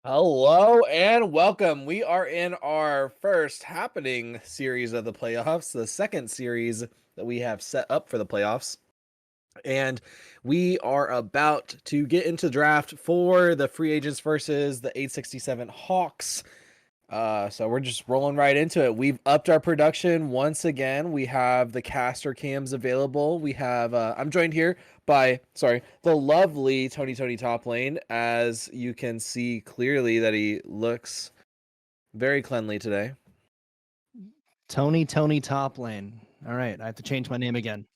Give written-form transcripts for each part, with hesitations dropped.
Hello and welcome. We are in our first happening series of the playoffs, the second series that we have set up for the playoffs. And we are about to get into draft for the free agents versus the 867 Hawks. So we're just rolling right into it. We've upped our production once again. We have the caster cams available. We have I'm joined here by the lovely Tony Top Lane. As you can see clearly that he looks very cleanly today. Tony Top Lane. All right, I have to change my name again.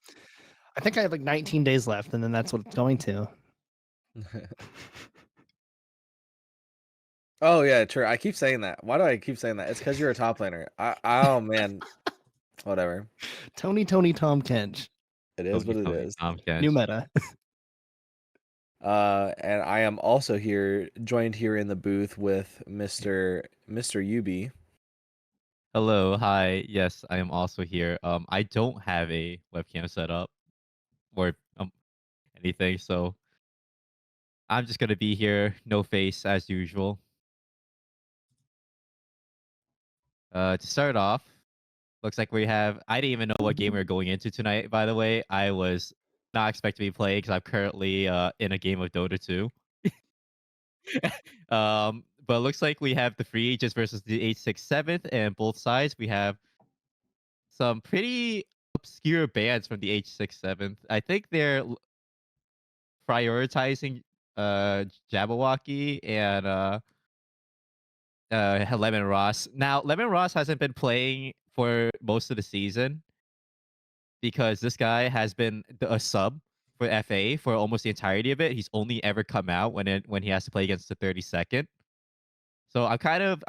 I think I have like 19 days left, and then that's what it's going to. Oh yeah, true. I keep saying that. Why do I keep saying that? It's because you're a top laner. Oh man, whatever. Tony Tom Kench. It is what Tony, it Tony, is. Tom New Kench. meta. And I am also joined here in the booth with Mr. UB. Hello, hi. Yes, I am also here. I don't have a webcam set up or anything, so I'm just gonna be here, no face as usual. To start off, looks like we have. I didn't even know what game we were going into tonight. By the way, I was not expecting to be playing because I'm currently in a game of Dota 2. But it looks like we have the free agents versus the 867th, and both sides we have some pretty obscure bands from the H67th. I think they're prioritizing Jabberwocky and Lemon Ross. Now, Lemon Ross hasn't been playing for most of the season because this guy has been a sub for FA for almost the entirety of it. He's only ever come out when he has to play against the 32nd. So I'm kind of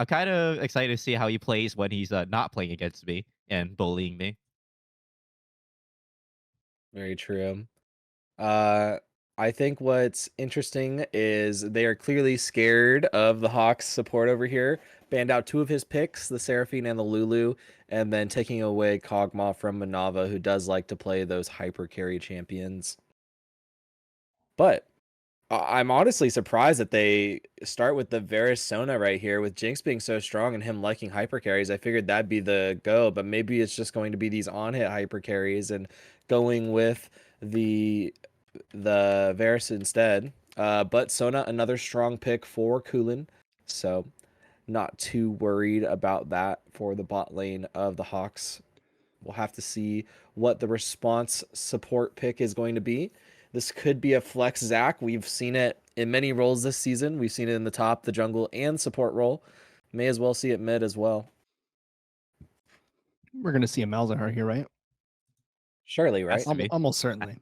excited to see how he plays when he's not playing against me and bullying me. Very true. Uh, I think what's interesting is they are clearly scared of the Hawks support over here. Banned out two of his picks, the Seraphine and the Lulu, and then taking away Kog'Maw from Manava, who does like to play those hyper carry champions. But I'm honestly surprised that they start with the Varus Sona right here, with Jinx being so strong and him liking hyper carries. I figured that'd be the go, but maybe it's just going to be these on-hit hyper carries and going with the Varus instead. But Sona, another strong pick for Kulin, so not too worried about that for the bot lane of the Hawks. We'll have to see what the response support pick is going to be. This could be a flex Zac. We've seen it in many roles this season. We've seen it in the top, the jungle, and support role. May as well see it mid as well. We're gonna see a Malzahar here, right? Surely, right? Has to be. Almost certainly.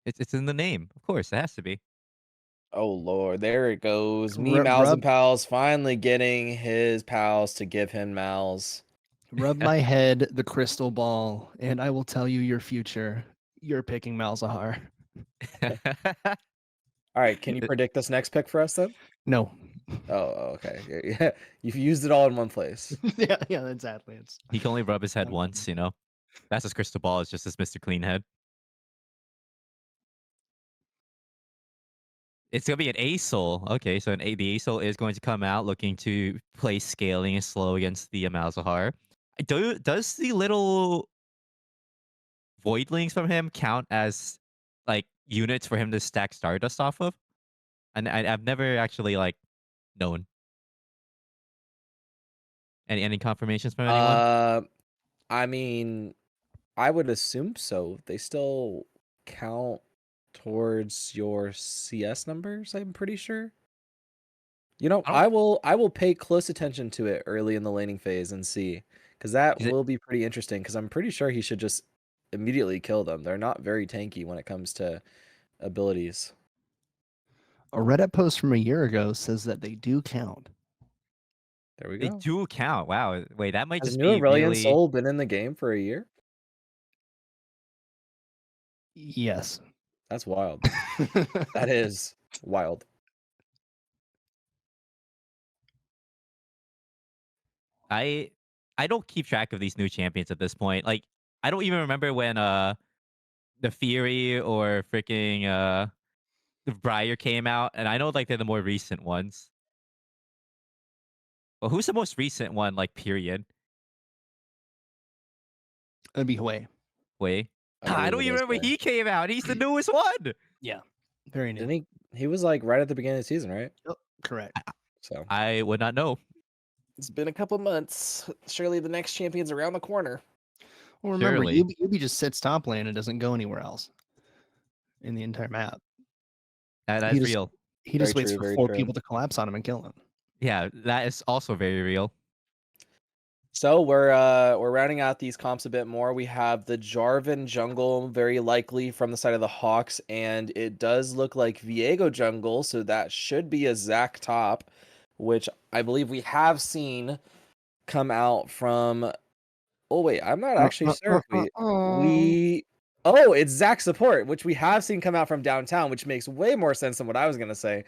It's in the name, of course. It has to be. Oh Lord, there it goes. Me, Rub, Mals, and rub, Pals finally getting his pals to give him Mals. rub my head the crystal ball, and I will tell you your future. You're picking Malzahar. All right, can you predict this next pick for us then? No. Oh, okay. Yeah, you've used it all in one place. yeah, exactly. It's He can only rub his head once, you know. That's his crystal ball. It's just his Mr. Clean head. It's gonna be an Asol. Okay, so the Asol is going to come out looking to play scaling and slow against the Malzahar. Does the little voidlings from him count as like units for him to stack Stardust off of? And I've never actually like known. Any confirmations from anyone? I mean, I would assume so. They still count towards your CS numbers, I'm pretty sure. You know, I don't. I will pay close attention to it early in the laning phase and see, because that Is it? will be pretty interesting, because I'm pretty sure he should just immediately kill them. They're not very tanky when it comes to abilities. a Reddit post from a year ago says that they do count. There we They go. do count. Wow. Wait, that might Has just New be Aurelion really. Soul been in the game for a year? Yes. That's wild. That is wild. I I don't keep track of these new champions at this point. Like I don't even remember when the Fury or freaking the Briar came out, and I know like they're the more recent ones. Well, who's the most recent one? Like period. It'd be Hwei. Wait, I believe don't it even is remember Hwei. he came out. He's the newest one. Yeah, very new. Didn't he? He was like right at the beginning of the season, right? Yep, correct. So I would not know. it's been a couple months. Surely the next champion's around the corner. Well, remember, Surely. Yubi just sits top lane and doesn't go anywhere else in the entire map. That's just- real. He just Very waits true, for very 4 true. people to collapse on him and kill him. Yeah, that is also very real. So we're rounding out these comps a bit more. We have the Jarvan jungle, very likely from the side of the Hawks, and it does look like Viego jungle, so that should be a Zac top, which I believe we have seen come out from. Oh wait, I'm not actually sure if we. Oh, it's Zac support, which we have seen come out from downtown, which makes way more sense than what I was gonna say.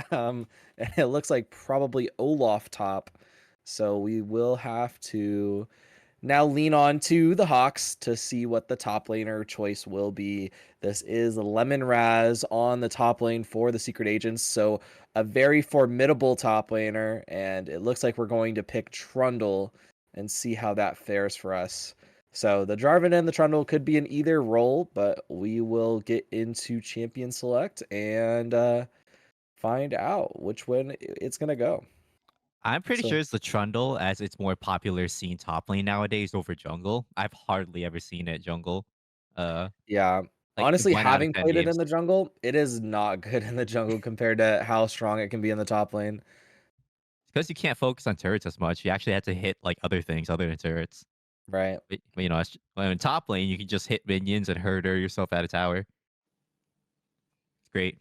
And it looks like probably Olaf top. So we will have to now lean on to the Hawks to see what the top laner choice will be. This is Lemon Raz on the top lane for the Secret Agents. So a very formidable top laner. And it looks like we're going to pick Trundle and see how that fares for us. So the Jarvan and the Trundle could be in either role, but we will get into Champion Select and find out which one it's going to go. I'm pretty So- sure it's the Trundle, as it's more popular seen top lane nowadays over jungle. I've hardly ever seen it jungle. Yeah. Like Honestly, 1 out of having 10 played it in games. the jungle, it is not good in the jungle compared to how strong it can be in the top lane. Because you can't focus on turrets as much. You actually have to hit like other things other than turrets. Right. But, you know, when in top lane, you can just hit minions and herder yourself at a tower. It's great.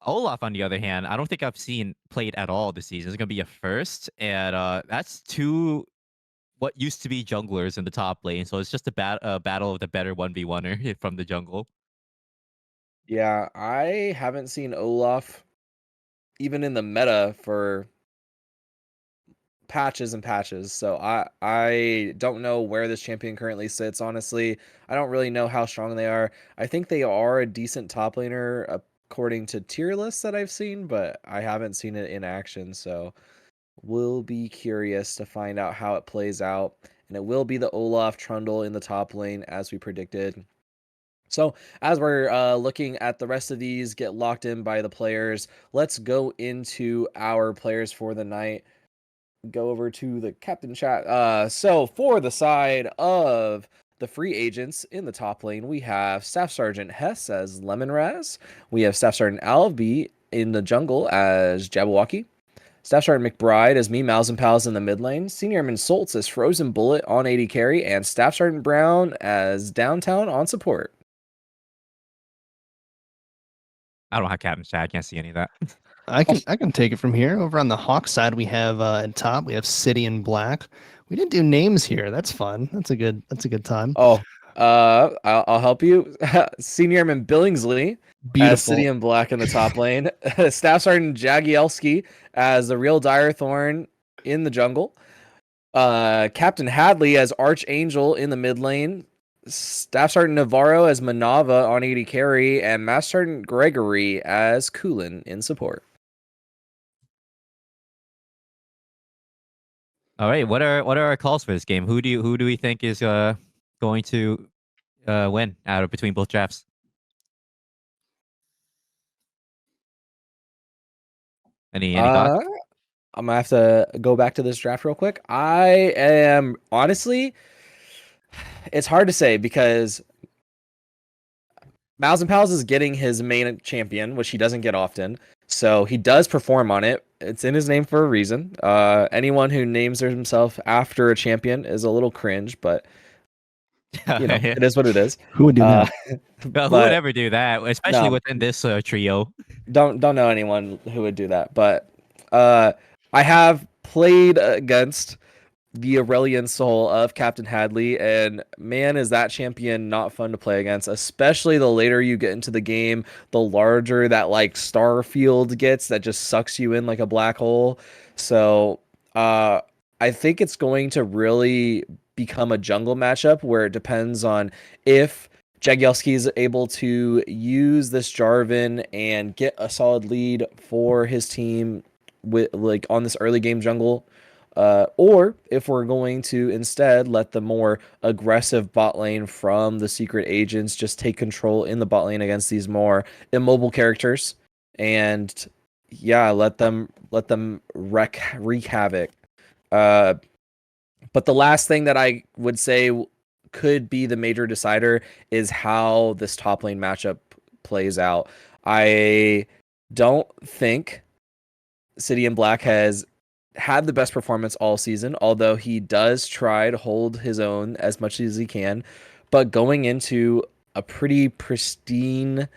Olaf, on the other hand, I don't think I've seen played at all this season. It's gonna be a first, and that's two what used to be junglers in the top lane. So it's just a battle of the better 1v1er from the jungle. Yeah, I haven't seen Olaf even in the meta for patches and patches. So I don't know where this champion currently sits, honestly. I don't really know how strong they are. I think they are a decent top laner according to tier lists that I've seen, but I haven't seen it in action, so we'll be curious to find out how it plays out. And it will be the Olaf Trundle in the top lane as we predicted. So as we're looking at the rest of these get locked in by the players, let's go into our players for the night. Go over to the captain chat. So for the side of the free agents in the top lane, we have Staff Sergeant Hess as Lemon Raz. We have Staff Sergeant Alvy in the jungle as Jabberwocky. Staff Sergeant McBride as me, Mouse and Pals in the mid lane. Senior Airman Soltz as Frozen Bullet on AD carry. And Staff Sergeant Brown as Downtown on support. I don't have captain chat. I can't see any of that. I can take it from here. Over on the Hawk side, we have at top we have City in Black. We didn't do names here. That's fun. That's a good time. Oh, I'll help you. Senior Airman Billingsley as Beautiful. City in Black in the top lane. Staff Sergeant Jagielski as the real Dire Thorn in the jungle. Captain Hadley as Archangel in the mid lane. Staff Sergeant Navarro as Manava on AD carry, and Master Sergeant Gregory as Kulin in support. All right, what are our calls for this game? Who do we think is going to win out of between both drafts? Any thoughts? I'm gonna have to go back to this draft real quick. I am honestly, it's hard to say because Mouse and Pals is getting his main champion, which he doesn't get often. So he does perform on it. It's in his name for a reason. Anyone who names himself after a champion is a little cringe, but you know, it is what it is. Who would do that? Well, who would ever do that, especially No. within this trio? Don't know anyone who would do that, but I have played against the Aurelian Soul of Captain Hadley, and man, is that champion not fun to play against, especially the later you get into the game, the larger that like star field gets that just sucks you in like a black hole. So I think it's going to really become a jungle matchup where it depends on if Jagielski is able to use this Jarvan and get a solid lead for his team with like on this early game jungle, or if we're going to instead let the more aggressive bot lane from the secret agents just take control in the bot lane against these more immobile characters, and yeah, let them wreak havoc. But the last thing that I would say could be the major decider is how this top lane matchup plays out. I don't think City and Black has had the best performance all season, although he does try to hold his own as much as he can. But going into a pretty pristine,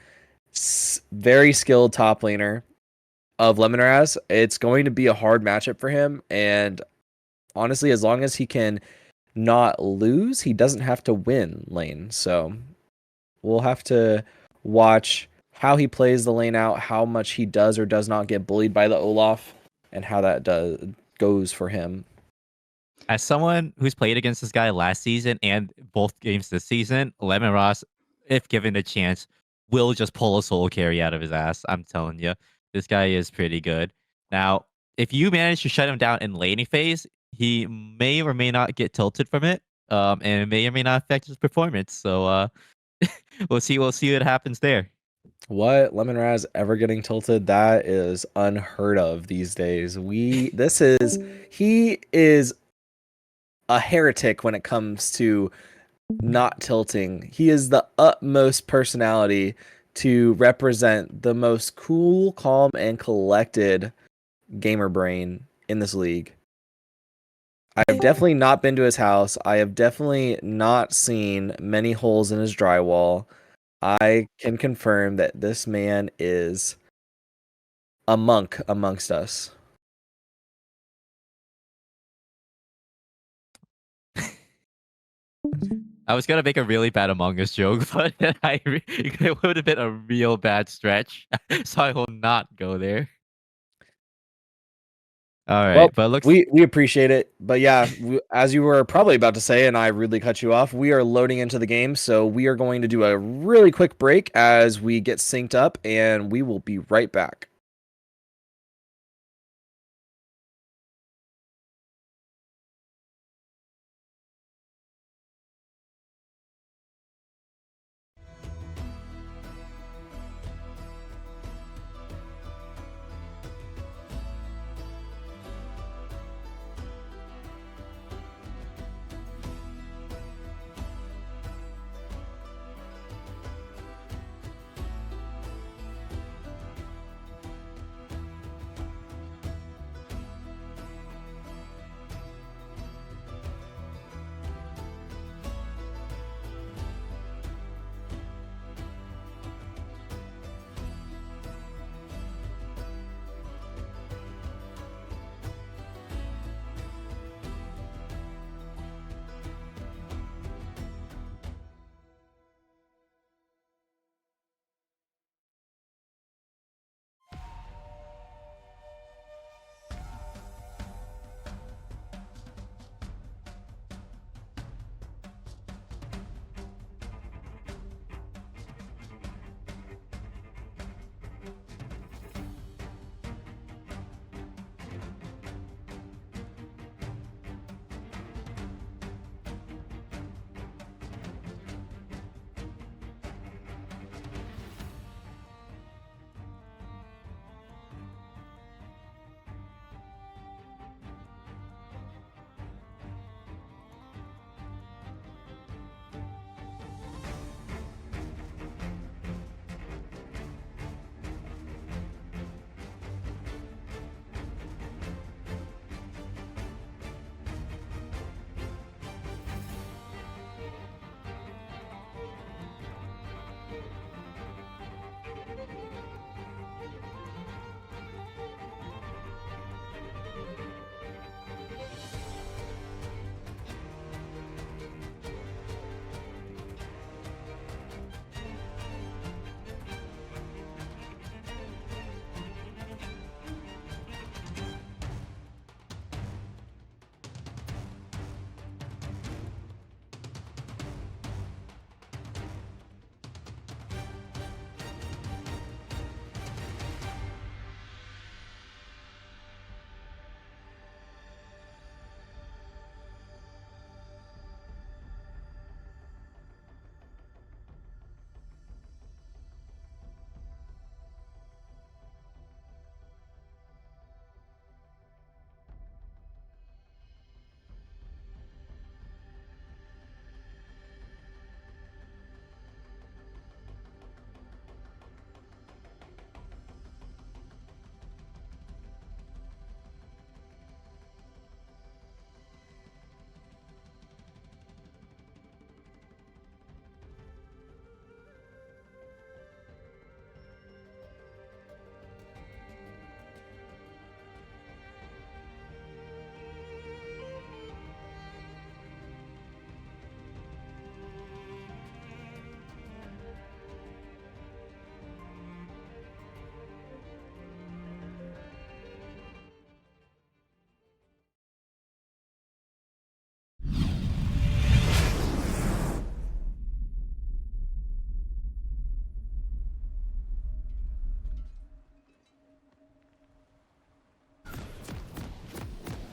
very skilled top laner of Lemonraz, it's going to be a hard matchup for him. And honestly, as long as he can not lose, he doesn't have to win lane. So we'll have to watch how he plays the lane out, how much he does or does not get bullied by the Olaf, and how that goes for him. As someone who's played against this guy last season and both games this season, Lemon Ross, if given a chance, will just pull a solo carry out of his ass. I'm telling you, this guy is pretty good. Now, if you manage to shut him down in laning phase, he may or may not get tilted from it, and it may or may not affect his performance. So we'll see. We'll see what happens there. What Lemonraz ever getting tilted? That is unheard of these days. He is a heretic when it comes to not tilting. He is the utmost personality to represent the most cool, calm, and collected gamer brain in this league. I have definitely not been to his house. I have definitely not seen many holes in his drywall. I can confirm that this man is a monk amongst us. I was gonna make a really bad Among Us joke, but it would have been a real bad stretch, so I will not go there. All right, Well, but looks we appreciate it. But yeah, as you were probably about to say, and I rudely cut you off, we are loading into the game. So we are going to do a really quick break as we get synced up, and we will be right back.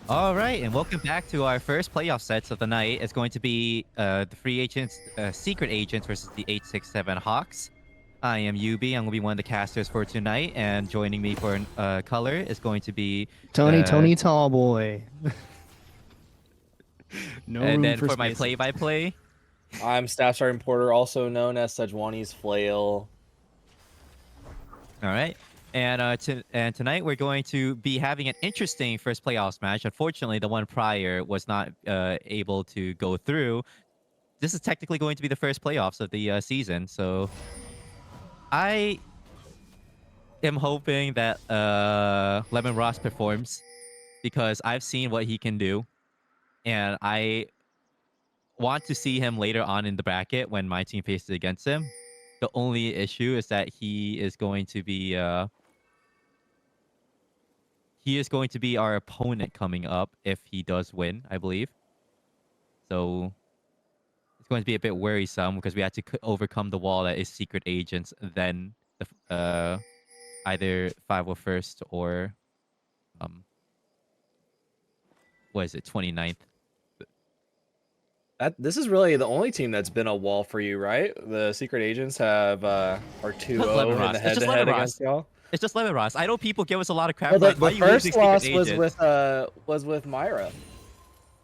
All right, and welcome back to our first playoff sets of the night. It's going to be the Free Agents, Secret Agents versus the 867 Hawks. I am UB. I'm going to be one of the casters for tonight, and joining me for color is going to be Tony uh, Tallboy. No and room then for for my spaces. play-by-play, I'm Staff Sergeant Porter, also known as Sejuani's Flail. all right. And tonight we're going to be having an interesting first playoffs match. Unfortunately, the one prior was not able to go through. This is technically going to be the first playoffs of the season, so I am hoping that Lemon Ross performs because I've seen what he can do, and I want to see him later on in the bracket when my team faces against him. The only issue is that he is going to be our opponent coming up if he does win, I believe. So it's going to be a bit worrisome because we have to overcome the wall that is Secret Agents, then the either 501st or what is it, 29th. This is really the only team that's been a wall for you, right? The Secret Agents have are 2-0 in the head-to-head against y'all. It's just Lemon Ross. I know people give us a lot of crap. Well, Like, the why are you first losing loss Secret was with Myra.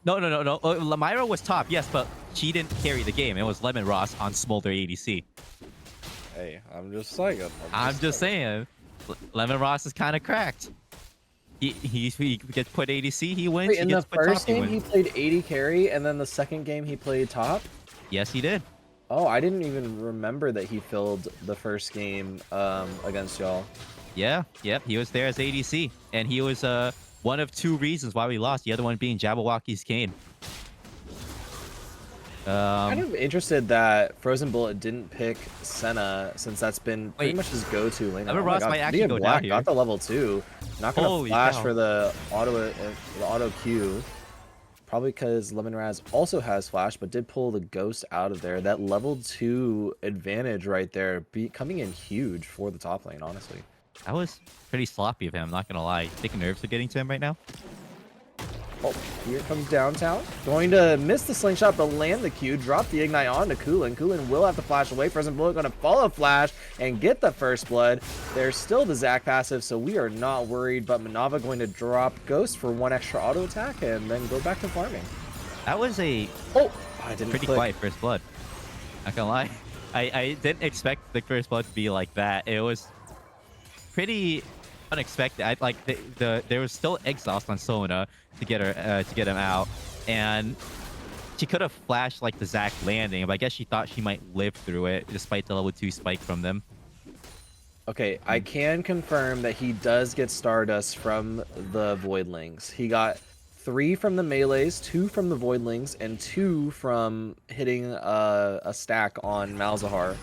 No. Lamira was top, yes, but she didn't carry the game. It was Lemon Ross on Smolder ADC. Hey, I'm just saying. I'm just saying, Lemon Ross is kind of cracked. He gets put ADC, he wins. Wait, he in the gets put top, first he game he wins. played 80 carry, and then the second game he played top. Yes, he did. Oh, I didn't even remember that he filled the first game against y'all. Yeah, yep, he was there as ADC, and he was one of two reasons why we lost. The other one being Jabberwocky's Kane. Kind of interested that Frozen Bullet didn't pick Senna since that's been pretty Wait. much his go-to lane. Lemon Oh my Ross God, might actually Dia go Black down got here. the level 2. Not gonna Holy flash cow. for the auto Q. Probably because Lemon Raz also has flash, but did pull the ghost out of there. That level 2 advantage right there, coming in huge for the top lane, honestly. That was pretty sloppy of him, not gonna lie. You think nerves are getting to him right now? Oh, here comes downtown. Going to miss the slingshot, but land the Q. Drop the ignite onto Kulin. Kulin will have to flash away. Frozen Bullet going to follow flash and get the first blood. There's still the Zac passive, so we are not worried. But Manava going to drop Ghost for 1 extra auto attack and then go back to farming. That was a I didn't pretty click. quiet first blood. Not gonna lie. I didn't expect the first blood to be like that. It was pretty unexpected. There was still exhaust on Sona to get him out, and she could have flashed like the Zac landing, but I guess she thought she might live through it despite the level 2 spike from them. Okay, I can confirm that he does get Stardust from the Voidlings. He got 3 from the melees, 2 from the Voidlings, and 2 from hitting a stack on Malzahar.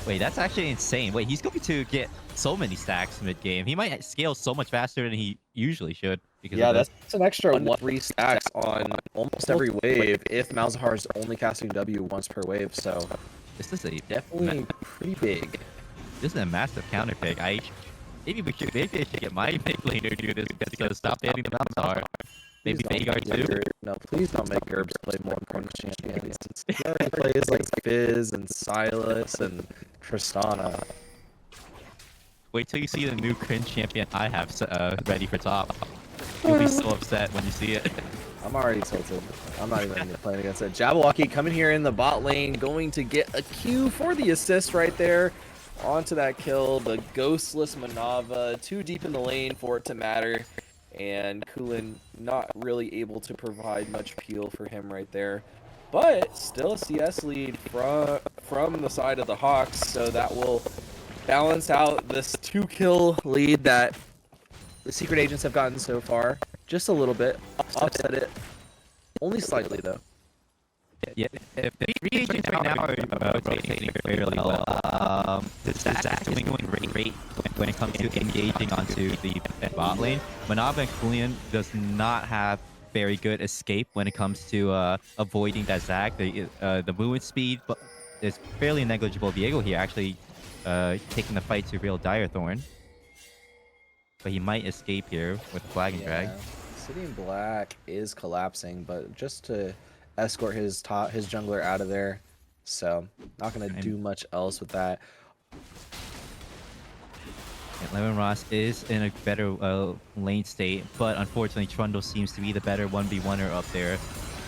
Wait, that's actually insane. Wait, he's going to get so many stacks mid-game. He might scale so much faster than he usually should. Because Yeah, of this. that's an extra 1-3 stacks on almost every wave if Malzahar is only casting W once per wave, so This is a definitely pretty big. This is a massive counter pick. Maybe I should get my big laner do this because stop banning the Malzahar. Maybe Please don't Veigar make too. No, please don't make Gerbs play more Cringe champions. He already plays like Fizz and Silas and Tristana. Wait till you see the new cringe champion I have ready for top. You'll be so upset when you see it. I'm already tilted. I'm not even playing against it. Jabberwocky coming here in the bot lane, going to get a Q for the assist right there. Onto that kill, the ghostless Manava, too deep in the lane for it to matter. And Kulin not really able to provide much peel for him right there. But still a CS lead from the side of the Hawks, so that will balance out this 2-kill lead that the Secret Agents have gotten so far. Just a little bit. Offset it. Only slightly, though. Yeah, if the free agents right now are rotating fairly well, the Zac is doing great when it comes to engaging onto the bot lane. Manava and Kulian does not have very good escape when it comes to avoiding that Zac. The movement speed is fairly negligible. Viego here actually taking the fight to real Dire Thorn. but he might escape here with the flag and drag. City in Black is collapsing, but just to escort his jungler out of there. So not gonna do much else with that. And Lemon Ross is in a better lane state, but unfortunately Trundle seems to be the better 1v1er up there.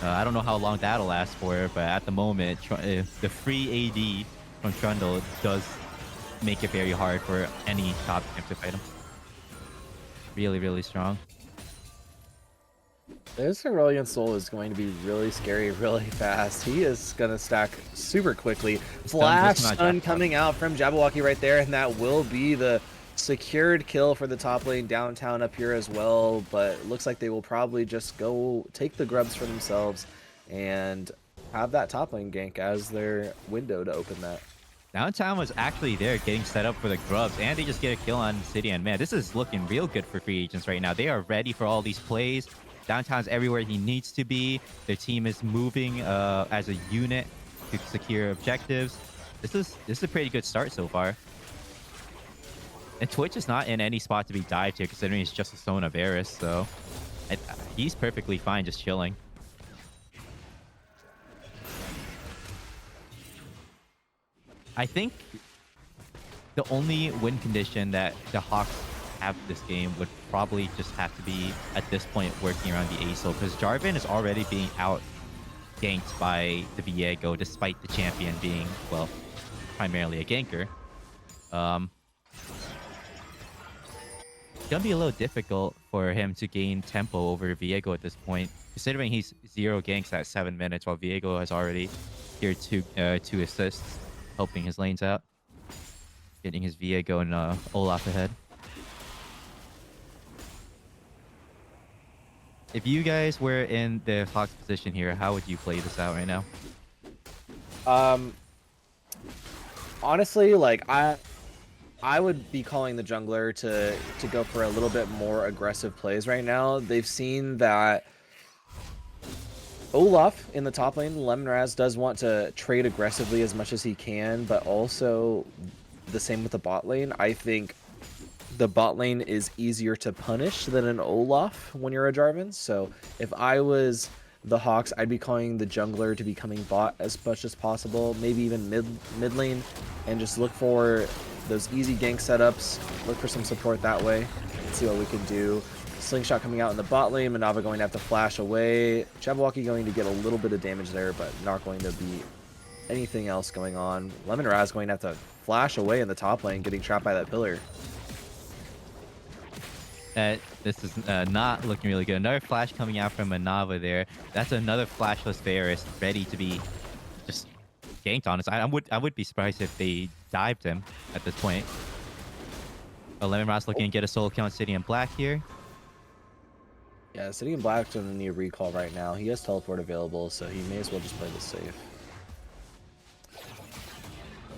I don't know how long that'll last for, but at the moment, the free AD from Trundle does make it very hard for any top champ to fight him. Really, really strong. This Aurelion Soul is going to be really scary really fast. He is going to stack super quickly. Flash stun coming out from Jabberwocky right there, and that will be the secured kill for the top lane downtown up here as well. But it looks like they will probably just go take the grubs for themselves and have that top lane gank as their window to open that. Downtown was actually there getting set up for the grubs, and they just get a kill on City. And man, this is looking real good for free agents right now. They are ready for all these plays. Downtown's everywhere he needs to be. Their team is moving as a unit to secure objectives. This is a pretty good start so far. And Twitch is not in any spot to be dived here, considering it's just a Stone of Eris, so he's perfectly fine just chilling. I think the only win condition that the Hawks have this game would probably just have to be, at this point, working around the ASO, because Jarvan is already being out ganked by the Viego, despite the champion being, well, primarily a ganker. It's gonna be a little difficult for him to gain tempo over Viego at this point, considering he's 0 ganks at 7 minutes, while Viego has already secured two assists, helping his lanes out, getting his Viego and Olaf ahead. If you guys were in the Hawks position here, how would you play this out right now? Honestly, like I would be calling the jungler to go for a little bit more aggressive plays right now. They've seen that Olaf in the top lane, Lemonraz, does want to trade aggressively as much as he can, but also the same with the bot lane. I think the bot lane is easier to punish than an Olaf when you're a Jarvan. So if I was the Hawks, I'd be calling the jungler to be coming bot as much as possible, maybe even mid lane, and just look for those easy gank setups, look for some support that way, and see what we can do. Slingshot coming out in the bot lane, Manava going to have to flash away, Jabberwocky going to get a little bit of damage there, but not going to be anything else going on. Lemonraz going to have to flash away in the top lane, getting trapped by that pillar. This is not looking really good. Another flash coming out from Manava there. That's another flashless Varus ready to be just ganked on us. I would be surprised if they dived him at this point. Lemonraz looking to get a solo kill on City in Black here. Yeah, City in Black's gonna need a recall right now. He has teleport available, so he may as well just play this safe.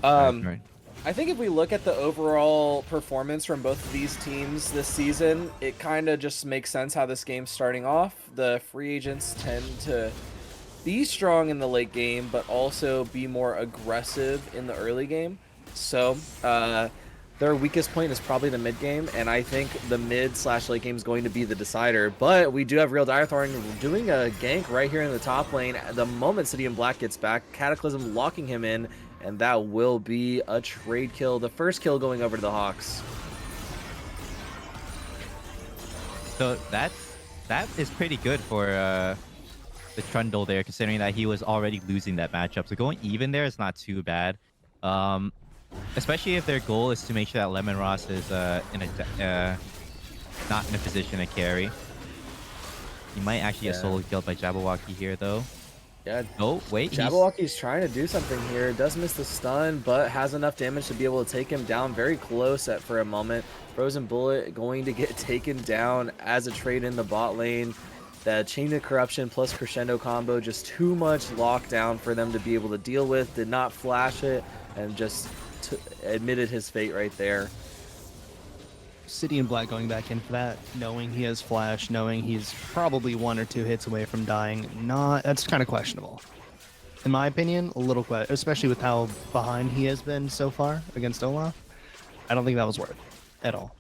Right. I think if we look at the overall performance from both of these teams this season, it kind of just makes sense how this game's starting off. The free agents tend to be strong in the late game, but also be more aggressive in the early game. So their weakest point is probably the mid game, and I think the mid/late game is going to be the decider. But we do have Real Direthorn doing a gank right here in the top lane. The moment City in Black gets back, Cataclysm locking him in, and that will be a trade kill. The first kill going over to the Hawks. So that is pretty good for the Trundle there, considering that he was already losing that matchup. So going even there is not too bad. Especially if their goal is to make sure that Lemon Ross is not in a position to carry. He might actually get solo killed by Jabberwocky here, though. Yeah. Oh, wait. Jabberwocky's trying to do something here. Does miss the stun, but has enough damage to be able to take him down very close for a moment. Frozen Bullet going to get taken down as a trade in the bot lane. The Chain of Corruption plus Crescendo combo, just too much lockdown for them to be able to deal with. Did not flash it and just admitted his fate right there. City in Black going back in for that, knowing he has flash, knowing he's probably 1 or 2 hits away from dying. That's kind of questionable. In my opinion, a little question, especially with how behind he has been so far against Olaf. I don't think that was worth at all.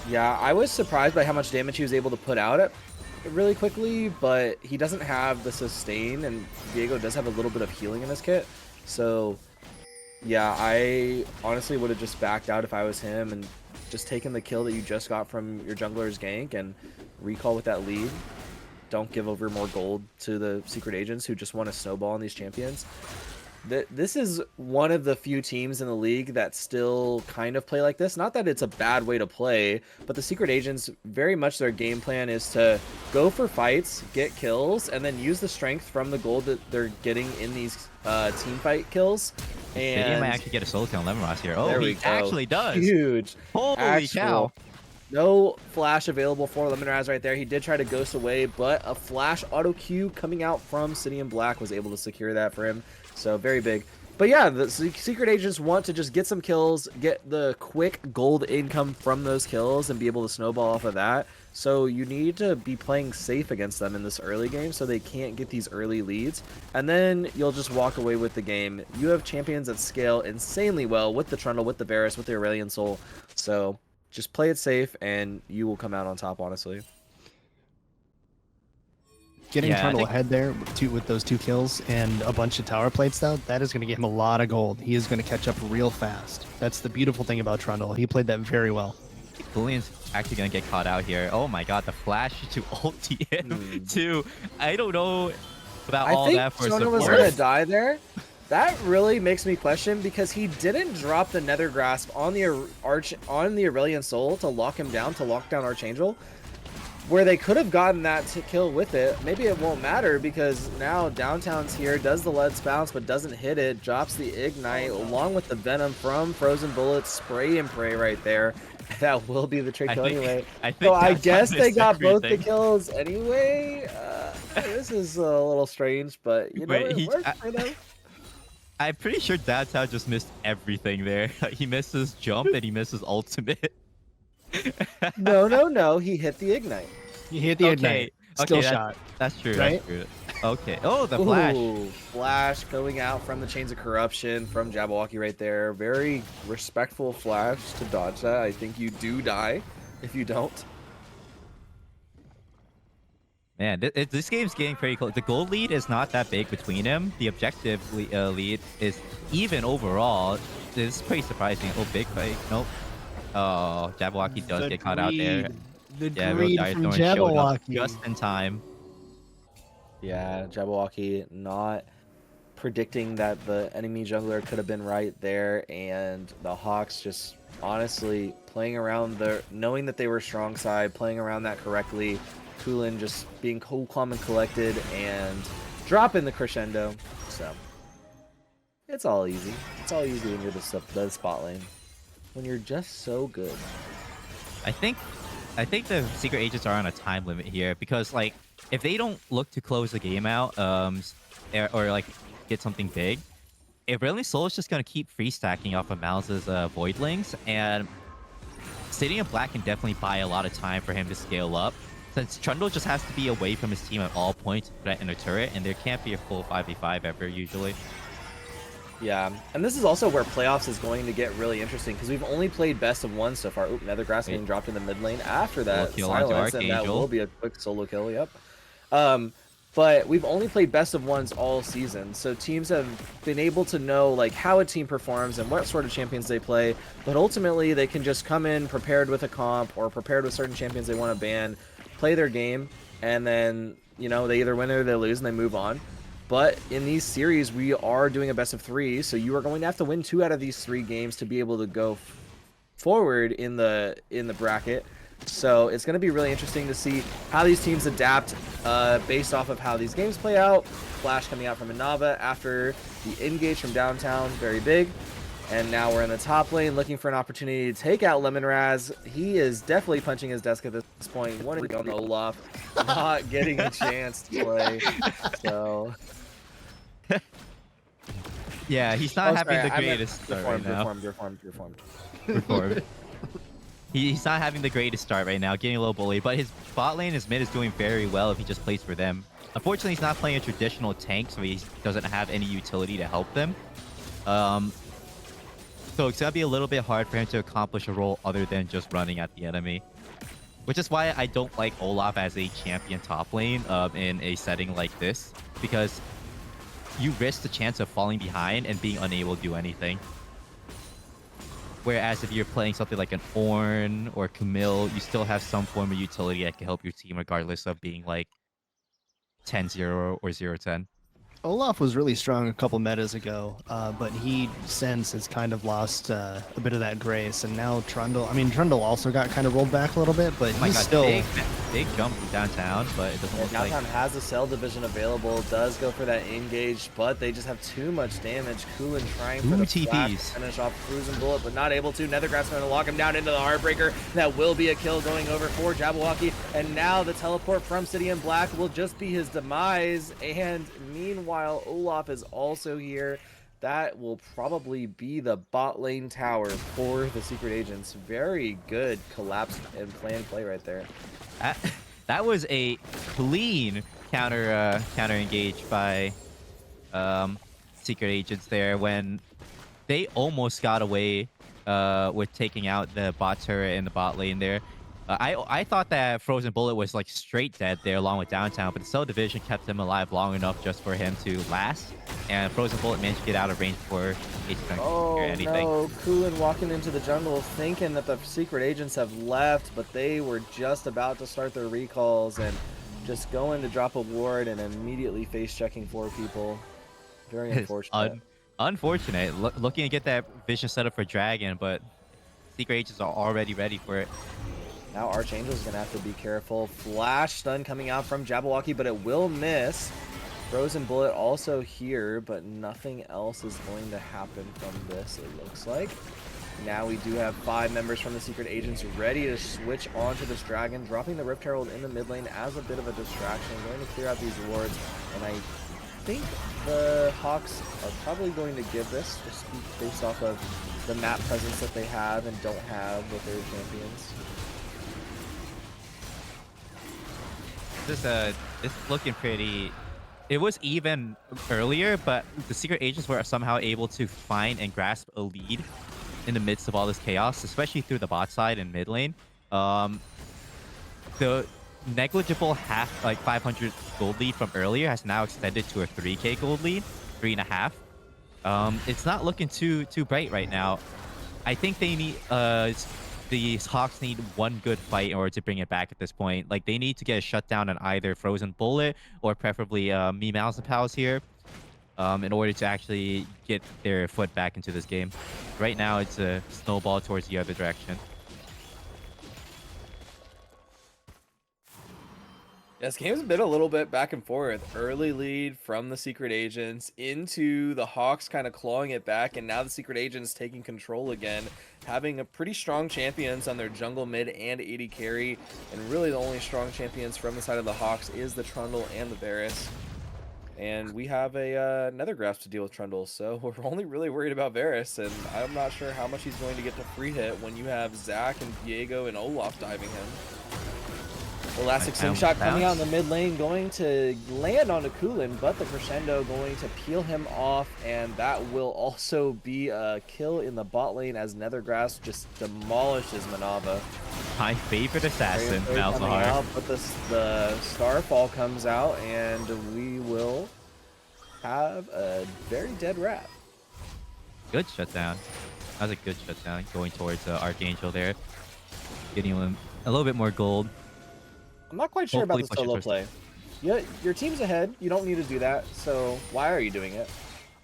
Yeah, I was surprised by how much damage he was able to put out at really quickly, but he doesn't have the sustain, and Diego does have a little bit of healing in his kit. So, yeah, I honestly would have just backed out if I was him and just taken the kill that you just got from your jungler's gank and recall with that lead. Don't give over more gold to the secret agents who just want to snowball on these champions. This is one of the few teams in the league that still kind of play like this. Not that it's a bad way to play, but the secret agents, very much their game plan is to go for fights, get kills, and then use the strength from the gold that they're getting in these team fight kills. City And might actually get a soul kill on Lemonross here. Oh, there we he go. actually does. Huge. Holy Actual. cow. No flash available for Lemonraz right there. He did try to ghost away, but a flash auto Q coming out from City and Black was able to secure that for him. So very big. But yeah, the secret agents want to just get some kills, get the quick gold income from those kills, and be able to snowball off of that. So you need to be playing safe against them in this early game so they can't get these early leads. And then you'll just walk away with the game. You have champions that scale insanely well with the Trundle, with the Varus, with the Aurelion Soul. So just play it safe, and you will come out on top, honestly. Getting Yeah, I Trundle think- ahead there with those 2 kills and a bunch of tower plates, though, that is going to get him a lot of gold. He is going to catch up real fast. That's the beautiful thing about Trundle. He played that very well. Julian's actually gonna get caught out here. Oh my god, the flash to ulti him too. I don't know about all that for Sona was support. gonna die there. That really makes me question because he didn't drop the Nether Grasp on the Aurelion Soul to lock him down, to lock down Archangel, where they could have gotten that kill with it. Maybe it won't matter because now Downtown's here, does the Let's Bounce but doesn't hit it, drops the Ignite along with the Venom from Frozen Bullets, spray and pray right there. That will be the trick kill anyway. So I guess they got both the kills anyway. This is a little strange, but you know, Wait, it worked for them. I'm pretty sure Downtown just missed everything there. He missed his jump and he missed his ultimate. No. He hit the Ignite. He hit the Ignite. Still shot. That's true. Right? That's true. Okay. Oh, the flash. Ooh, flash going out from the Chains of Corruption from Jabberwocky right there. Very respectful flash to dodge that. I think you do die if you don't. Man, this game's getting pretty close. The gold lead is not that big between them. The objective lead is even overall. It's pretty surprising. Oh, big fight. Nope. Oh, Jabberwocky does get caught out there. The Yeah, greed Real from Dire Thorn showed up Jabberwocky. just in time. Yeah, Jabberwocky not predicting that the enemy jungler could have been right there, and the Hawks just honestly playing around knowing that they were strong side, playing around that correctly. Kulin just being cool, calm, and collected, and dropping the crescendo. So it's all easy. It's all easy when you're the spot lane. When you're just so good. I think the secret agents are on a time limit here because like if they don't look to close the game out or like get something big, Aurelion Soul is just gonna keep free stacking off of Mouse's Voidlings, and City and Black can definitely buy a lot of time for him to scale up. Since Trundle just has to be away from his team at all points to put in a turret, and there can't be a full 5v5 ever usually. Yeah, and this is also where playoffs is going to get really interesting because we've only played best of 1 so far. Oop, Nethergrass getting dropped in the mid lane after that Kill onto silence, and that Archangel. will be a quick solo kill. Yep. But we've only played best of 1s all season, so teams have been able to know like how a team performs and what sort of champions they play. But ultimately, they can just come in prepared with a comp or prepared with certain champions they want to ban, play their game, and then they either win or they lose and they move on. But in these series, we are doing a best of 3, so you are going to have to win 2 out of these 3 games to be able to go forward in the bracket. So it's going to be really interesting to see how these teams adapt based off of how these games play out. Flash coming out from Inava after the engage from Downtown, very big. And now we're in the top lane looking for an opportunity to take out Lemonraz. He is definitely punching his desk at this point. One on Olaf, not getting a chance to play. So... Yeah, he's not having the greatest start right now. Reformed. He's not having the greatest start right now, getting a little bullied, but his bot lane, his mid is doing very well if he just plays for them. Unfortunately, he's not playing a traditional tank, so he doesn't have any utility to help them. So it's gonna be a little bit hard for him to accomplish a role other than just running at the enemy. Which is why I don't like Olaf as a champion top lane in a setting like this, because you risk the chance of falling behind and being unable to do anything. Whereas if you're playing something like an Ornn or Camille, you still have some form of utility that can help your team regardless of being like 10-0 or 0-10. Olaf was really strong a couple metas ago, but he since has kind of lost a bit of that grace, and now Trundle. I mean, Trundle also got kind of rolled back a little bit, but Oh my he's god, still. big jump from downtown, but it doesn't Yeah, look like... Downtown has a cell division available, does go for that engage, but they just have too much damage. Kulin trying for Ooh, the flash to TPs. finish off Frozen Bullet, but not able to. Nethergrass going to lock him down into the Heartbreaker. That will be a kill going over for Jabberwocky, and now the teleport from City in Black will just be his demise, and meanwhile, Olaf is also here. That will probably be the bot lane tower for the Secret Agents. Very good collapse and planned play right there. That was a clean counter engage by Secret Agents there when they almost got away with taking out the bot turret in the bot lane there. I thought that Frozen Bullet was like straight dead there along with Downtown, but the Cell Division kept him alive long enough just for him to last. And Frozen Bullet managed to get out of range before Agent could hear anything. No, Kulin walking into the jungle thinking that the Secret Agents have left, but they were just about to start their recalls and just going to drop a ward and immediately face checking 4 people. Very unfortunate. Unfortunate. Looking to get that vision set up for Dragon, but Secret Agents are already ready for it. Now Archangel's gonna have to be careful. Flash stun coming out from Jabberwocky, but it will miss. Frozen Bullet also here, but nothing else is going to happen from this, it looks like. Now we do have 5 members from the Secret Agents ready to switch onto this Dragon, dropping the Rift Herald in the mid lane as a bit of a distraction, going to clear out these wards, and I think the Hawks are probably going to give this, just based off of the map presence that they have and don't have with their champions. This it's looking pretty. It was even earlier, but the Secret Agents were somehow able to find and grasp a lead in the midst of all this chaos, especially through the bot side and mid lane. The negligible 500 gold lead from earlier has now extended to a 3k gold lead, 3.5. It's not looking too bright right now. I think they need the Hawks need one good fight in order to bring it back at this point. Like, they need to get a shutdown on either Frozen Bullet or preferably Me Mouse and Pals here in order to actually get their foot back into this game. Right now, it's a snowball towards the other direction. Yes, game's been a little bit back and forth. Early lead from the Secret Agents into the Hawks kind of clawing it back, and now the Secret Agents taking control again, having a pretty strong champions on their jungle mid and AD carry, and really the only strong champions from the side of the Hawks is the Trundle and the Varus. And we have a Nethergrass to deal with Trundle, so we're only really worried about Varus, and I'm not sure how much he's going to get to free hit when you have Zac and Diego and Olaf diving him. Elastic Slingshot coming out in the mid lane, going to land onto Kulin, but the Crescendo going to peel him off, and that will also be a kill in the bot lane as Nethergrass just demolishes Manava. My favorite assassin, Malzahar. But the Starfall comes out, and we will have a very dead rat. Good shutdown. That was a good shutdown going towards Archangel there. Getting him a little bit more gold. I'm not quite sure about the Hopefully solo push it play. Yeah, your team's ahead. You don't need to do that. So why are you doing it?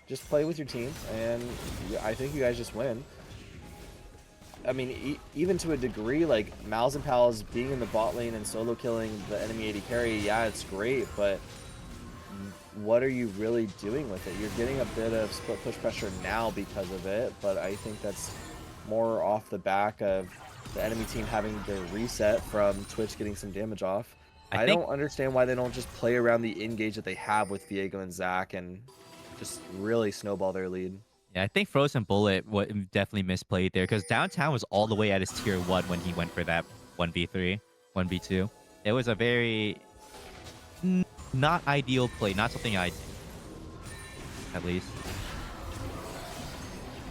Just play with your team, and I think you guys just win. I mean, even to a degree, like Malz and Pals being in the bot lane and solo killing the enemy AD carry, yeah, it's great, but what are you really doing with it? You're getting a bit of split push pressure now because of it, but I think that's more off the back of the enemy team having their reset from Twitch getting some damage off. I don't understand why they don't just play around the engage that they have with Viego and Zac and just really snowball their lead. Yeah, I think Frozen Bullet definitely misplayed there because Downtown was all the way at his tier 1 when he went for that 1v3, 1v2. It was a very not ideal play, not something I at least.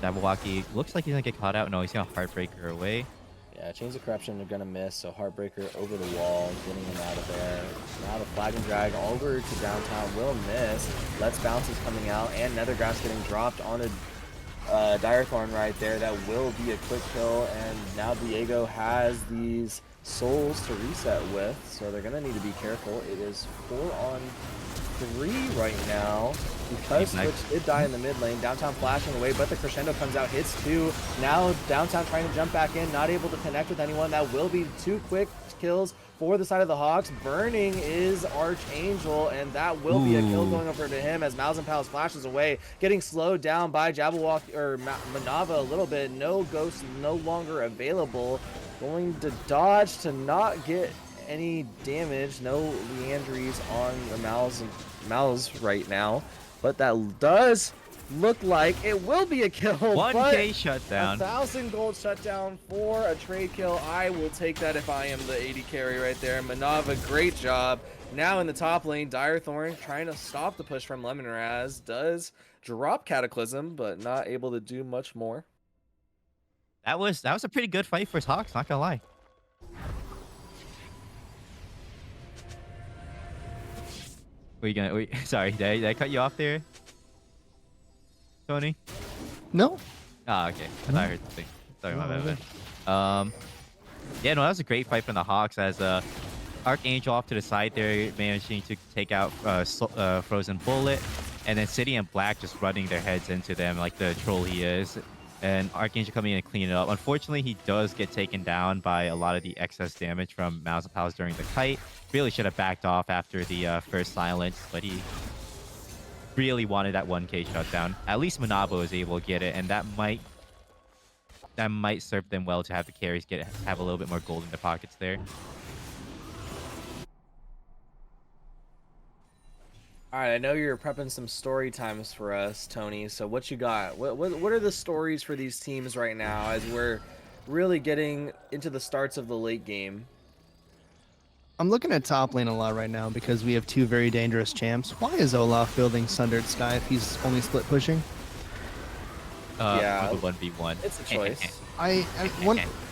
Jabberwocky looks like he's gonna get caught out. No, he's gonna Heartbreaker away. Yeah, Chains of Corruption are gonna miss, so Heartbreaker over the wall, getting him out of there. Now the Flag and Drag over to downtown will miss. Let's Bounce is coming out, and Nethergrass getting dropped on a Dire Thorn right there. That will be a quick kill, and now Diego has these souls to reset with, so they're gonna need to be careful. It is 4-on-3 right now because Switch did die in the mid lane. Downtown flashing away, but the Crescendo comes out, hits 2. Now Downtown trying to jump back in, not able to connect with anyone. That will be 2 quick kills for the side of the Hawks. Burning is Archangel, and that will be a kill going over to him as Mouse and Palace flashes away, getting slowed down by Jabberwock or Manava a little bit. No Ghost no longer available. Going to dodge to not get any damage. No Leandries on the Mouse right now, but that does look like it will be a kill. 1K shutdown. 1,000 gold shutdown for a trade kill. I will take that if I am the AD carry right there. Manava, great job. Now in the top lane, Dire Thorn trying to stop the push from Lemonraz. Does drop Cataclysm, but not able to do much more. That was a pretty good fight for Hawks, not gonna lie. Sorry, did I cut you off there, Tony? No. Ah, okay. I thought I heard something. Sorry, my bad. Yeah, no, that was a great fight from the Hawks as Archangel off to the side there, managing to take out Frozen Bullet, and then City and Black just running their heads into them like the troll he is. And Archangel coming in and clean it up. Unfortunately, he does get taken down by a lot of the excess damage from Mouse and Palace during the kite. Really should have backed off after the first silence, but he really wanted that 1K shutdown. At least Manabo was able to get it, and that might serve them well to have the carries have a little bit more gold in their pockets there. All right, I know you're prepping some story times for us, Tony. So what you got? What are the stories for these teams right now as we're really getting into the starts of the late game? I'm looking at top lane a lot right now because we have 2 very dangerous champs. Why is Olaf building Sundered Sky if he's only split pushing? Yeah, 1v1. It's a choice.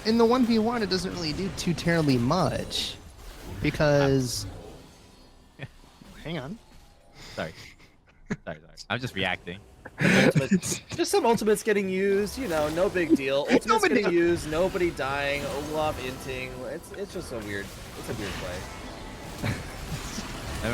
In the 1v1, it doesn't really do too terribly much because. Hang on. Sorry. I'm just reacting. Just some ultimates getting used, you know, no big deal. Ultimates getting used, nobody dying, Olaf inting. It's just a weird play.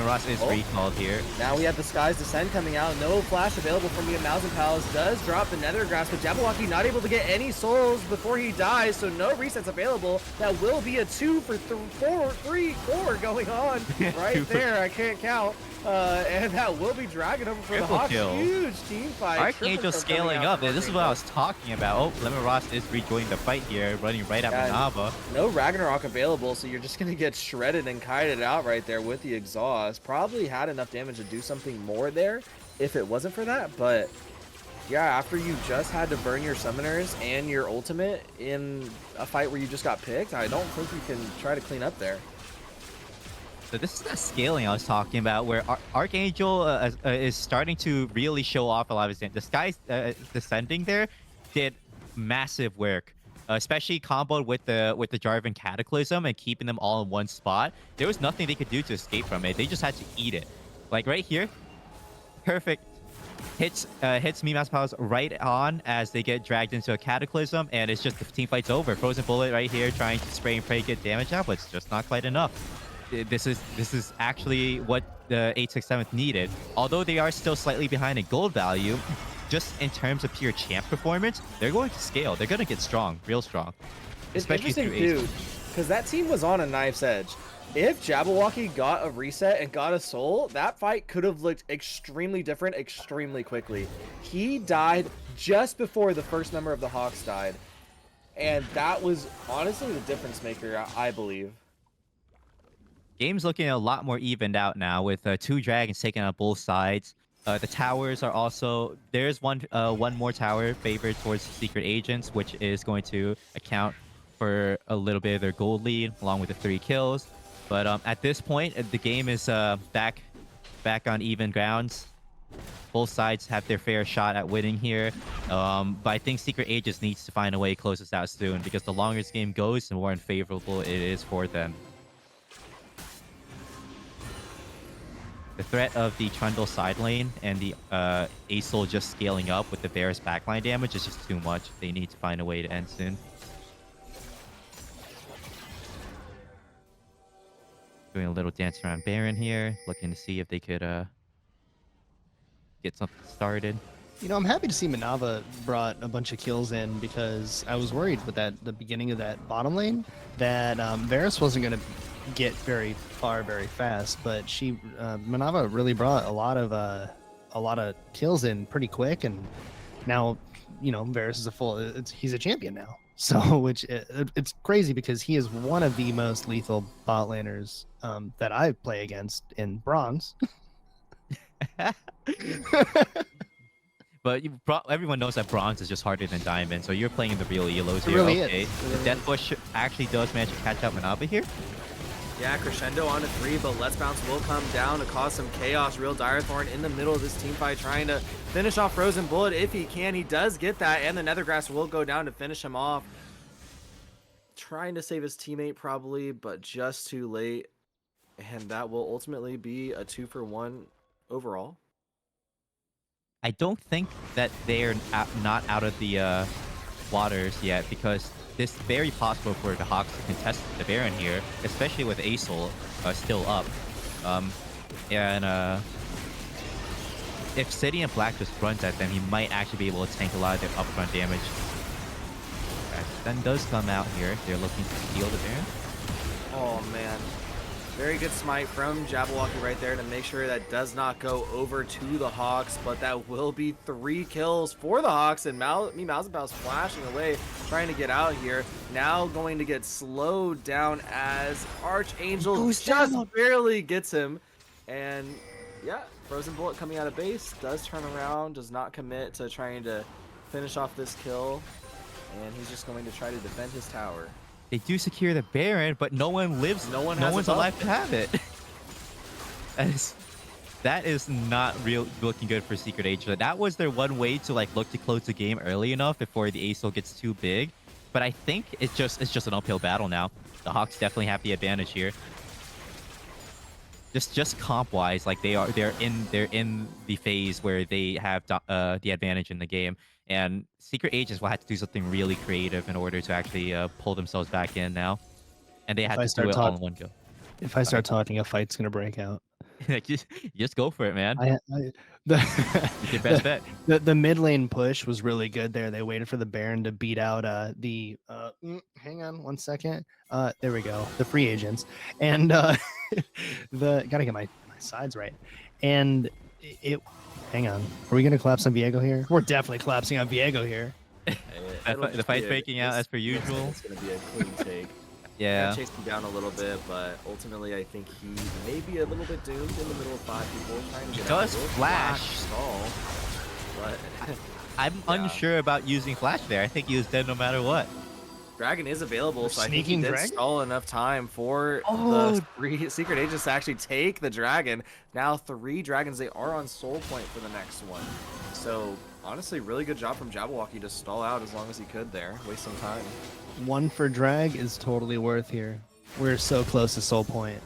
Ross is recalled here. Now we have the Skies Descend coming out. No flash available from the Mouse and Palace. Does drop the Nethergrass, but Jabberwocky not able to get any souls before he dies, so no resets available. That will be a 2 for 4 going on right there. I can't count. And that will be dragging over for the Hawks. Huge team fight. Archangel scaling up. This is what I was talking about. Oh, Lemon Ross is rejoining the fight here, running right at Manava. No Ragnarok available, so you're just going to get shredded and kited out right there with the exhaust. Probably had enough damage to do something more there if it wasn't for that, but yeah, after you just had to burn your summoners and your ultimate in a fight where you just got picked, I don't think you can try to clean up there. So this is that scaling I was talking about, where Archangel is starting to really show off a lot of his. The Skies Descending there did massive work, especially comboed with the Jarvan Cataclysm and keeping them all in one spot. There was nothing they could do to escape from it. They just had to eat it. Like right here, perfect. Hits me Mouse Palace right on as they get dragged into a Cataclysm, and it's just the team fight's over. Frozen Bullet right here trying to spray and pray, get damage out, but it's just not quite enough. This is actually what the 867th needed. Although they are still slightly behind in gold value, just in terms of pure champ performance, they're going to scale. They're going to get strong, real strong. It's interesting too, because that team was on a knife's edge. If Jabberwocky got a reset and got a soul, that fight could have looked extremely different extremely quickly. He died just before the first member of the Hawks died. And that was honestly the difference maker, I believe. Game's looking a lot more evened out now with 2 dragons taking on both sides. The towers are also... There's one more tower favored towards secret agents, which is going to account for a little bit of their gold lead, along with the 3 kills. But at this point, the game is back on even grounds. both sides have their fair shot at winning here. But I think Secret Aegis needs to find a way to close this out soon, because the longer this game goes, the more unfavorable it is for them. The threat of the Trundle side lane and the Acel just scaling up with the Varus backline damage is just too much. They need to find a way to end soon. Doing a little dance around Baron here, looking to see if they could get something started. You know, I'm happy to see Manava brought a bunch of kills in, because I was worried with the beginning of that bottom lane that Varus wasn't going to get very far very fast, but Manava really brought a lot of kills in pretty quick, and now, you know, Varus is he's a champion now. So, it's crazy, because he is one of the most lethal bot laners that I play against in bronze. But everyone knows that bronze is just harder than diamond, so you're playing in the real elos here. Really okay, is. the Death Bush actually does manage to catch out Manava here. Yeah, Crescendo on a 3, but Let's Bounce will come down to cause some chaos. Real Direthorn in the middle of this team fight, trying to finish off Frozen Bullet if he can. He does get that, and the Nethergrass will go down to finish him off. Trying to save his teammate probably, but just too late. And that will ultimately be a 2-for-1 overall. I don't think that they're not out of the waters yet, because it's very possible for the Hawks to contest the Baron here, especially with Acel still up. If City and Black just runs at them, he might actually be able to tank a lot of their upfront damage. Then does come out here. They're looking to steal the Baron. Oh, man. Very good smite from Jabberwocky right there to make sure that does not go over to the Hawks, but that will be 3 kills for the Hawks, and Mausenpow's flashing away, trying to get out here. Now going to get slowed down as Archangel just barely gets him. And yeah, Frozen Bullet coming out of base, does turn around, does not commit to trying to finish off this kill, and he's just going to try to defend his tower. They do secure the Baron, but no one lives. No one's alive to have it. That is not looking good for Secret Aegis. That was their one way to look to close the game early enough before the Acel gets too big. But I think it's just an uphill battle now. The Hawks definitely have the advantage here. Just comp wise, they're in the phase where they have the advantage in the game. And Secret Aegis will have to do something really creative in order to actually pull themselves back in now. And they have to do it all in one go. If I start talking, a fight's gonna break out. just go for it, man. It's your best bet. The mid lane push was really good there. They waited for the Baron to beat out hang on one second. There we go. The free agents. And gotta get my sides right. And hang on. Are we gonna collapse on Viego here? We're definitely collapsing on Viego here. The fight's breaking out as per usual. It's gonna be a clean take. Yeah. Chase him down a little bit, but ultimately I think he may be a little bit doomed in the middle of 5 people trying to get Does out. flash Stall, but I'm unsure about using Flash there. I think he was dead no matter what. Dragon is available, so I think he Sneaking did dragon? stall enough time for Oh. the Secret Agents to actually take the dragon. Now 3 dragons, they are on soul point for the next one. So honestly, really good job from Jabberwocky to stall out as long as he could there, waste some time. 1 for drag is totally worth here. We're so close to soul point.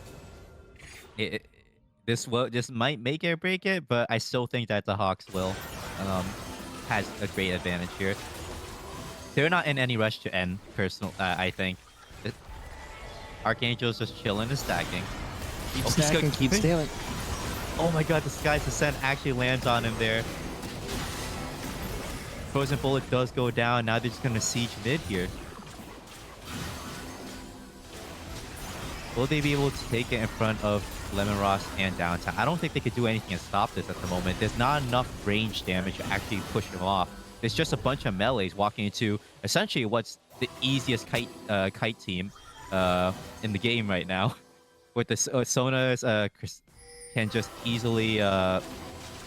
This might make it or break it, but I still think that the Hawks will has a great advantage here. They're not in any rush to end. I think Archangel's just chilling and stacking. Keep he's stacking, gonna- keep stealing. Oh my god, the Sky's Descent actually lands on him there. Frozen Bullet does go down. Now they're just gonna siege mid here. Will they be able to take it in front of Lemon Ross and Downtown? I don't think they could do anything to stop this at the moment. There's not enough range damage to actually push them off. There's just a bunch of melees walking into essentially what's the easiest kite team in the game right now. With the Sona's can just easily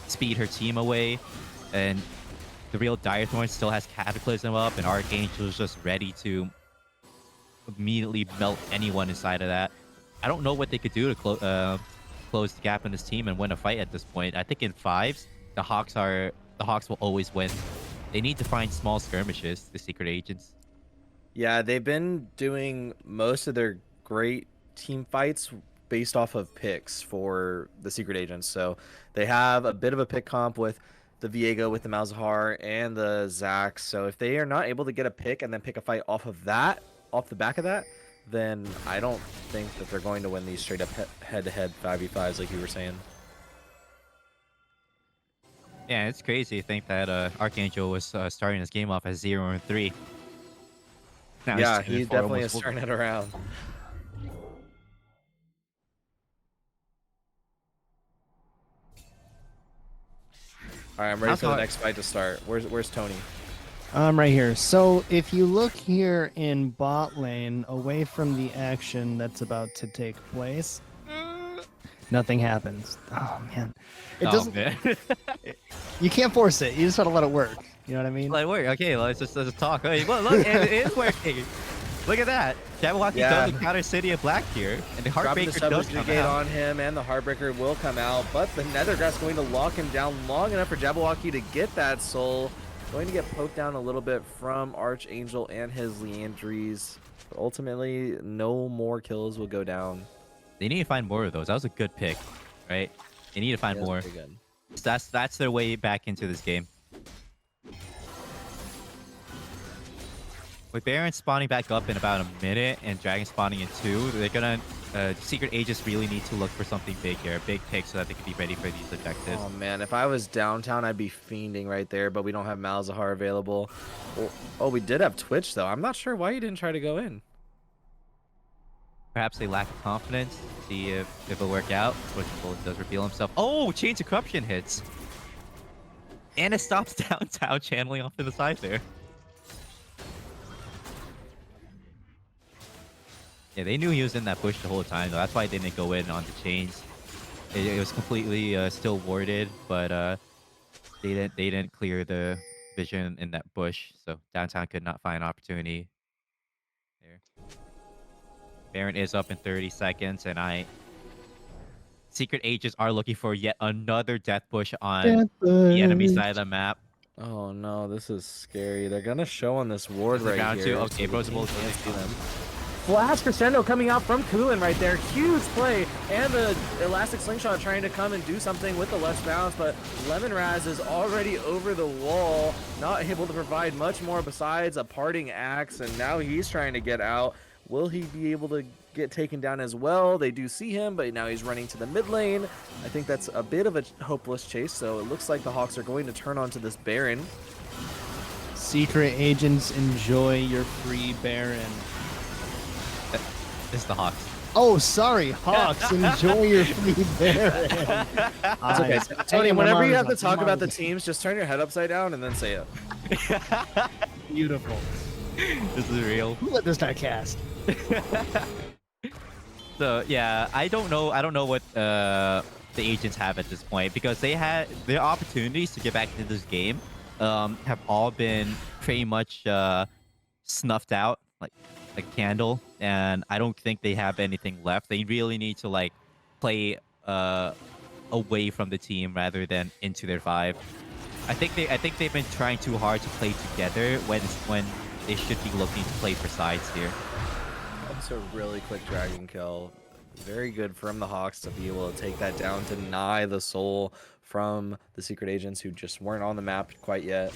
speed her team away, and the real Direthorn still has Cataclysm up, and Archangel is just ready to immediately melt anyone inside of that. I don't know what they could do to close the gap in this team and win a fight at this point. I think in 5s, the Hawks will always win. They need to find small skirmishes, the secret agents. Yeah, they've been doing most of their great team fights based off of picks for the secret agents. So they have a bit of a pick comp with the Viego, with the Malzahar, and the Zax. So if they are not able to get a pick and then pick a fight off of that, off the back of that, then I don't think that they're going to win these straight up head-to-head 5v5s like you were saying. Yeah, it's crazy to think that Archangel was starting his game off as 0-3. Now Yeah, he's 2-4, he definitely is almost turning it around. All right, I'm ready How's for the hard- next fight to start. Where's Tony? I'm right here. So if you look here in bot lane, away from the action that's about to take place, nothing happens. Oh man, it doesn't. Man. You can't force it. You just gotta let it work. You know what I mean? Let it work. Okay, let's just talk. Hey, well, look, it is working. Look at that. Jabberwocky Yeah. does encounter City of Black here, and the Dropping the Heartbreaker does come Subjugate out. on him, and the Heartbreaker will come out, but the Nethergrass going to lock him down long enough for Jabberwocky to get that soul. Going to get poked down a little bit from Archangel and his Leandries. But ultimately, no more kills will go down. They need to find more of those. That was a good pick, right? They need to find Yeah, more. pretty good. So that's their way back into this game. With Baron spawning back up in about a minute and Dragon spawning in 2, they're gonna secret agents really need to look for something big here, a big pick, so that they can be ready for these objectives. Oh man, if I was downtown, I'd be fiending right there, but we don't have Malzahar available. Oh, we did have Twitch though. I'm not sure why you didn't try to go in. Perhaps they lack of confidence. See if it'll work out. Twitch does reveal himself. Oh, Chains of Corruption hits. And it stops downtown channeling off to the side there. Yeah, they knew he was in that bush the whole time, though. That's why they didn't go in on the chains. It was completely still warded, but they didn't clear the vision in that bush, so downtown could not find opportunity there. Baron is up in 30 seconds, and secret agents are looking for yet another death push on the enemy side of the map. Oh no, this is scary. They're gonna show on this ward Is it right round here. two? Okay, so the Roosevelt team can't is see them. Flash Crescendo coming out from Kulin right there. Huge play. And the Elastic Slingshot trying to come and do something with the left bounce, but Lemonraz is already over the wall, not able to provide much more besides a parting axe, and now he's trying to get out. Will he be able to get taken down as well? They do see him, but now he's running to the mid lane. I think that's a bit of a hopeless chase, so it looks like the Hawks are going to turn onto this Baron. Secret agents, enjoy your free Baron. It's the Hawks. Oh, sorry, Hawks, enjoy your free Baron. It's okay. Tony, whenever you have to talk about the teams, just turn your head upside down and then say it. Beautiful. This is real. Who let this guy cast? So yeah, I don't know what the agents have at this point, because they had their opportunities to get back into this game have all been pretty much snuffed out like a candle, and I don't think they have anything left. They really need to like play away from the team rather than into their vibe. I think they've been trying too hard to play together when they should be looking to play for sides here. That's a really quick dragon kill. Very good from the Hawks to be able to take that down, deny the soul from the secret agents who just weren't on the map quite yet.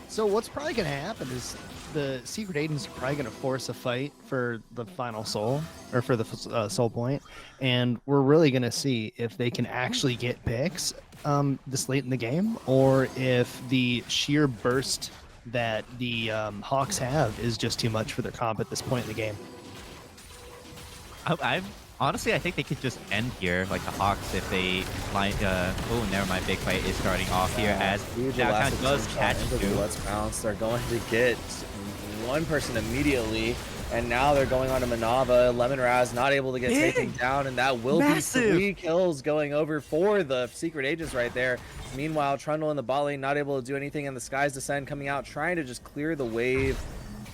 So what's probably going to happen is the secret agents are probably going to force a fight for the final soul, or for the soul point, and we're really going to see if they can actually get picks this late in the game, or if the sheer burst that the Hawks have is just too much for their comp at this point in the game. Honestly, I think they could just end here, like the Hawks, if they line. Oh, never mind. Big fight is starting off here as downtown does catch two. Let's bounce. They're going to get one person immediately, and now they're going on to Manava. Lemonraz not able to get taken down, and that will be 3 kills going over for the secret agents right there. Meanwhile, Trundle in the bot lane not able to do anything, and the Skies Descend coming out, trying to just clear the wave.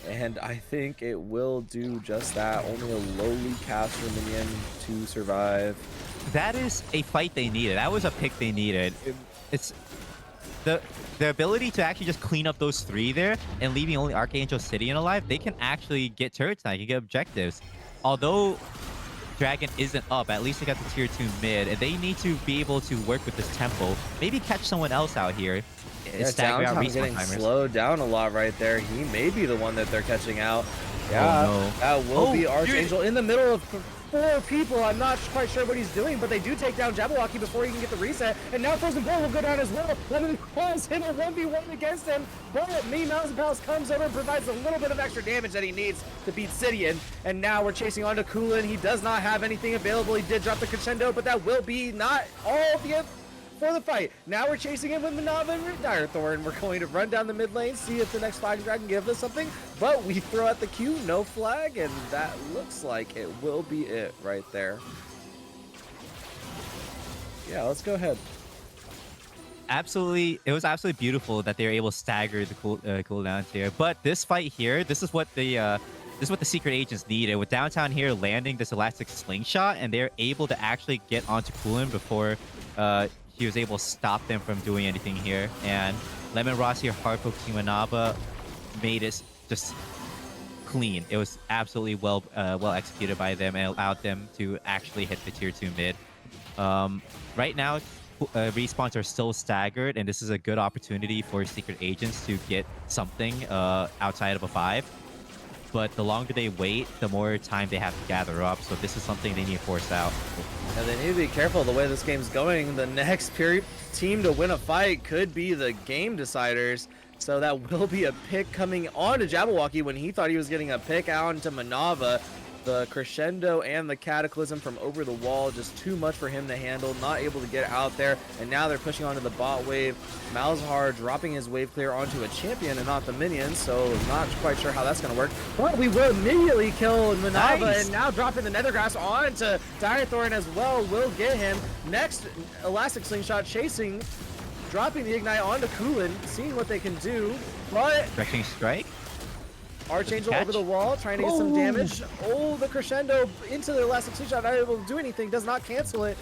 And I think it will do just that. Only a lowly caster minion to survive. that is a fight they needed. That was a pick they needed. It's the ability to actually just clean up those 3 there and leaving only Archangel Sidian alive. They can actually get turrets now. You can get objectives. Although Dragon isn't up, at least they got the tier 2 mid, and they need to be able to work with this tempo. Maybe catch someone else out here. Yeah, Stagger out Downtown's getting timers. slowed down a lot right there. He may be the one that they're catching out. Yeah, no. that will be Oh, Archangel in the middle of 4 people. I'm not quite sure what he's doing, but they do take down Jabberwocky before he can get the reset. And now Frozen Bull will go down as well. Lemon calls him a 1v1 against him. But me, Mouse and Palace comes over and provides a little bit of extra damage that he needs to beat Sidian. And now we're chasing on to Kulin. He does not have anything available. He did drop the Crescendo, but that will be not all the for the fight. Now we're chasing him with Manava and Dire Thorn. We're going to run down the mid lane, see if the next flag dragon gives us something. But we throw out the Q, no flag, and that looks like it will be it right there. Yeah, let's go ahead. Absolutely, it was absolutely beautiful that they were able to stagger the cooldowns here. But this fight here, this is what the secret agents needed. With Downtown here landing this elastic slingshot, and they're able to actually get onto Kulin before he was able to stop them from doing anything here. And Lemon Ross here hard focusing Manaba made it just clean. It was absolutely well executed by them and allowed them to actually hit the tier 2 mid. Right now, respawns are still staggered, and this is a good opportunity for secret agents to get something outside of a 5. But the longer they wait, the more time they have to gather up. So this is something they need to force out. And they need to be careful the way this game's going. The next team to win a fight could be the game deciders. So that will be a pick coming on to Jabberwocky when he thought he was getting a pick out into Manava. The Crescendo and the Cataclysm from over the wall, just too much for him to handle, not able to get out there. And now they're pushing onto the bot wave. Malzahar dropping his wave clear onto a champion and not the minions, so not quite sure how that's going to work. But we will immediately kill Manava, Nice. and now dropping the Nethergrass onto Dire Thorn as well will get him. Next, Elastic Slingshot chasing, dropping the Ignite onto Kulin, seeing what they can do. But Directing strike. Archangel Catch. over the wall, trying to get some damage. Oh, the Crescendo into the Elastic Slingshot, not able to do anything, does not cancel it.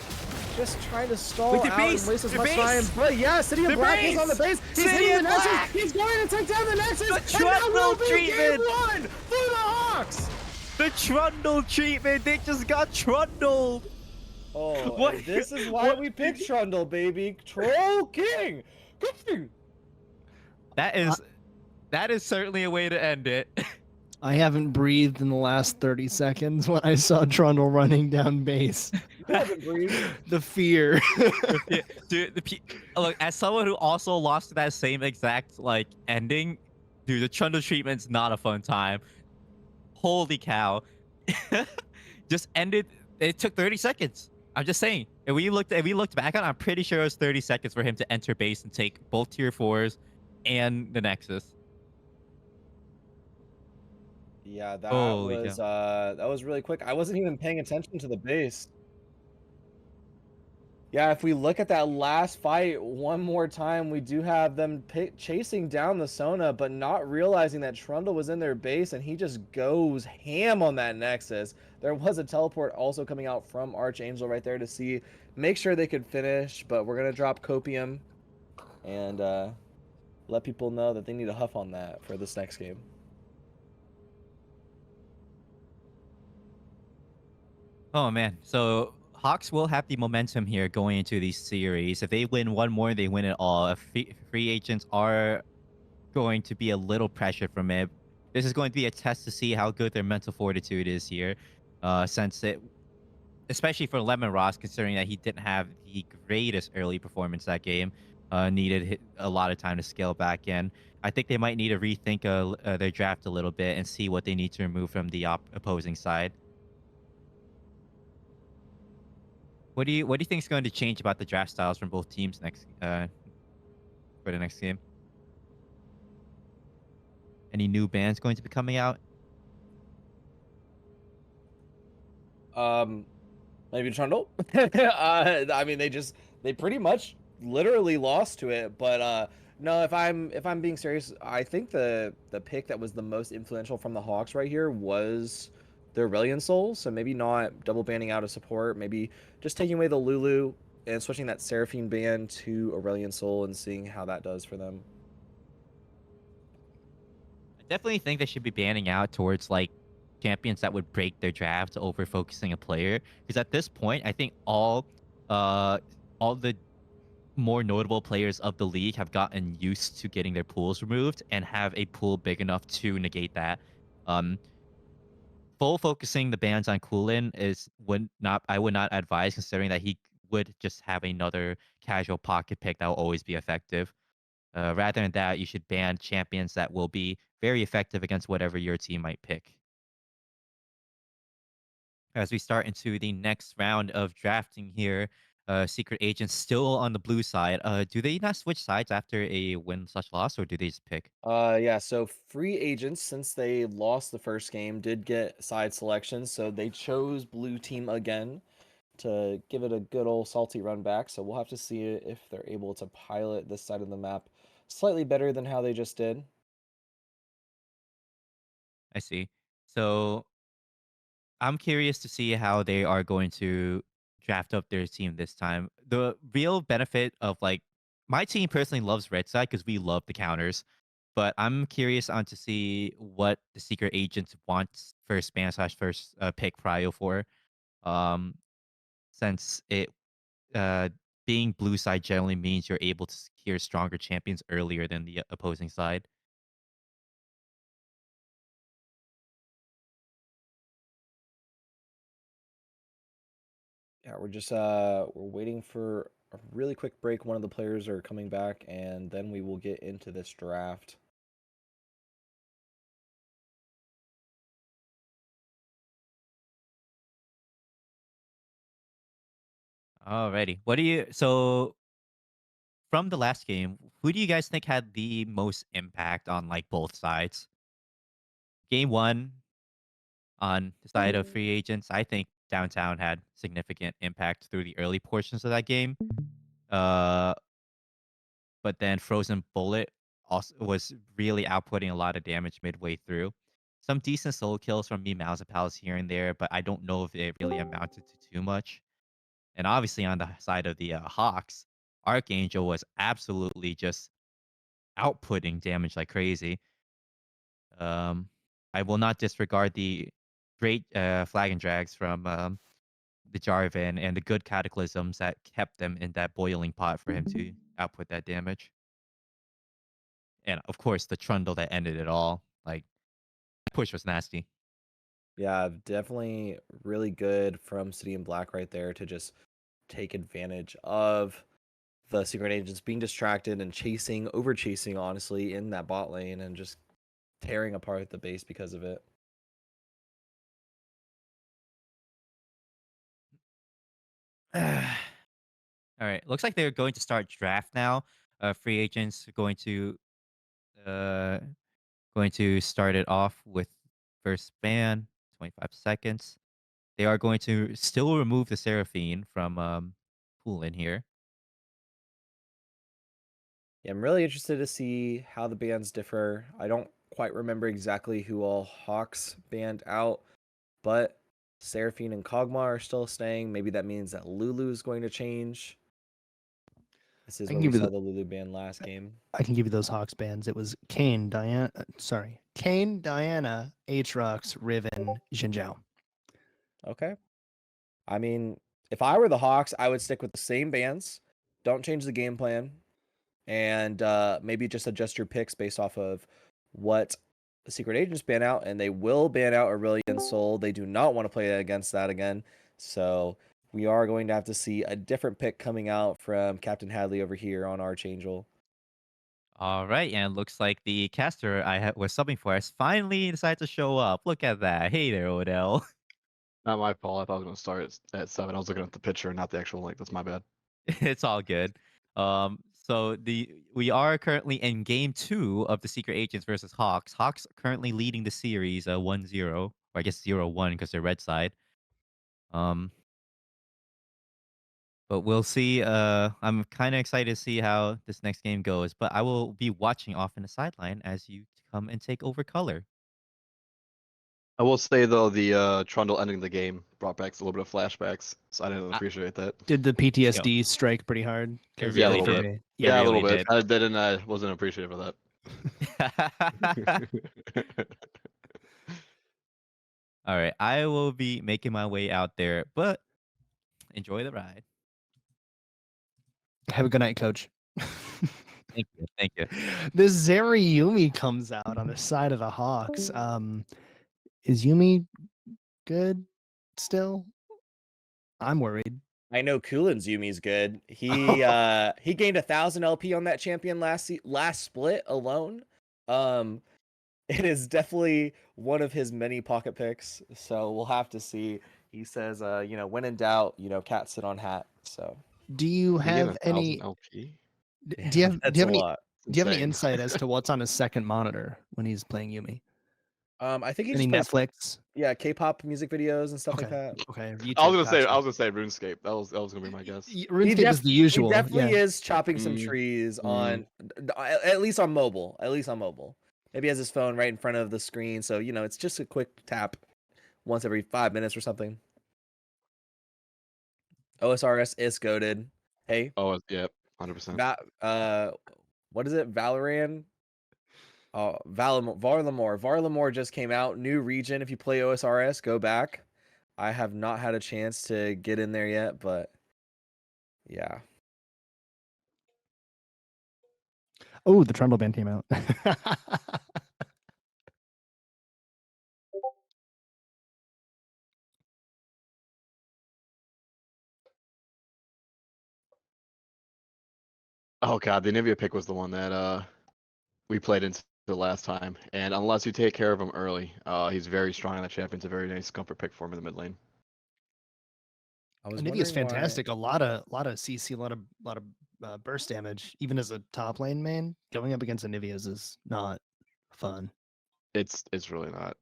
Just trying to stall Wait, the out base, and waste as the much base. time. But yeah, City of The Black base. is on the base. He's City hitting of the Nexus. Black. He's going to take down the Nexus. The And that will Trundle be treatment. game 1 for the Hawks. The Trundle treatment. They just got trundled. Oh, What? and this is why we picked Trundle, baby. Troll King. King. That is certainly a way to end it. I haven't breathed in the last 30 seconds when I saw Trundle running down base. Haven't breathed. The fear. Yeah, dude, look, as someone who also lost to that same exact like ending, dude, the Trundle treatment's not a fun time. Holy cow. Just ended. It took 30 seconds. I'm just saying. If we looked back on it, I'm pretty sure it was 30 seconds for him to enter base and take both tier 4s and the Nexus. Yeah, that Holy was really quick. I wasn't even paying attention to the base. Yeah, if we look at that last fight one more time, we do have them chasing down the Sona, but not realizing that Trundle was in their base, and he just goes ham on that Nexus. There was a teleport also coming out from Archangel right there to make sure they could finish, but we're gonna drop Copium and let people know that they need to huff on that for this next game. Oh man, so Hawks will have the momentum here going into these series. If they win one more, they win it all. If free agents are going to be a little pressure from it, this is going to be a test to see how good their mental fortitude is here. Since it, especially for Lemon Ross, considering that he didn't have the greatest early performance that game, needed a lot of time to scale back in. I think they might need to rethink their draft a little bit and see what they need to remove from the opposing side. What do you think is going to change about the draft styles from both teams for the next game? Any new bans going to be coming out? Maybe Trundle. I mean, they pretty much literally lost to it. But no, if I'm being serious, I think the pick that was the most influential from the Hawks right here was the Aurelion Soul, so maybe not double banning out of support, maybe just taking away the Lulu and switching that Seraphine ban to Aurelion Soul and seeing how that does for them. I definitely think they should be banning out towards like champions that would break their draft over focusing a player. Because at this point, I think uh all the more notable players of the league have gotten used to getting their pools removed and have a pool big enough to negate that. Um, Full focusing the bans on Kulin is would not I would not advise, considering that he would just have another casual pocket pick that will always be effective. Rather than that, you should ban champions that will be very effective against whatever your team might pick. As we start into the next round of drafting here, Secret Agents still on the blue side. Do they not switch sides after a win/loss, or do they just pick? Yeah, so free agents, since they lost the first game, did get side selections, so they chose blue team again to give it a good old salty run back. So we'll have to see if they're able to pilot this side of the map slightly better than how they just did. I see. So I'm curious to see how they are going to draft up their team this time. The real benefit of like my team personally loves red side because we love the counters, but I'm curious on to see what the secret agents wants first ban/first pick prio for. Um, since it uh being blue side generally means you're able to secure stronger champions earlier than the opposing side. Yeah, we're just we're waiting for a really quick break. One of the players are coming back, and then we will get into this draft. Alrighty. What do you so from the last game, who do you guys think had the most impact on like both sides? Game one on the side of free agents, I think Downtown had significant impact through the early portions of that game. Uh, but then Frozen Bullet also was really outputting a lot of damage midway through. Some decent solo kills from me, Mouse and Palace here and there, but I don't know if it really amounted to too much. And obviously, on the side of the Hawks, Archangel was absolutely just outputting damage like crazy. Um, I will not disregard the great flag and drags from the Jarvan and the good cataclysms that kept them in that boiling pot for him to output that damage. And of course, the Trundle that ended it all. Like, push was nasty. Yeah, definitely really good from City and Black right there to just take advantage of the secret agents being distracted and over chasing, honestly, in that bot lane and just tearing apart the base because of it. All right, looks like they're going to start draft now. Free agents are uh, going to start it off with first ban, 25 seconds. They are going to still remove the Seraphine from pool in here. Yeah, I'm really interested to see how the bans differ. I don't quite remember exactly who all Hawks banned out, but Seraphine and Kog'Maw are still staying. Maybe that means that Lulu is going to change. This is I where can we give you saw the, the Lulu ban last game. I can give you those Hawks bands. It was Kane, Diana. Kane, Diana, Aatrox, Riven, Xin Zhao. Okay. I mean, if I were the Hawks, I would stick with the same bans. Don't change the game plan. And maybe just adjust your picks based off of what the secret agents ban out, and they will ban out Aurelion Soul. They do not want to play against that again. So we are going to have to see a different pick coming out from Captain Hadley over here on Archangel. All right, and it looks like the caster was subbing for us finally decided to show up. Look at that. Hey there, Odell. Not my fault. I thought I was gonna start at 7. I was looking at the picture, not the actual link. That's my bad. It's all good. So we are currently in game two of the Secret Agents versus Hawks. Hawks currently leading the series 1-0, or I guess 0-1 because they're red side. Um, but we'll see. I'm kind of excited to see how this next game goes. But I will be watching off in the sideline as you come and take over color. I will say though, the Trundle ending the game brought back a little bit of flashbacks, so I didn't appreciate that. Did the PTSD strike pretty hard? It 'Cause Yeah, a really little for bit. me- Yeah, a little really bit. did. I didn't. I wasn't appreciative of that. All right, I will be making my way out there, but enjoy the ride. Have a good night, coach. Thank you. Thank you. This Zeri Yumi comes out on the side of the Hawks. Is Yumi good still? I'm worried. I know Kulin's Yumi's good. He gained 1,000 LP on that champion last split alone. It is definitely one of his many pocket picks. So we'll have to see. He says, when in doubt, cat sit on hat. So Do you He gained have 1,000 any? LP? Do you have? that's Do you have a any? lot. Do you have any Insane. insight as to what's on his second monitor when he's playing Yumi? I think he Any just plays, Netflix? yeah, K-pop music videos and stuff Okay. like that. Okay. I was YouTube, gonna say RuneScape. That was gonna be my guess. RuneScape is the usual. He definitely yeah. is chopping some Mm, trees on, at least on mobile. Maybe he has his phone right in front of the screen, so it's just a quick tap once every 5 minutes or something. OSRS is goaded. Hey, Oh, yeah, 100%. what is it? Valorant. Oh, Varlamore just came out. New region. If you play OSRS, go back. I have not had a chance to get in there yet, but yeah. Oh, the Trundle Band came out. Oh god, the Nivea pick was the one that we played into the last time, and unless you take care of him early, he's very strong on the champion. It's a very nice comfort pick for him in the mid lane. I was Nivea's wondering why- fantastic. A lot of CC, a lot of burst damage. Even as a top lane main, going up against a Nivea's is not fun. It's really not.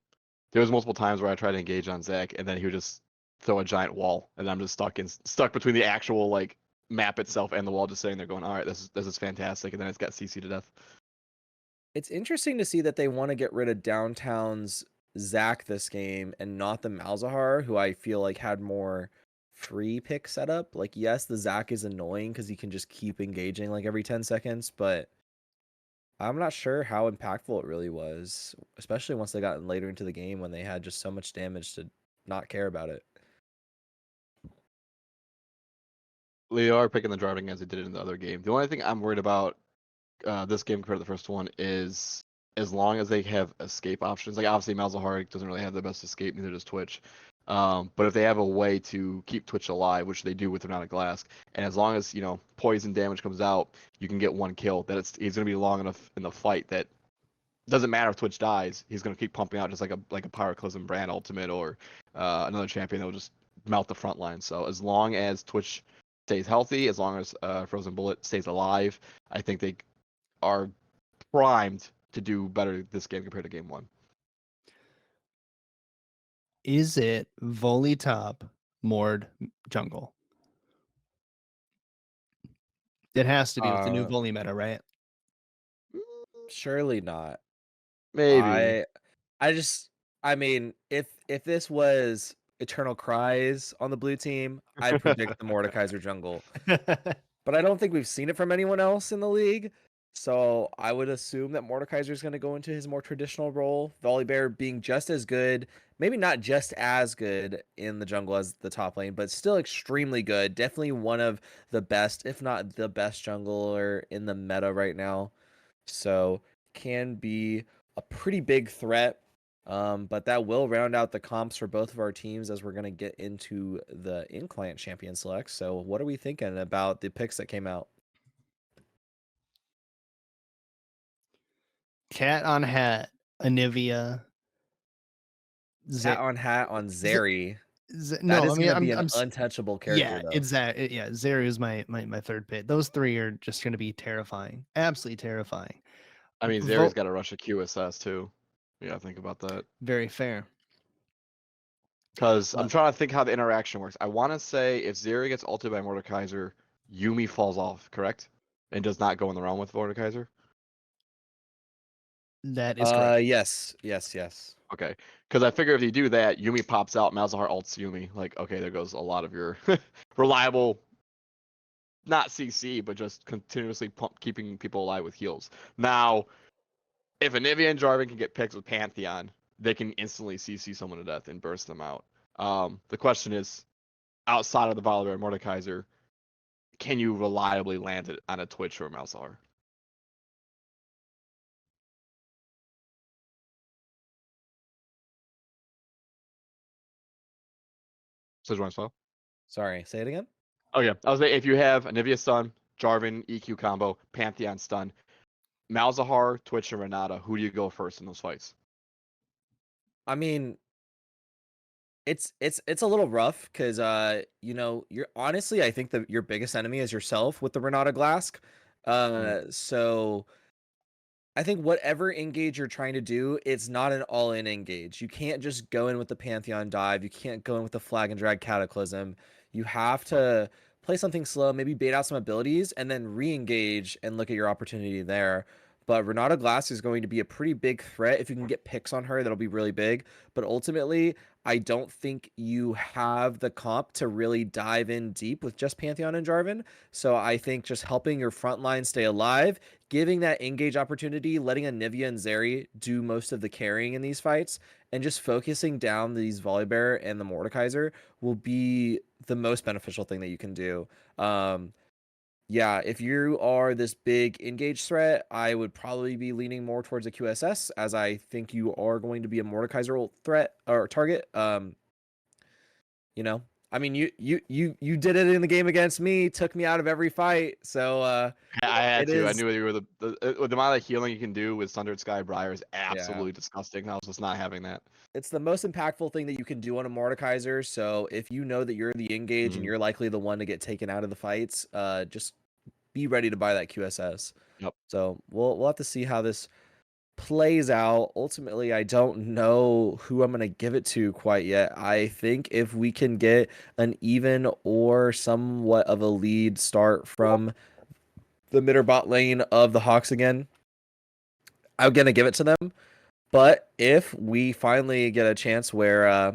There was multiple times where I tried to engage on Zach, and then he would just throw a giant wall, and I'm just stuck between the actual like map itself and the wall, just sitting there going, "All right, this is fantastic," and then it's got CC to death. It's interesting to see that they want to get rid of Downtown's Zac this game and not the Malzahar, who I feel like had more free pick setup. Like, yes, the Zac is annoying because he can just keep engaging like every 10 seconds, but I'm not sure how impactful it really was, especially once they got later into the game when they had just so much damage to not care about it. They are picking the driving as they did it in the other game. The only thing I'm worried about this game compared to the first one is as long as they have escape options. Like obviously Malzahar doesn't really have the best escape, neither does Twitch. But if they have a way to keep Twitch alive, which they do with Renown Glass, and as long as poison damage comes out, you can get one kill. That he's going to be long enough in the fight that doesn't matter if Twitch dies. He's going to keep pumping out just like a Pyroclasm Brand ultimate or another champion that will just melt the front line. So as long as Twitch stays healthy, as long as Frozen Bullet stays alive, I think they are primed to do better this game compared to game one. Is it volley top Mord jungle? It has to be with the new volley meta, right? Surely not. Maybe. I mean, if this was Eternal Cries on the blue team, I predict the Mordekaiser jungle. But I don't think we've seen it from anyone else in the league. So I would assume that Mordekaiser is going to go into his more traditional role. Volibear being just as good, maybe not just as good in the jungle as the top lane, but still extremely good. Definitely one of the best, if not the best jungler in the meta right now. So can be a pretty big threat. But that will round out the comps for both of our teams as we're going to get into the in-client champion select. So what are we thinking about the picks that came out? Cat on hat, Anivia. Hat on hat on Zeri. No, That is I mean going to be an I'm untouchable character. yeah, though. exactly. Yeah, Zeri is my third pick. Those three are just going to be terrifying, absolutely terrifying. I mean, Zeri's got to rush a QSS too. Yeah, think about that. Very fair. Because I'm trying to think how the interaction works. I want to say if Zeri gets ulted by Mordekaiser, Yumi falls off, correct? And does not go in the realm with Mordekaiser? That is correct. Yes. Okay, because I figure if you do that, Yumi pops out, Malzahar ults Yumi. Like, okay, there goes a lot of your reliable, not CC, but just continuously keeping people alive with heals. Now, if Anivia and Jarvan can get picks with Pantheon, they can instantly CC someone to death and burst them out. The question is, outside of the Volibear and Mordekaiser, can you reliably land it on a Twitch or a Malzahar? So, do you want to spell? Sorry, say it again. Oh yeah, I was saying if you have Anivia stun, Jarvan EQ combo, Pantheon stun, Malzahar, Twitch, and Renata, who do you go first in those fights? I mean, it's a little rough because you're honestly I think that your biggest enemy is yourself with the Renata Glask. So I think whatever engage you're trying to do, it's not an all-in engage. You can't just go in with the Pantheon dive. You can't go in with the Flag and Drag Cataclysm. You have to play something slow, maybe bait out some abilities, and then re-engage and look at your opportunity there. But Renata Glass is going to be a pretty big threat. If you can get picks on her, that'll be really big. But ultimately, I don't think you have the comp to really dive in deep with just Pantheon and Jarvan. So I think just helping your front line stay alive, giving that engage opportunity, letting Anivia and Zeri do most of the carrying in these fights, and just focusing down these Volibear and the Mordekaiser will be the most beneficial thing that you can do. Yeah, if you are this big engage threat, I would probably be leaning more towards a QSS, as I think you are going to be a Mordekaiser threat or target. I mean, you did it in the game against me, took me out of every fight, so I had it to. I is. knew you were the amount of healing you can do with Sundered Sky Briar is Yeah. absolutely disgusting. I was just not having that. It's the most impactful thing that you can do on a Mordekaiser. So if you know that you're the engage and Mhm. you're likely the one to get taken out of the fights, just be ready to buy that QSS. Yep. So we'll have to see how this plays out. Ultimately, I don't know who I'm gonna give it to quite yet. I think if we can get an even or somewhat of a lead start from the mid or bot lane of the Hawks again, I'm gonna give it to them. But if we finally get a chance where,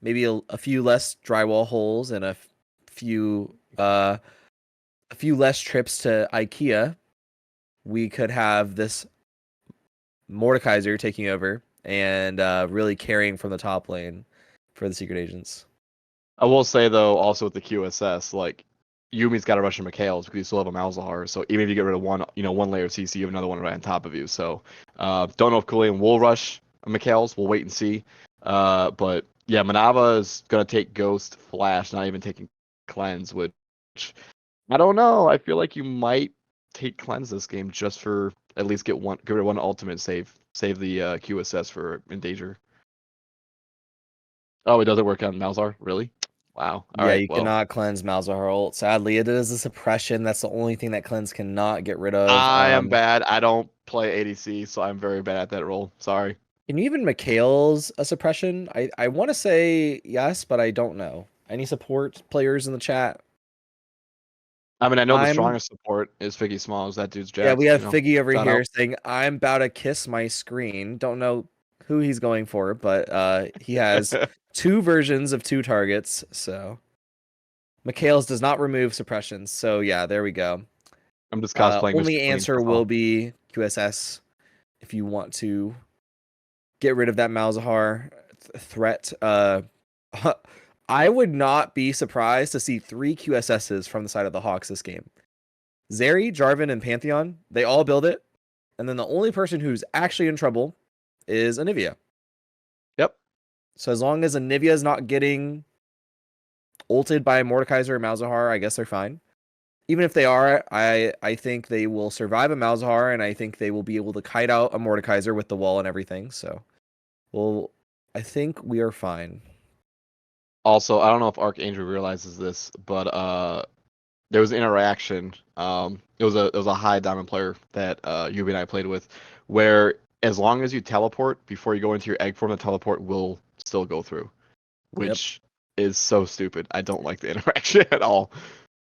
maybe a few less drywall holes and a few less trips to IKEA, we could have this Mordekaiser taking over and really carrying from the top lane for the secret agents. I will say though, also with the QSS, like Yumi's got to rush in Mikhail's because you still have a Malzahar. So even if you get rid of one layer of CC, you have another one right on top of you. So don't know if Kulian will rush Mikhail's. We'll wait and see. But yeah, Manava is gonna take Ghost, Flash, not even taking Cleanse, which I don't know. I feel like you might take Cleanse this game just for at least get rid of one ultimate, save the QSS for Endanger. Oh, it doesn't work on Malzahar, really? Wow. All Yeah, right. you Well, cannot cleanse Malzahar ult. Sadly, it is a suppression. That's the only thing that cleanse cannot get rid of. I am bad. I don't play ADC, so I'm very bad at that role. Sorry. Can you even Mikhail's a suppression? I want to say yes, but I don't know. Any support players in the chat? I mean, I know the I'm- strongest support is Figgy Smalls. That dude's jacked. Yeah, we have you know. Figgy over Shout here out. saying, I'm about to kiss my screen. Don't know who he's going for, but he has two versions of two targets, so Mikhail's does not remove suppressions. So yeah, there we go. I'm just cosplaying. Only Mr. Clean answer stuff will off. be QSS if you want to get rid of that Malzahar threat. I would not be surprised to see 3 QSSs from the side of the Hawks this game. Zeri, Jarvan, and Pantheon, they all build it. And then the only person who's actually in trouble is Anivia. Yep. So as long as Anivia is not getting ulted by Mordekaiser or Malzahar, I guess they're fine. Even if they are, I think they will survive a Malzahar, and I think they will be able to kite out a Mordekaiser with the wall and everything. So, well, I think we are fine. Also, I don't know if Archangel realizes this, but there was an interaction. It was a high diamond player that Yubi and I played with, where as long as you teleport before you go into your egg form, the teleport will still go through, which is so stupid. I don't like the interaction at all.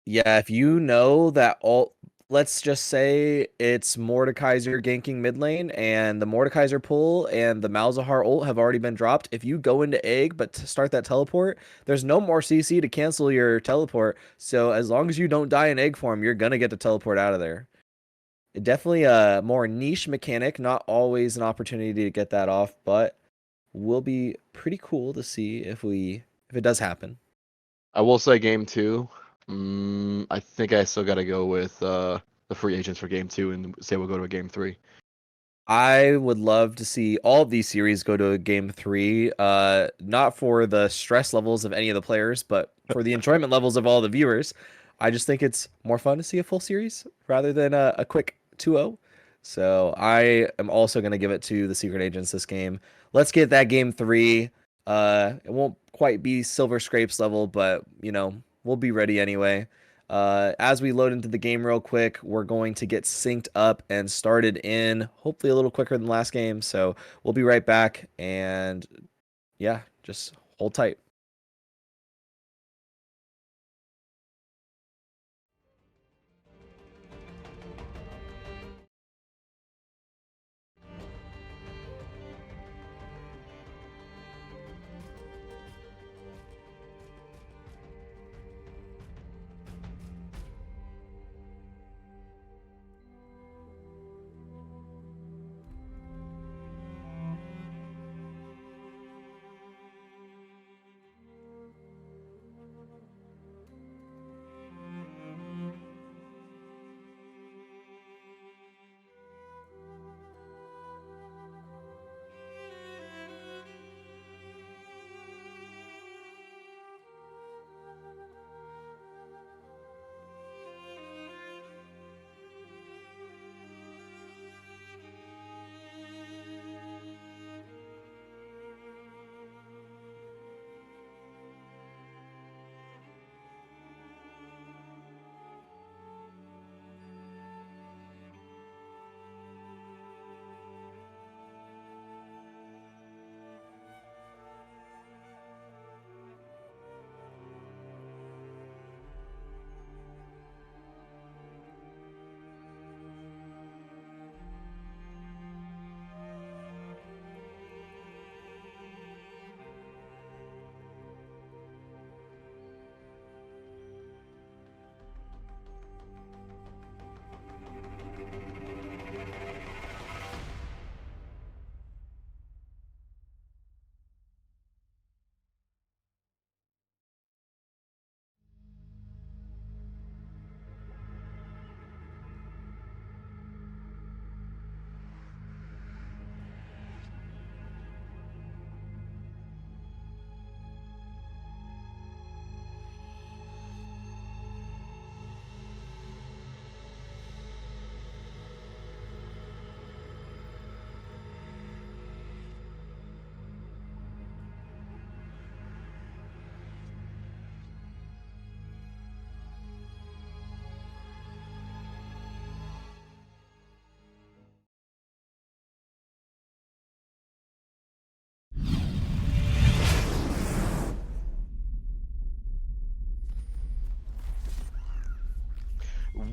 Yeah, if you know that all let's just say it's Mordekaiser ganking mid lane, and the Mordekaiser pull and the Malzahar ult have already been dropped. If you go into egg but to start that teleport, there's no more CC to cancel your teleport. So as long as you don't die in egg form, you're gonna get the teleport out of there. Definitely a more niche mechanic, not always an opportunity to get that off, but will be pretty cool to see if it does happen. I will say game 2. I think I still got to go with the free agents for game 2 and say we'll go to a game 3. I would love to see all of these series go to a game 3. Not for the stress levels of any of the players, but for the enjoyment levels of all the viewers. I just think it's more fun to see a full series rather than a quick 2-0. So I am also going to give it to the Secret Agents this game. Let's get that game 3. It won't quite be Silver Scrapes level, but we'll be ready anyway. As we load into the game real quick, we're going to get synced up and started in hopefully a little quicker than last game. So we'll be right back, and yeah, just hold tight.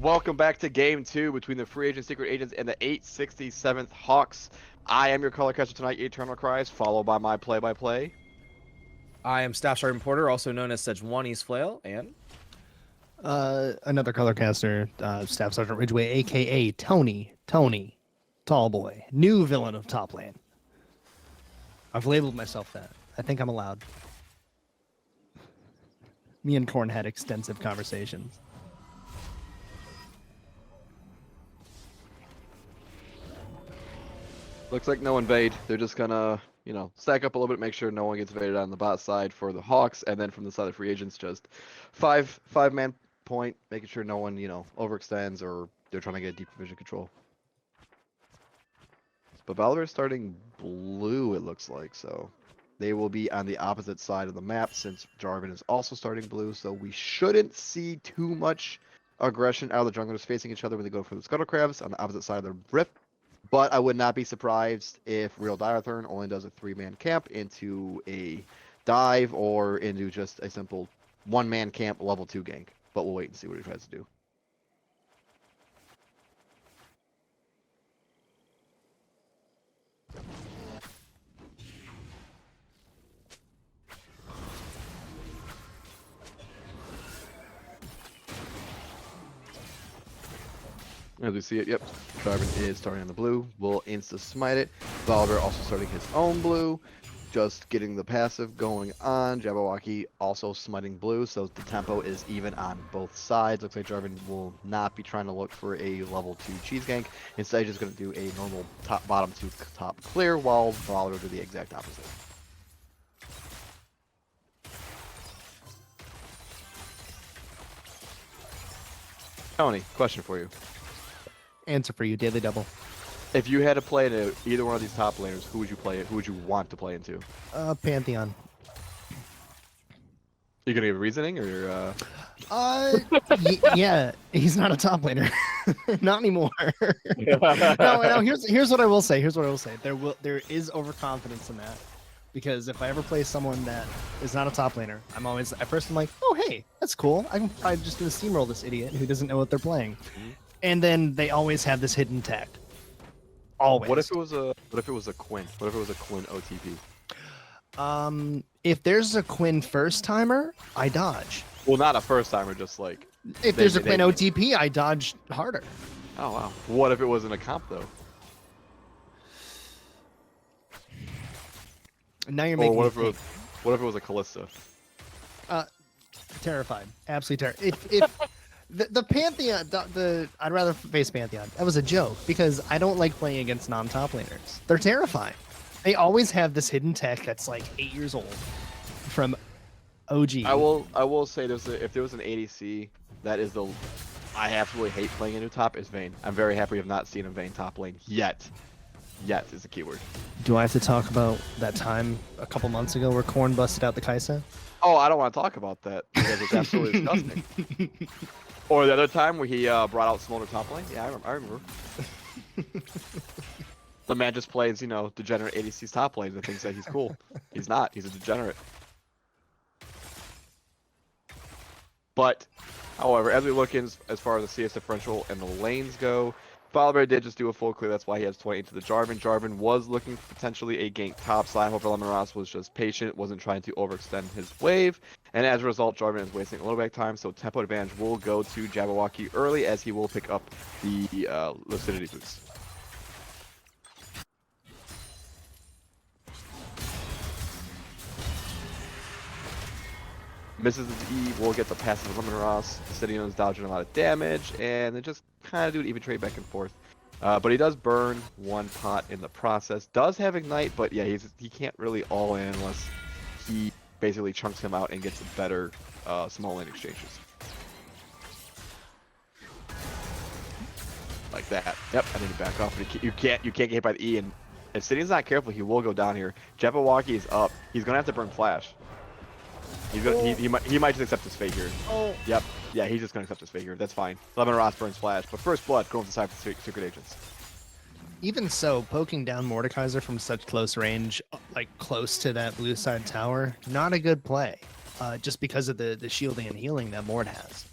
Welcome back to game 2 between the free agent Secret Agents and the 867th Hawks. I am your color catcher tonight, Eternal Cries, followed by my play-by-play. I am Staff Sergeant Porter, also known as Sejuani's Flail, and Another color caster, Staff Sergeant Ridgeway, aka Tony, Tallboy, new villain of Top Lane. I've labeled myself that. I think I'm allowed. Me and Korn had extensive conversations. Looks like no invade. They're just gonna, stack up a little bit, make sure no one gets invaded on the bot side for the Hawks, and then from the side of the free agents, just five-man point, making sure no one, overextends or they're trying to get deep vision control. But Valor is starting blue, it looks like, so they will be on the opposite side of the map since Jarvan is also starting blue, so we shouldn't see too much aggression out of the junglers facing each other when they go for the Scuttle Crabs on the opposite side of the rift. But I would not be surprised if Real Diathern only does a 3-man camp into a dive or into just a simple 1-man camp level 2 gank. But we'll wait and see what he tries to do. As we see it, yep. Jarvan is starting on the blue. Will insta smite it. Volibear also starting his own blue. Just getting the passive going on. Jabberwocky also smiting blue, so the tempo is even on both sides. Looks like Jarvan will not be trying to look for a level 2 cheese gank. Instead, he's just going to do a normal bottom to top clear, while Volibear will do the exact opposite. Tony, question for you. Answer for you, Daily Double. If you had to play into either one of these top laners, who would you play? Who would you want to play into? Pantheon. You gonna give reasoning or? Yeah, he's not a top laner, not anymore. No. Here's what I will say. There is overconfidence in that, because if I ever play someone that is not a top laner, at first I'm like, oh hey, that's cool. I can probably just gonna steamroll this idiot who doesn't know what they're playing, and then they always have this hidden tech. Always. What if it was a Quinn? What if it was a Quinn OTP? If there's a Quinn first timer, I dodge. Well, not a first timer, just like. If there's a Quinn OTP, I dodge harder. Oh wow. What if it wasn't a comp though? Now you're Or making. what if it was a Kalista? Terrified, absolutely terrified. If the Pantheon, I'd rather face Pantheon. That was a joke, because I don't like playing against non-top laners. They're terrifying. They always have this hidden tech that's like 8 years old from OG. I will say if there was an ADC that is I absolutely hate playing into top is Vayne. I'm very happy we have not seen a Vayne top lane yet. Yet is the keyword. Do I have to talk about that time a couple months ago where Korn busted out the Kai'Sa? Oh, I don't want to talk about that because it's absolutely disgusting. Or the other time where he brought out Smolder top lane. Yeah, I remember. The man just plays, degenerate ADC's top lane and thinks that he's cool. He's not. He's a degenerate. But, however, as we look in as far as the CS differential and the lanes go, Volibear did just do a full clear. That's why he has 20 into the Jarvan. Jarvan was looking for potentially a gank top side. However, Lemongrass was just patient, wasn't trying to overextend his wave. And as a result, Jarvan is wasting a little bit of time. So tempo advantage will go to Jabberwocky early, as he will pick up the Lucidity boost. Misses his E, will get the passive Lemongrass. Obsidian is dodging a lot of damage, and they just kind of do an even trade back and forth. But he does burn one pot in the process. Does have Ignite, but yeah, he can't really all in unless he basically chunks him out and gets better small lane exchanges. Like that. Yep, I need to back off. But you can't get hit by the E, and if Obsidian's not careful, he will go down here. Jabberwocky is up. He's gonna have to burn Flash. He's gonna, he might just accept his fate here. Oh. Yep. Yeah, he's just gonna accept his fate here. That's fine. Lemongrass burns Flash, but first blood going to Secret Agents. Even so, poking down Mordekaiser from such close range, like close to that blue side tower, not a good play. Just because of the shielding and healing that Mord has.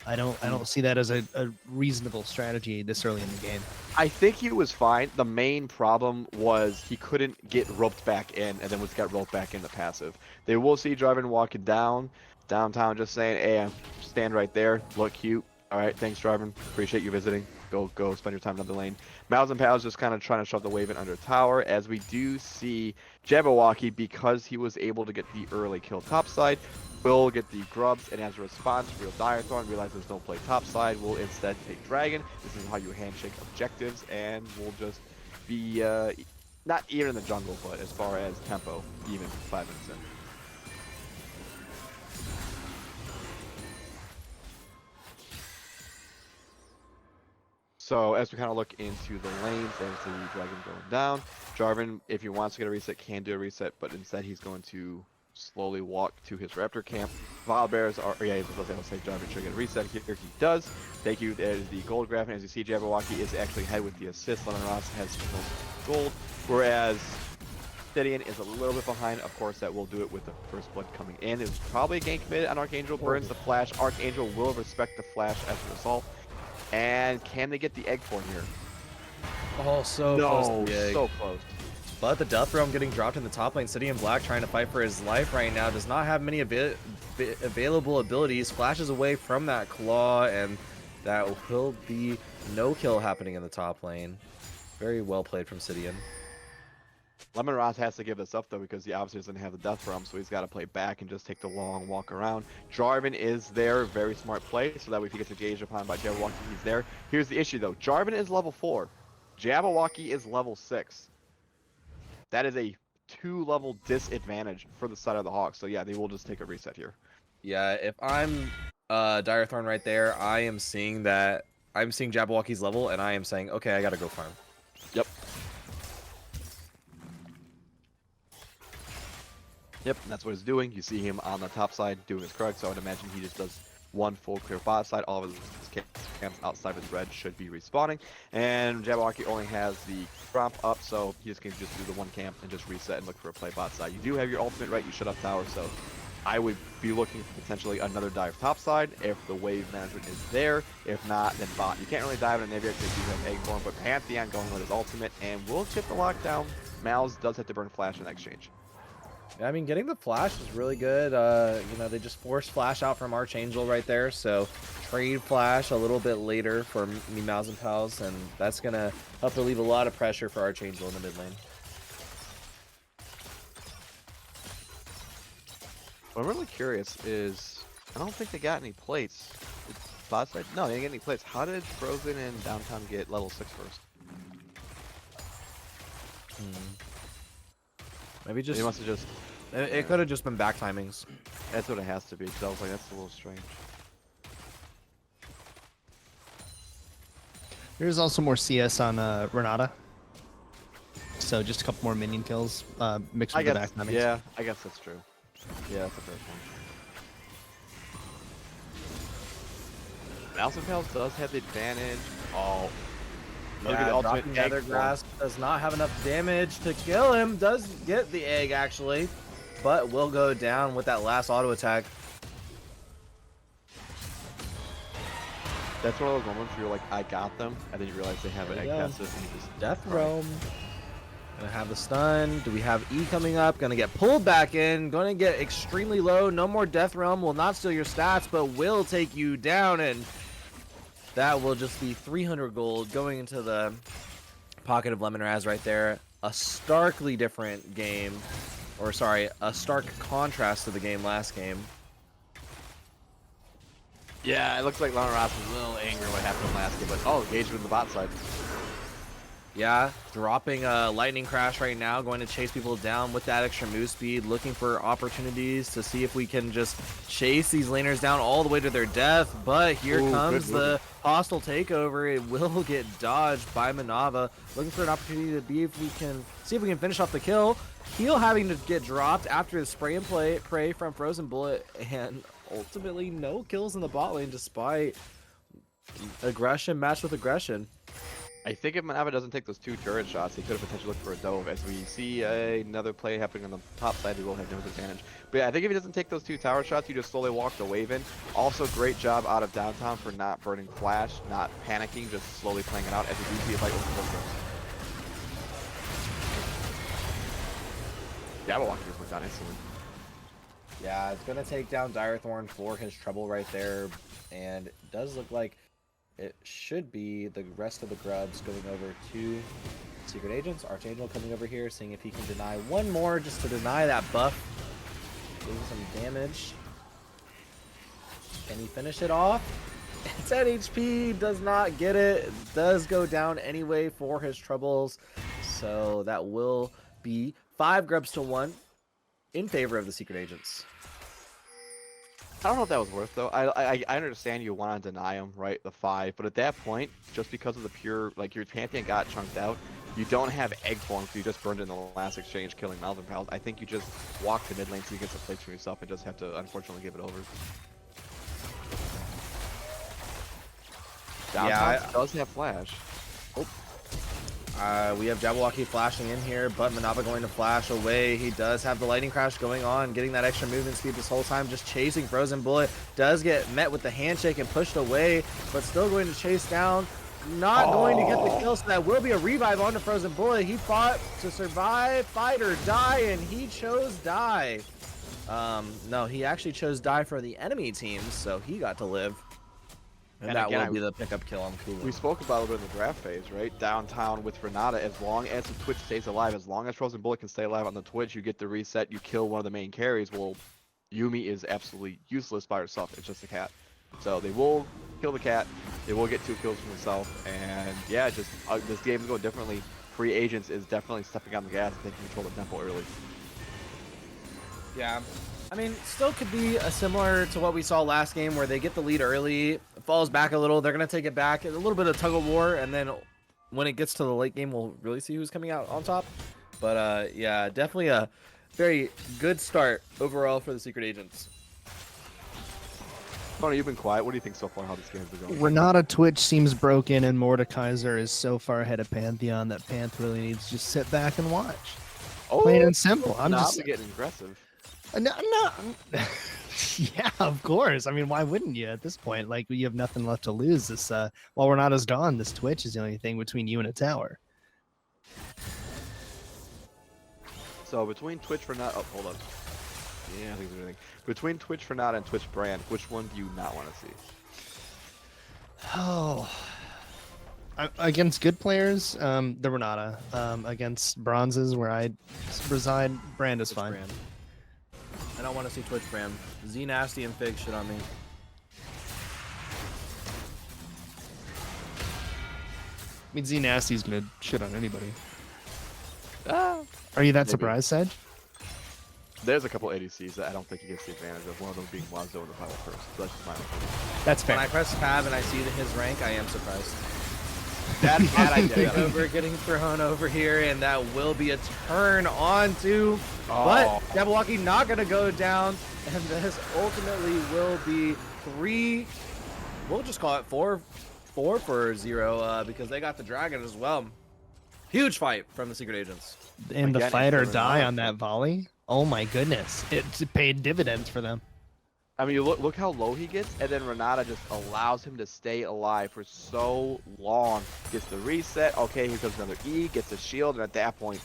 I don't see that as a reasonable strategy this early in the game. I think he was fine. The main problem was he couldn't get roped back in, and then got roped back into passive. They will see Jarvan walking downtown, just saying, "Hey, stand right there. Look cute. All right, thanks, Jarvan. Appreciate you visiting. Go spend your time in the lane." Mals and Pals just kind of trying to shove the wave in under tower, as we do see Jabberwocky, because he was able to get the early kill topside, will get the grubs, and as a response, Real Diathron realizes don't play topside, will instead take Dragon. This is how you handshake objectives, and will just be not even in the jungle, but as far as tempo, even 5 minutes in. So as we kind of look into the lanes and see Dragon going down, Jarvan, if he wants to get a reset, can do a reset, but instead he's going to slowly walk to his Raptor camp. Volibears are, I'll say Jarvan should get a reset here. He does. Thank you. There's the gold graph, and as you see, Jabberwocky is actually ahead with the assist. Lemongrass has gold, whereas Obsidian is a little bit behind. Of course, that will do it with the first blood coming in. It was probably a gank mid on Archangel. Burns the flash. Archangel will respect the flash as a result. And can they get the egg form here? Oh, so close to the egg. So close. But the Death Realm getting dropped in the top lane. City and Black trying to fight for his life right now. Does not have many available abilities. Flashes away from that claw, and That will be no kill happening in the top lane. Very well played from Sidian. Lemon Ross has to give this up though because he obviously doesn't have the death realm, so he's got to play back and just take the long walk around. Jarvan is there, very smart play, so that way if he gets engaged upon by Jabberwocky, he's there. Here's the issue though, Jarvan is level 4, Jabberwocky is level 6. That is a 2-level disadvantage for the side of the Hawks. So yeah, they will just take a reset here. Yeah, if I'm Dire Thorn right there, I am seeing that I'm seeing Jabberwocky's level, and I am saying, okay, I gotta go farm. Yep. Yep, and that's what he's doing. You see him on the top side doing his correct, so I would imagine he just does one full clear bot side. All of his camps outside of his red should be respawning. And Jabberwocky only has the prompt up, so he just can just do the one camp and just reset and look for a play bot side. You do have your ultimate, right? You shut up tower, so I would be looking for potentially another dive top side if the wave management is there. If not, then bot. You can't really dive in a Navier because you have Eggborn, but Pantheon going with his ultimate and will chip the lockdown. Mal's does have to burn flash in exchange. I mean, getting the flash is really good. You know, they just forced flash out from Archangel right there, so trade flash a little bit later for me Mouse and Pals, and that's gonna help relieve a lot of pressure for Archangel in the mid lane. What I'm really curious is, I don't think they got any plates. Bot side? No, they didn't get any plates. How did Frozen and Downtown get level 6 first? Maybe just They must have just. it could have just been back timings. That's what it has to be. Because I was like, that's a little strange. There's also more CS on Renata. So just a couple more minion kills mixed with the back timings. Yeah, I guess that's true. Yeah, that's a fair point. Mouse and Pals does have the advantage. Oh. Look at the ultimate dropping Nether Grasp does not have enough damage to kill him. Does get the egg actually, but will go down with that last auto attack. That's one of those moments where you're like, I got them, and then you realize they have an egg Yeah. passive, and you just Death cry. Realm. Gonna have the stun. Do we have E coming up? Gonna get pulled back in. Gonna get extremely low. No more Death Realm. Will not steal your stats, but will take you down. And that will just be 300 gold going into the pocket of Lemon Raz right there. A starkly different game. Or sorry, a stark contrast to the game last game. Yeah, it looks like Lemon Ross was a little angry what happened last game, but engagement in the bot side. Yeah, dropping a lightning crash right now, going to chase people down with that extra move speed, looking for opportunities to see if we can just chase these laners down all the way to their death. But here comes the hostile takeover. It will get dodged by Manava, looking for an opportunity to see if we can finish off the kill. Heal having to get dropped after the spray and pray from Frozen Bullet, and ultimately no kills in the bot lane despite aggression matched with aggression. I think if Manava doesn't take those 2 turret shots, he could have potentially looked for a dove. As we see another play happening on the top side, he will have no disadvantage. But yeah, I think if he doesn't take those 2 tower shots, you just slowly walk the wave in. Also, great job out of Downtown for not burning flash, not panicking, just slowly playing it out as we do see a fight with the Jabberwocky just went down instantly. Yeah, it's gonna take down Dire Thorn for his trouble right there, and it does look like it should be the rest of the grubs going over to Secret Agents. Archangel coming over here, seeing if he can deny one more just to deny that buff. Doing some damage. Can he finish it off? It's at HP, does not get it. Does go down anyway for his troubles. So that will be 5 grubs to 1 in favor of the Secret Agents. I don't know if that was worth though. I understand you want to deny him, right, the 5, but at that point, just because of the pure, like your Pantheon got chunked out, you don't have egg form, so you just burned it in the last exchange, killing Malvin Pals. I think you just walk the mid lane so you get some plates for yourself and just have to unfortunately give it over. Downtown does have flash. We have Jabberwocky flashing in here, but Manava going to flash away. He does have the lightning crash going on, getting that extra movement speed this whole time, just chasing Frozen Bullet. Does get met with the handshake and pushed away, but still going to chase down. Not going to get the kill, so that will be a revive onto Frozen Bullet. He fought to survive, fight or die, and he chose die. No, he actually chose die for the enemy team, so he got to live. And And that again, will be the pickup kill on Cooler. We spoke about it in the draft phase, right? Downtown with Renata, as long as the Twitch stays alive, as long as Frozen Bullet can stay alive on the Twitch, you get the reset, you kill one of the main carries. Well, Yumi is absolutely useless by herself. It's just a cat. So they will kill the cat. They will get 2 kills from themselves. And yeah, just this game is going differently. Free Agents is definitely stepping on the gas and taking control of the tempo early. Yeah. I mean, still could be a similar to what we saw last game where they get the lead early, it falls back a little, they're going to take it back, a little bit of tug of war, and then when it gets to the late game, we'll really see who's coming out on top. But yeah, definitely a very good start overall for the Secret Agents. Tony, you've been quiet. What do you think so far how this game's been going? Renata Twitch seems broken, and Mordekaiser is so far ahead of Pantheon that Panth really needs to just sit back and watch. Oh, Plain and simple. I'm Renata just getting aggressive. no. Yeah, of course. I mean, why wouldn't you at this point? Like, you have nothing left to lose. This while Renata's gone, this Twitch is the only thing between you and a tower. So between Twitch for not, oh, hold on. Yeah, I think there's anything. Between Twitch for not and Twitch brand, which one do you not want to see? Oh, against good players, the Renata. Against bronzes, where I reside, Brand is Twitch fine. Brand. I don't want to see Twitch Brand. Z Nasty and Fig shit on me. I mean, Z Nasty's mid. Shit on anybody. Ah. Are you that Maybe. surprised, Sedge? There's a couple ADCs that I don't think he gets the advantage of. One of them being Wazo in the final first. So that's just my opinion. That's fair. When I press tab and I see his rank, I am surprised. That's bad idea. Over getting thrown over here, and that will be a turn onto. Oh. But Jabberwocky not going to go down, and this ultimately will be 3. We'll just call it 4 for 0 because they got the dragon as well. Huge fight from the Secret Agents. And the Again, fight or it's die Renata. on that volley. Oh my goodness, it paid dividends for them. I mean, you look how low he gets, and then Renata just allows him to stay alive for so long. Gets the reset. Okay, here comes another E. Gets a shield, and at that point,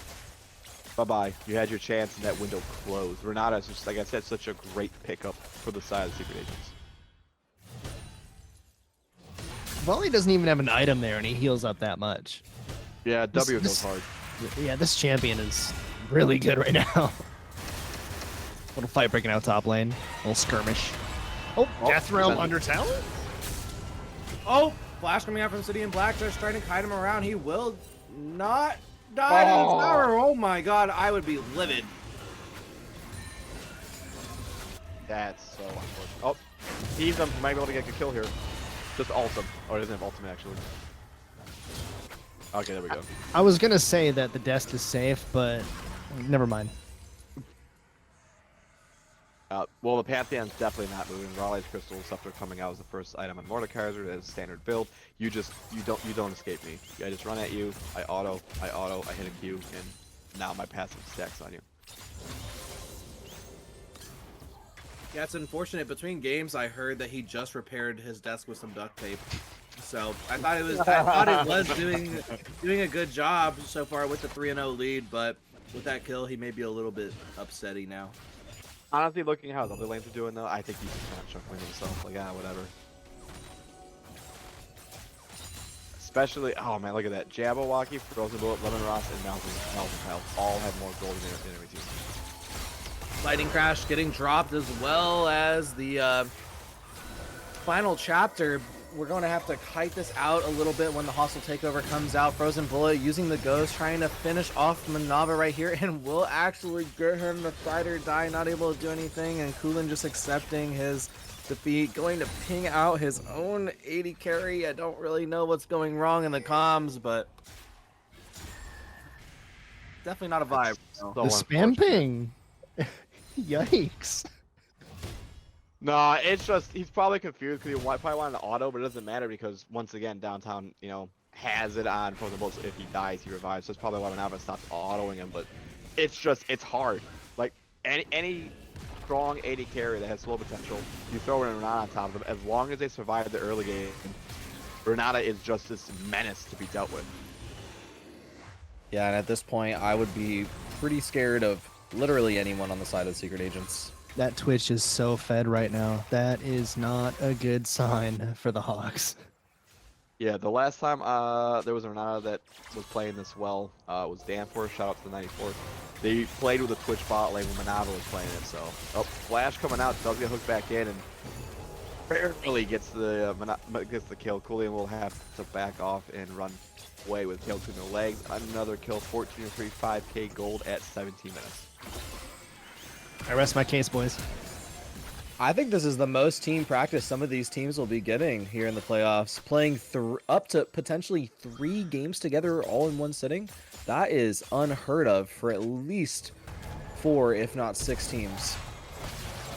bye-bye. You had your chance, and that window closed. Renata is just, like I said, such a great pickup for the side of the Secret Agents. Volley doesn't even have an item there, and he heals up that much. Yeah, This- W goes this- hard. Yeah, this champion is really good right now. Little fight breaking out top lane. Little skirmish. Oh, Death Realm that- under tower? Oh, Flash coming out from City in Black, just trying to kite him around. He will not die to the Oh. tower. Oh my god, I would be livid. That's so unfortunate. Oh, he's might be able to get a kill here. Just ult him. Oh, he doesn't have ultimate actually. Okay, there we go. I was gonna say that the desk is safe, but never mind. Well, the Pantheon's definitely not moving. Raleigh's Crystal Scepter coming out as the first item on Mordekaiser as standard build. You don't escape me. I just run at you. I auto. I hit a Q, and now my passive stacks on you. Yeah, it's unfortunate. Between games, I heard that he just repaired his desk with some duct tape. So I thought it was doing a good job so far with the 3-0 lead, but with that kill, he may be a little bit upsetty now. Honestly, looking at how the other lanes are doing though, I think he's just kind of chuckling to himself, like, whatever. Especially, oh man, look at that. Jabberwocky, Frozen Bullet, Lemon Ross, and Mountain Pals all have more gold than enemy team. Lightning Crash getting dropped as well as the final chapter. We're going to have to kite this out a little bit when the hostile takeover comes out. Frozen Bullet using the ghost, trying to finish off Manava right here, and will actually get him the fight or die, not able to do anything, and Kulin just accepting his defeat, going to ping out his own 80 carry. I don't really know what's going wrong in the comms, but definitely not a vibe. So The spam unfortunate. ping. Yikes. No, it's just he's probably confused because he probably wanted to auto, but it doesn't matter because once again, downtown, has it on Frozen Bullets. So if he dies, he revives. So it's probably why Manava stopped autoing him. But it's hard. Like any strong 80 carry that has slow potential, you throw in Renata on top of them. As long as they survive the early game, Renata is just this menace to be dealt with. Yeah, and at this point, I would be pretty scared of literally anyone on the side of the Secret Agents. That Twitch is so fed right now. That is not a good sign for the Hawks. Yeah, the last time there was a Renata that was playing this well was Danforth. Shout out to the 94. They played with a Twitch bot lane when Manava was playing it. So, Flash coming out does get hooked back in and barely gets the kill. Coolian will have to back off and run away with kill between their legs. Another kill, 14-3, 5k gold at 17 minutes. I rest my case, boys. I think this is the most team practice some of these teams will be getting here in the playoffs. Playing up to potentially 3 games together all in one sitting. That is unheard of for at least 4, if not 6 teams.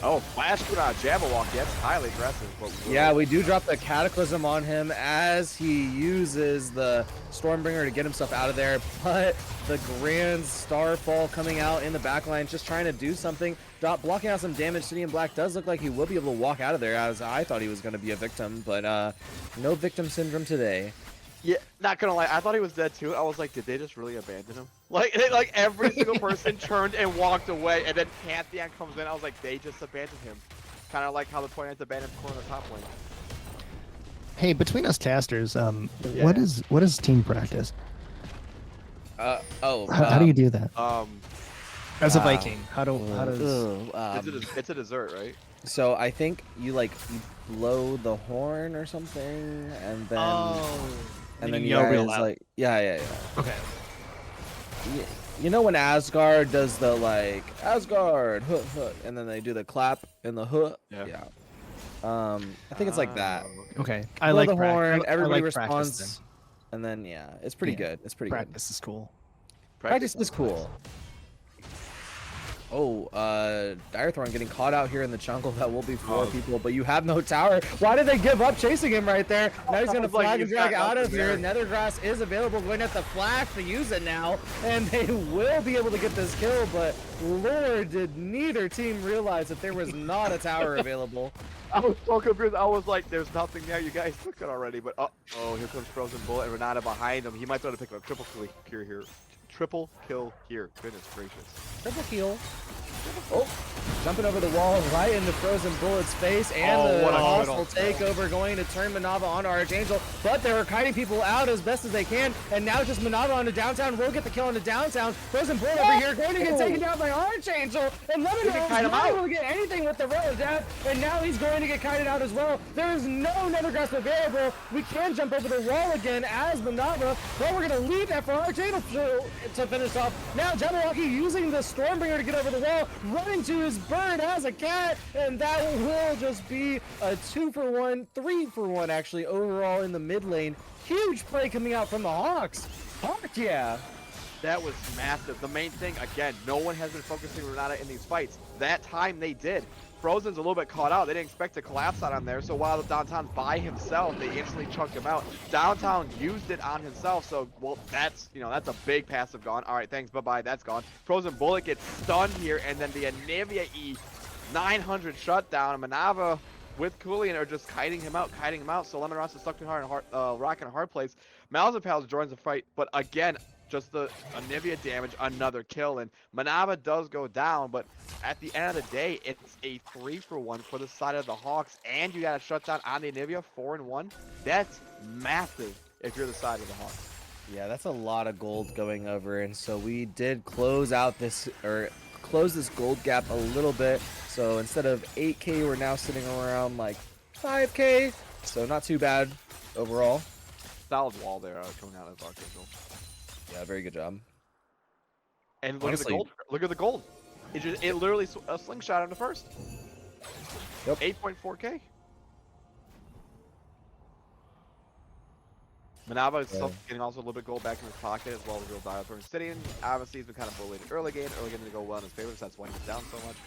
Oh, Flash put out Jabberwock. That's highly aggressive. But Yeah, we do drop the Cataclysm on him as he uses the Stormbringer to get himself out of there, but the Grand Starfall coming out in the backline, just trying to do something. Blocking out some damage. City in Black does look like he will be able to walk out of there, as I thought he was going to be a victim, but no victim syndrome today. Yeah, not gonna lie, I thought he was dead too. I was like, did they just really abandon him? Like every single person turned and walked away, and then Pantheon comes in. I was like, they just abandoned him. Kind of like how the Point abandoned Corner top lane. Hey, between us casters, Yeah. what is team practice? How How do you do that? As a Viking, how does It's a dessert, right? So I think you blow the horn or something, and then and then you yell real guys loud. like yeah. Okay. You know when Asgard does the Asgard hook, and then they do the clap and the hook. Yeah. I think it's like that. Okay. I Blow like the horn. Everybody like practice responds, and then it's pretty Yeah. good. It's pretty then. Practice is cool. good. Practice is cool. Oh, Direthorn getting caught out here in the jungle. That will be 4 people, but you have no tower. Why did they give up chasing him right there? Now he's going to flag and drag out of here. Nethergrass is available. Going to have to flash to use it now, and they will be able to get this kill, but Lord, did neither team realize that there was not a tower available. I was so confused. I was like, there's nothing there. You guys took it already. But oh, here comes Frozen Bullet and Renata behind him. He might be able to pick up a triple kill here. Triple kill here. Goodness gracious. Triple kill. Oh, jumping over the wall right into Frozen Bullet's face, and the what a hostile good takeover going to turn Manava onto Archangel, but they're kiting people out as best as they can, and now just Manava onto downtown. Will get the kill into downtown. Frozen Bullet over here going to get taken down by Archangel, and Lemon is not able to get anything with the Road of Death, and now he's going to get kited out as well. There is no Nethergrass available. We can jump over the wall again as Manava, but we're going to leave that for Archangel to finish off. Now Jabberwocky using the Stormbringer to get over the wall, running to his bird as a cat, and that will just be a 2-for-1, 3-for-1 actually overall in the mid lane. Huge play coming out from the Hawks. Heck yeah. That was massive. The main thing, again, no one has been focusing Renata in these fights. That time they did. Frozen's a little bit caught out. They didn't expect to collapse out on there, so while the Downtown's by himself, they instantly chunked him out. Downtown used it on himself, so, well, that's a big passive gone. All right, thanks, bye-bye, that's gone. Frozen Bullet gets stunned here, and then the Anivia E 900 shutdown. Manava with Coolian are just kiting him out, so Lemon Ross is stuck in rock in a hard place. Malzapals joins the fight, but again, just the Anivia damage, another kill, and Manava does go down, but at the end of the day, it's a 3-for-1 for the side of the Hawks, and you got a shutdown on the Anivia, 4-1. That's massive if you're the side of the Hawks. Yeah, that's a lot of gold going over, and so we did close this gold gap a little bit. So instead of 8k, we're now sitting around like 5k, so not too bad overall. Solid wall there coming out of Archangel. Yeah, very good job. And look Honestly, at the gold. Look at the gold. It literally a slingshot on the first. Yep. 8.4k. Manava is still getting also a little bit gold back in his pocket as well as real Dialthorn sitting. Obviously, he's been kind of bullied early game. Early game didn't go well in his favor, so that's why he's down so much.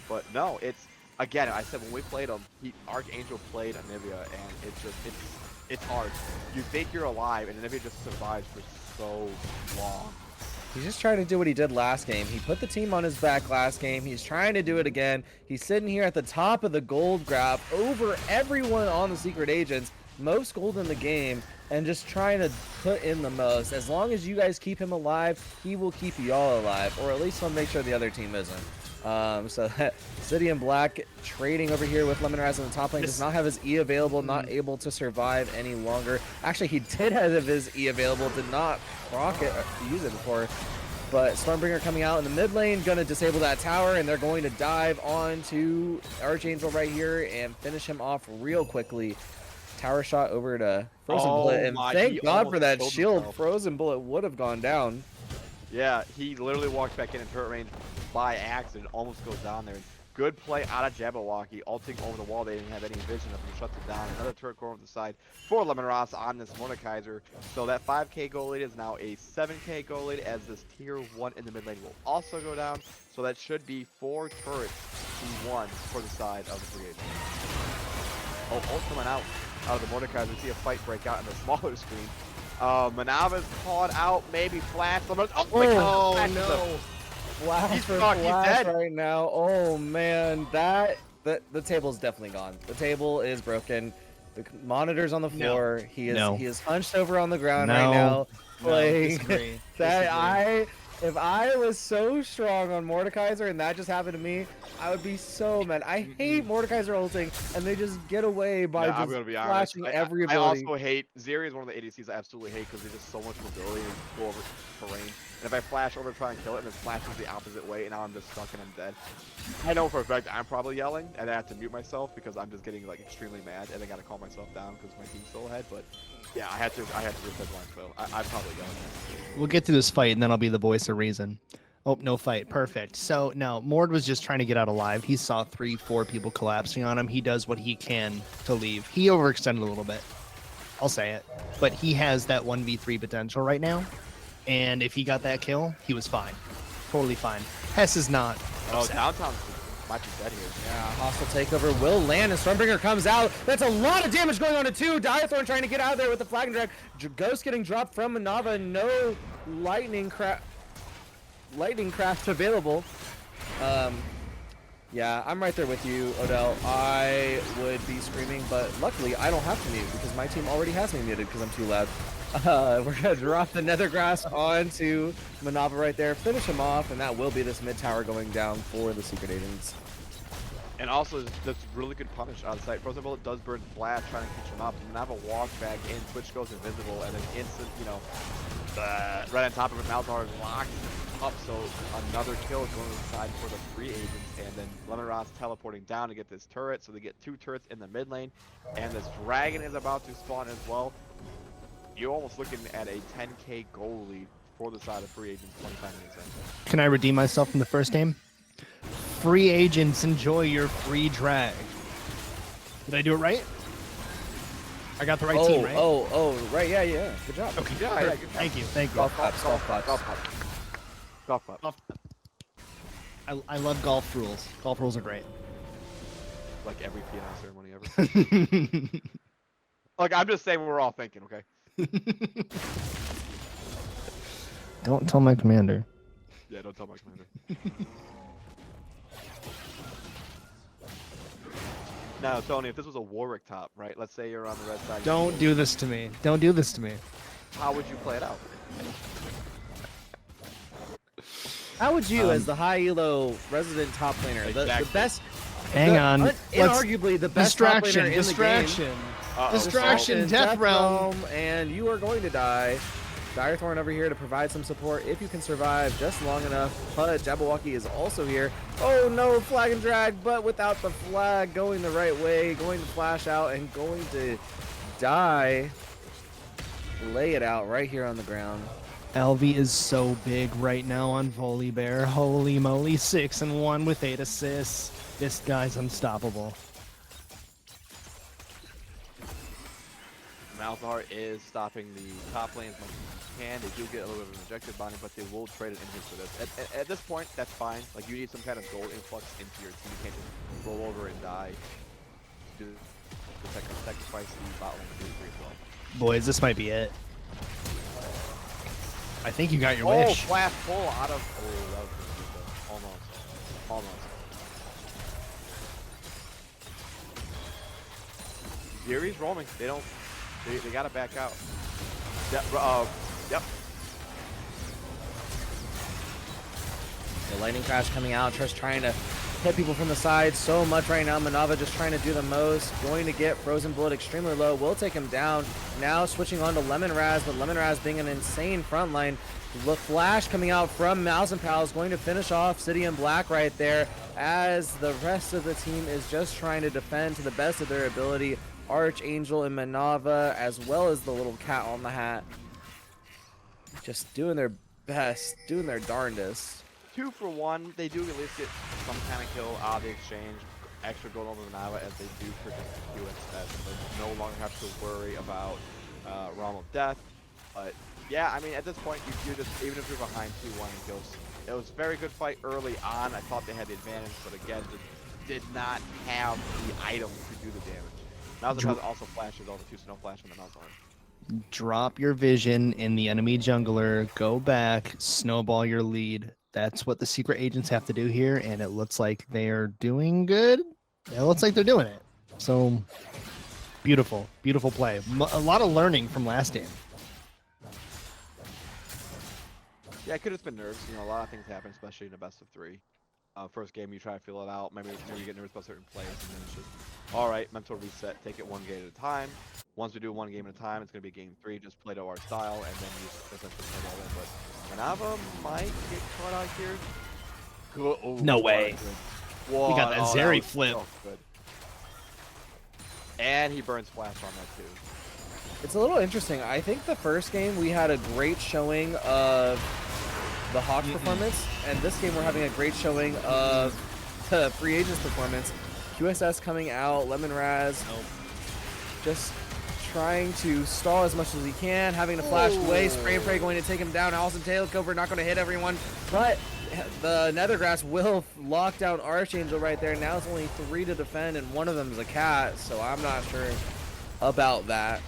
But no, it's again. I said when we played him, Archangel played Anivia, and it's hard. You think you're alive, and Anivia just survives for so long. He's just trying to do what he did last game. He put the team on his back last game. He's trying to do it again. He's sitting here at the top of the gold graph over everyone on the Secret Agents. Most gold in the game, and just trying to put in the most. As long as you guys keep him alive, he will keep y'all alive, or at least he'll make sure the other team isn't. So City in Black trading over here with Lemonraz on the top lane. Does not have his E available, not able to survive any longer. Actually, he did have his E available, did not proc it, use it before. But Stormbringer coming out in the mid lane, gonna disable that tower, and they're going to dive onto Archangel right here and finish him off real quickly. Tower shot over to Frozen Bullet, and thank God for that shield. Frozen Bullet would have gone down. Yeah, he literally walks back in turret range by accident, almost goes down there. Good play out of Jabberwocky, ulting over the wall. They didn't have any vision of him, shuts it down. Another turret going to the side for Lemonraz on this Mordekaiser. So that 5k goal lead is now a 7k goal lead, as this tier 1 in the mid lane will also go down. So that should be 4 turrets to 1 for the side of the free agent. Oh, ult coming out of the Mordekaiser. We see a fight break out in the smaller screen. Manava's caught out, maybe flash. Oh no. Flash He's for stuck, he's Flash dead. right now. Oh man, the table's definitely gone. The table is broken. The monitor's on the floor. He is hunched over on the ground right now, playing. Disagree. If I was so strong on Mordekaiser and that just happened to me, I would be so mad. I hate Mordekaiser ulting, and they just get away by I'm just gonna be honest. flashing I everybody. also hate Zeri is one of the ADCs I absolutely hate because there's just so much mobility and go over terrain. And if I flash over to try and kill it, and it flashes the opposite way, and now I'm just stuck and I'm dead. I know for a fact I'm probably yelling, and I have to mute myself because I'm just getting like extremely mad, and I gotta calm myself down because my team's still ahead. But yeah, I had to reset line so I'm probably yelling. We'll get through this fight, and then I'll be the voice of reason. Oh, no fight. Perfect. So now Mord was just trying to get out alive. He saw 3-4 people collapsing on him. He does what he can to leave. He overextended a little bit. I'll say it. But he has that 1v3 potential right now. And if he got that kill, he was fine. Totally fine. Hess is not. Oh, upset. downtown might be dead here. Yeah, hostile takeover will land, and Stormbringer comes out. That's a lot of damage going on to 2. Diathorn trying to get out of there with the flag and drag. Ghost getting dropped from Manava. No lightning craft available. Yeah, I'm right there with you, Odell. I would be screaming, but luckily I don't have to mute because my team already has me muted because I'm too loud. We're gonna drop the Nethergrass onto Manava right there, finish him off, and that will be this mid tower going down for the Secret Agents. And also, that's really good punish out of sight. Frozen Bullet does burn Flash, trying to catch him up. Manava walks back in, Twitch goes invisible, and then instant, right on top of it, Malzahar is locked up. So another kill is going to the side for the free agents, and then Lemonraz teleporting down to get this turret. So they get 2 turrets in the mid lane, and this dragon is about to spawn as well. You're almost looking at a 10k goal lead for the side of free agents 25 minutes in. Can I redeem myself from the first game? Free agents, enjoy your free drag. Did I do it right? I got the right team, right? Right, yeah. Good job. Okay, Yeah, perfect. good job. Thank you. Golf claps. Golf clap. I love golf rules. Golf rules are great. Like every piano ceremony ever. Like, I'm just saying what we're all thinking, okay? Don't tell my commander. Yeah, don't tell my commander. Now, Tony, if this was a Warwick top, right? Let's say you're on the red side. Don't do this to me. Don't do this to me. How would you play it out? How would you, as the high elo resident top laner, the Exactly. best, Hang on. inarguably the best top laner in the game, Distraction. Uh-oh. Distraction. Death Realm. and you are going to die. Direthorn over here to provide some support if you can survive just long enough. But Jabberwocky is also here. Oh no, flag and drag, but without the flag, going the right way, going to flash out and going to die. Lay it out right here on the ground. LV is so big right now on Volibear. Holy moly, 6-1 with 8 assists. This guy's unstoppable. Malzahar is stopping the top lane as much as he can. They do get a little bit of an objective on it, but they will trade it in here for this. At this point, that's fine. Like, you need some kind of gold influx into your team. You can't just roll over and die. Do the sacrifice the bot lane to do as well. Boys, this might be it. I think you got your Oh, wish. flash pull out of. Oh, that was good. Almost. Zeri's roaming. They don't. They gotta back out. Yep. Yeah, The Lightning Crash coming out, just trying to hit people from the side so much right now. Manava just trying to do the most. Going to get Frozen Bullet extremely low. Will take him down. Now switching on to Lemon Raz, but Lemon Raz being an insane front line. The flash coming out from Mouse and Pals going to finish off City in Black right there, as the rest of the team is just trying to defend to the best of their ability. Archangel and Manava, as well as the little cat on the hat, just doing their best, doing their darndest. 2 for 1. They do at least get some kind of kill out of the exchange. Extra gold over Manava as they do purchase the QSS. They no longer have to worry about Realm of Death. But yeah, I mean, at this point, you just, even if you're behind 2-1 in kills, it was a very good fight early on. I thought they had the advantage, but again, just did not have the items to do the damage. Malzahar also flashes over 2 Snow Flash on the Malzahar. Drop your vision in the enemy jungler, go back, snowball your lead. That's what the secret agents have to do here, and it looks like they are doing good. It looks like they're doing it. So, beautiful, beautiful play. A lot of learning from last game. Yeah, it could have been nerves. You know, a lot of things happen, especially in a best of 3. First game, you try to feel it out. Maybe you get nervous about certain plays, and then it's just, all right, mental reset. Take it 1 game at a time. Once we do 1 game at a time, it's going to be game 3. Just play to our style, and then you just essentially play it all in. But Manava might get caught out here. Good. Oh, No way. Whoa, We got that oh, Zeri was flip. so good. And he burns Flash on that too. It's a little interesting. I think the first game we had a great showing of the Hawks performance, and this game we're having a great showing of the free agents performance. QSS coming out, Lemon Raz just trying to stall as much as he can, having to flash away, Spray and Pray going to take him down. Allison Tailcover not going to hit everyone, but the Nethergrass will lock down Archangel right there. Now it's only 3 to defend, and one of them is a cat, so I'm not sure about that.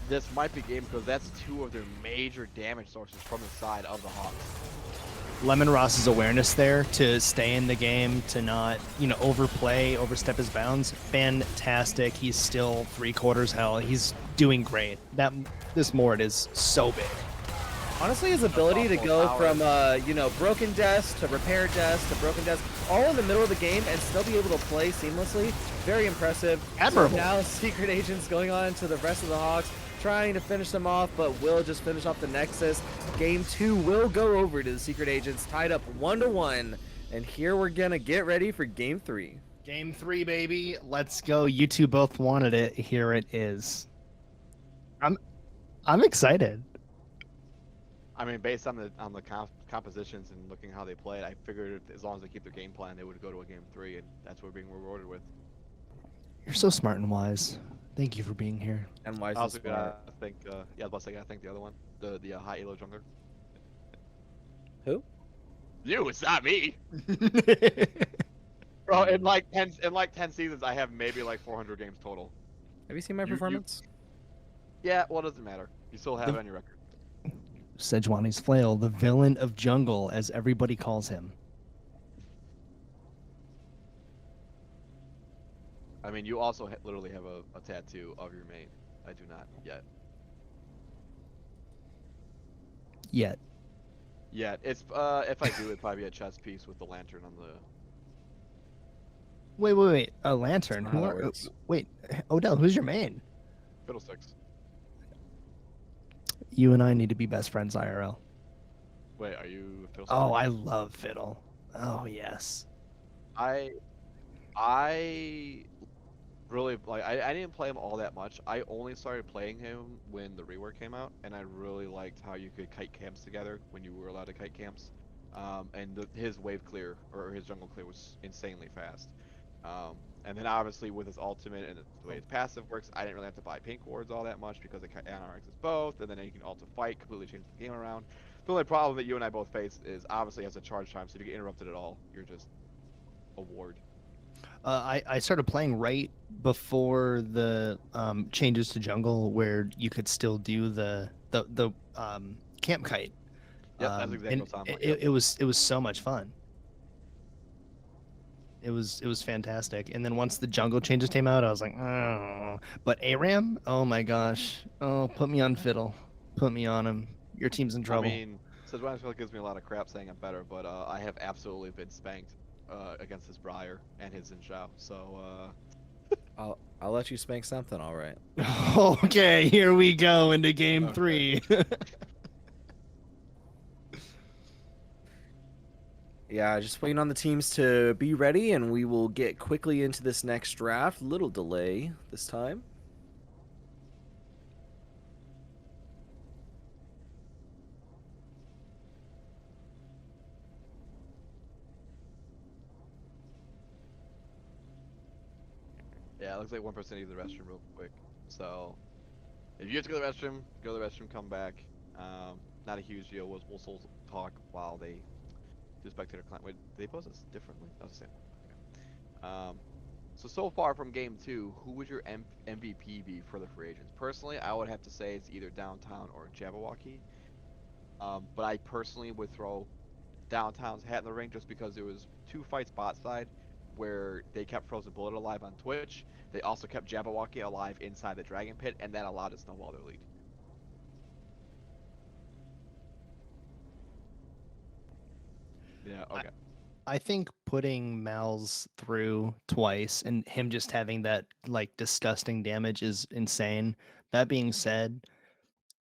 This might be game because that's 2 of their major damage sources from the side of the Hawks. Lemon Ross's awareness there to stay in the game, to not, overplay, overstep his bounds, fantastic. He's still 3/4 hell. He's doing great. This Mord is so big. Honestly, his ability to go from, broken desk to repair desk to broken desk, all in the middle of the game and still be able to play seamlessly, very impressive. Admirable. So now Secret Agents going on to the rest of the Hawks, trying to finish them off, but will just finish off the Nexus. Game 2 will go over to the Secret Agents, tied up 1-1. And here we're going to get ready for Game 3. Game 3, baby. Let's go. You two both wanted it. Here it is. I'm excited. I mean, based on the compositions and looking how they played, I figured as long as they keep their game plan, they would go to a game 3, and that's what we're being rewarded with. You're so smart and wise. Thank you for being here. And why I is also this gotta think, I was about to say, I gotta think the other one, the high elo jungler. Who? You, it's not me. Bro, in like 10 seasons, I have maybe like 400 games total. Have you seen my performance? Yeah, well, it doesn't matter. You still have it on your record. Sejuani's Flail, the villain of jungle, as everybody calls him. I mean, you also literally have a tattoo of your mate. I do not yet. Yet. Yeah, it's if I do, it'd probably be a chest piece with the lantern on the. Wait. A lantern? That's not Who how it are, works. wait, Odell, who's your main? Fiddlesticks. You and I need to be best friends IRL. Wait, are you Fiddlesticks? Oh, I love Fiddle. Oh, yes. I really like. I didn't play him all that much. I only started playing him when the rework came out, and I really liked how you could kite camps together when you were allowed to kite camps. And his wave clear or his jungle clear was insanely fast. And then obviously with his ultimate and the way his passive works, I didn't really have to buy pink wards all that much because NRX is both, and then you can also fight, completely change the game around. The only problem that you and I both face is obviously has a charge time, so if you get interrupted at all, you're just a ward. I started playing right before the changes to jungle, where you could still do the camp kite. Yep, that's exactly and what I'm talking it was so much fun. It was fantastic. And then once the jungle changes came out, I was like, oh. But ARAM, oh my gosh, oh, put me on Fiddle, put me on him. Your team's in trouble. I mean, Sedwashville gives me a lot of crap saying I'm better, but I have absolutely been spanked against his Briar and his Zinshao. So I'll let you spank something. All right. Okay, here we go into game Okay. 3. Yeah, just waiting on the teams to be ready, and we will get quickly into this next draft. Little delay this time. yeah, it looks like one person needs the restroom real quick. So if you have to go to the restroom, go to the restroom, come back. Not a huge deal. We'll still talk while they do spectator client. Wait, did they post this differently? That was the same one. Okay. So far from game 2, who would your MVP be for the free agents? Personally, I would have to say it's either Downtown or Jabberwocky. But I personally would throw Downtown's hat in the ring just because there was 2 fights bot side where they kept Frozen Bullet alive on Twitch. They also kept Jabberwocky alive inside the Dragon Pit, and that allowed to snowball their lead. Yeah, okay. I think putting Mal's through twice and him just having that like disgusting damage is insane. That being said,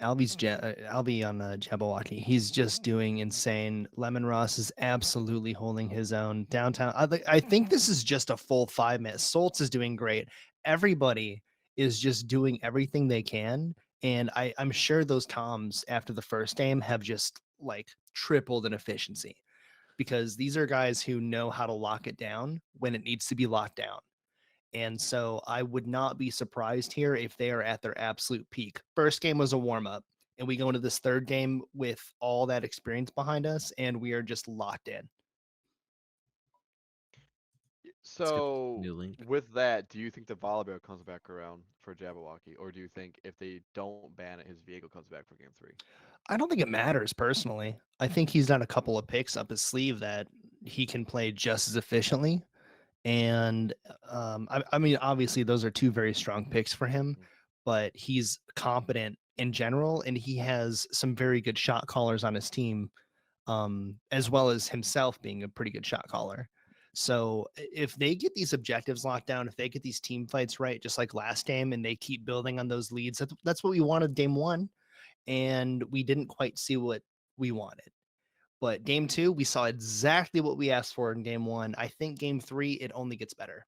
Albie on Jabberwocky, he's just doing insane. Lemon Ross is absolutely holding his own. Downtown, I think this is just a full 5 minutes. Soltz is doing great. Everybody is just doing everything they can, and I'm sure those comms after the first game have just like tripled in efficiency because these are guys who know how to lock it down when it needs to be locked down. And so I would not be surprised here if they are at their absolute peak. First game was a warm up, and we go into this third game with all that experience behind us, and we are just locked in. So New link. with that, do you think the Volibear comes back around for Jabberwocky, or do you think if they don't ban it, his vehicle comes back for game 3? I don't think it matters personally. I think he's done a couple of picks up his sleeve that he can play just as efficiently. And I mean, obviously, those are 2 very strong picks for him, but he's competent in general, and he has some very good shot callers on his team, as well as himself being a pretty good shot caller. So if they get these objectives locked down, if they get these team fights right, just like last game, and they keep building on those leads, that's what we wanted game 1, and we didn't quite see what we wanted. But game 2, we saw exactly what we asked for in game 1. I think game 3, it only gets better.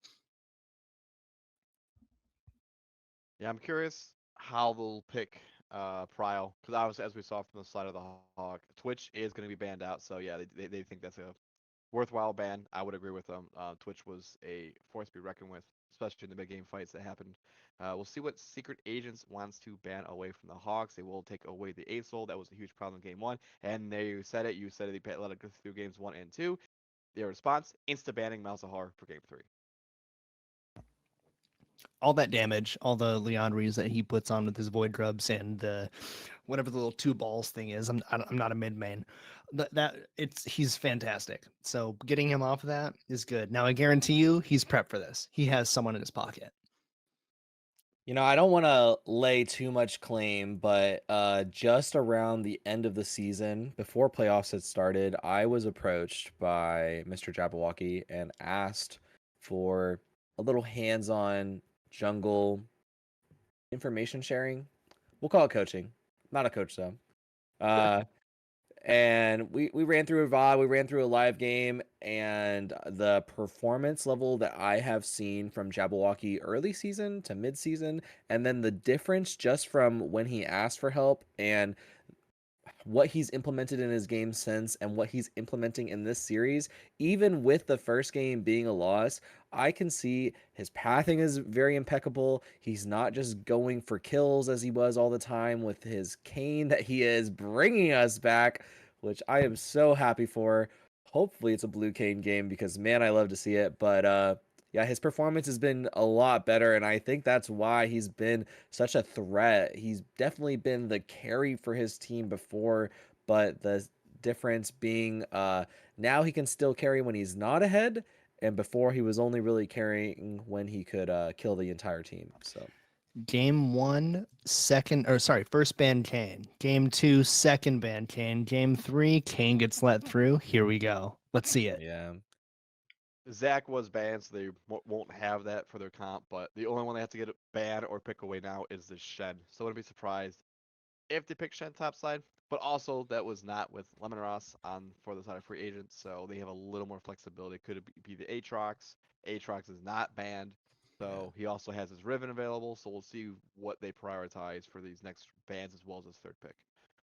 Yeah, I'm curious how they'll pick Prio, because obviously, as we saw from the side of the Hawk, Twitch is going to be banned out. So yeah, they think that's a worthwhile ban. I would agree with them. Twitch was a force to be reckoned with, especially in the big game fights that happened. We'll see what Secret Agents wants to ban away from the Hawks. They will take away the Ace That was a huge problem in game 1. And there you said it. You said it. They let it go through games 1 and 2. Their response, insta banning Malzahar for game 3. All that damage, all the Leandries that he puts on with his Void Grubs and the whatever the little 2 balls thing is. I'm not a mid main. He's fantastic. So getting him off of that is good. Now I guarantee you he's prepped for this. He has someone in his pocket. You know, I don't want to lay too much claim, but just around the end of the season, before playoffs had started, I was approached by Mr. Jabberwocky and asked for a little hands-on jungle information sharing. We'll call it coaching. Not a coach though. And we ran through a VOD, we ran through a live game, and the performance level that I have seen from Jabberwocky early season to mid season, and then the difference just from when he asked for help and what he's implemented in his game since and what he's implementing in this series, even with the first game being a loss, I can see his pathing is very impeccable. He's not just going for kills as he was all the time with his Kayn that he is bringing us back, which I am so happy for. Hopefully it's a blue Kayn game because man, I love to see it. But yeah, his performance has been a lot better, and I think that's why he's been such a threat. He's definitely been the carry for his team before, but the difference being now he can still carry when he's not ahead, and before he was only really carrying when he could kill the entire team. So Game 1, first ban Kane. Game 2, second ban Kane. Game 3, Kane gets let through. Here we go. Let's see it. Yeah. Zach was banned, so they won't have that for their comp. But the only one they have to get banned or pick away now is the Shen. So I wouldn't be surprised if they pick Shen topside. But also that was not with Lemonross on for the side of free agents, so they have a little more flexibility. Could it be the Aatrox? Aatrox is not banned, so he also has his Riven available. So we'll see what they prioritize for these next bans as well as his third pick.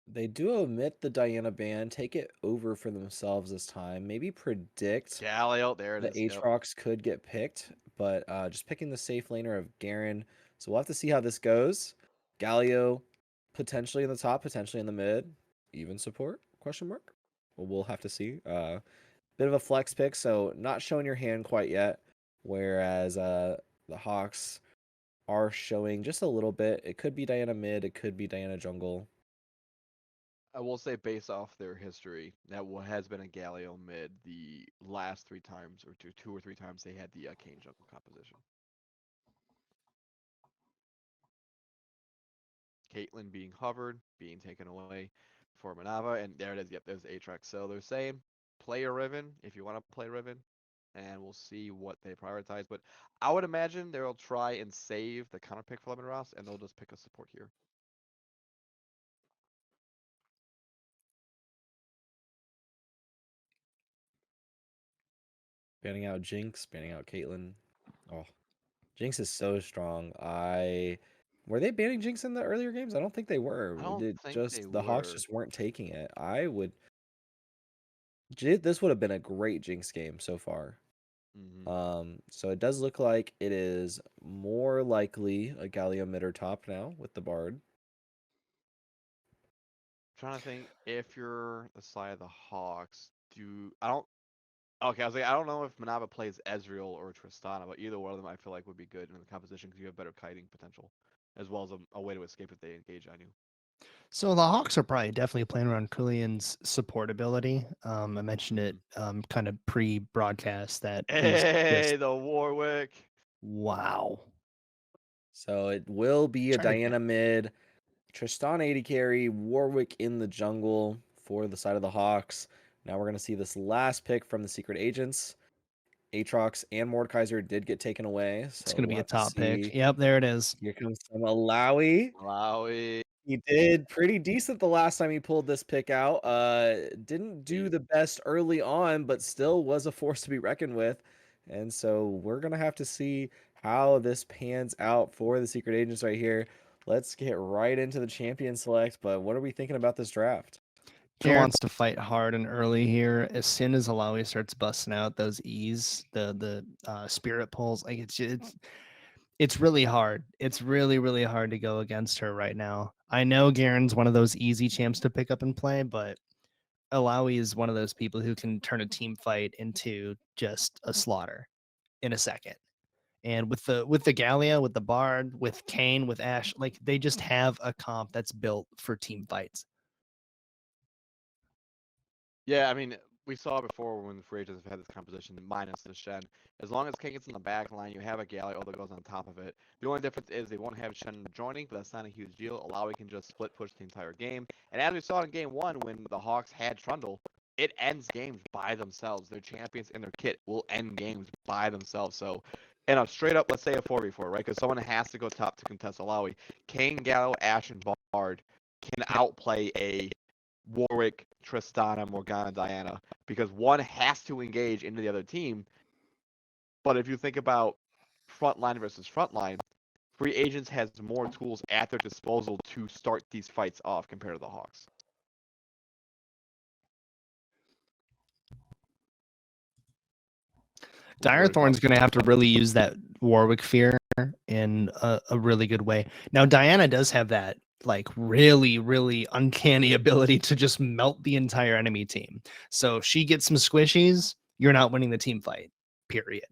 They do omit the Diana ban, take it over for themselves this time. Maybe predict Galio, there it the is. Yep. Aatrox could get picked, but just picking the safe laner of Garen. So we'll have to see how this goes. Galio potentially in the top, potentially in the mid. Even support? Question mark. Well, we'll have to see. Bit of a flex pick, so not showing your hand quite yet. Whereas the Hawks are showing just a little bit. It could be Diana mid, it could be Diana jungle. I will say, based off their history, that has been a Galio mid the last 3 times, or two or three times they had the Kane jungle composition. Caitlyn being hovered, being taken away for Manava, and there it is. Yep, there's Aatrox. So they're saying play a Riven if you want to play Riven, and we'll see what they prioritize. But I would imagine they'll try and save the counter pick for Lemonross, and they'll just pick a support here. Banning out Jinx, banning out Caitlyn. Oh, Jinx is so strong. Were they banning Jinx in the earlier games? I don't think they were. I don't think they The Hawks were. just weren't taking it. This would have been a great Jinx game so far. So it does look like it is more likely a Galio mid or top now with the Bard. Trying to think if you're the side of the Hawks, Okay, I was like, I don't know if Manava plays Ezreal or Tristana, but either one of them I feel like would be good in the composition because you have better kiting potential, as well as a way to escape if they engage on you. So the Hawks are probably definitely playing around Kulian's support ability. I mentioned it kind of pre-broadcast that Hey, the Warwick. Wow. So it will be a Trying to Diana mid, Tristan 80 carry, Warwick in the jungle for the side of the Hawks. Now we're going to see this last pick from the Secret Agents. Aatrox and Mordekaiser did get taken away. So It's going to be we'll a have to top pick. see. Yep, there it is. Here comes some Alawi. Malawi. He did pretty decent the last time he pulled this pick out. Didn't do the best early on, but still was a force to be reckoned with. And so we're going to have to see how this pans out for the Secret Agents right here. Let's get right into the champion select. But what are we thinking about this draft? Garen wants to fight hard and early here. As soon as Alawi starts busting out those E's, the spirit pulls, like it's really hard. It's really, really hard to go against her right now. I know Garen's one of those easy champs to pick up and play, but Alawi is one of those people who can turn a team fight into just a slaughter in a second. And with the Gallia, with the Bard, with Kane, with Ashe, like they just have a comp that's built for team fights. Yeah, I mean, we saw before when the free agents have had this composition minus the Shen. As long as King gets in the back line, you have a Galio that goes on top of it. The only difference is they won't have Shen joining, but that's not a huge deal. Alawi can just split push the entire game. And as we saw in game 1, when the Hawks had Trundle, it ends games by themselves. Their champions and their kit will end games by themselves. So, in a straight up, let's say a 4v4, right? Because someone has to go top to contest Alawi. Kane, Galio, Ashe, and Bard can outplay a Warwick, Tristana, Morgana, Diana, because one has to engage into the other team. But if you think about frontline versus frontline, free agents has more tools at their disposal to start these fights off compared to the Hawks. Dire Thorn's going to have to really use that Warwick fear in a really good way. Now, Diana does have that like really, really uncanny ability to just melt the entire enemy team. So if she gets some squishies, you're not winning the team fight, period.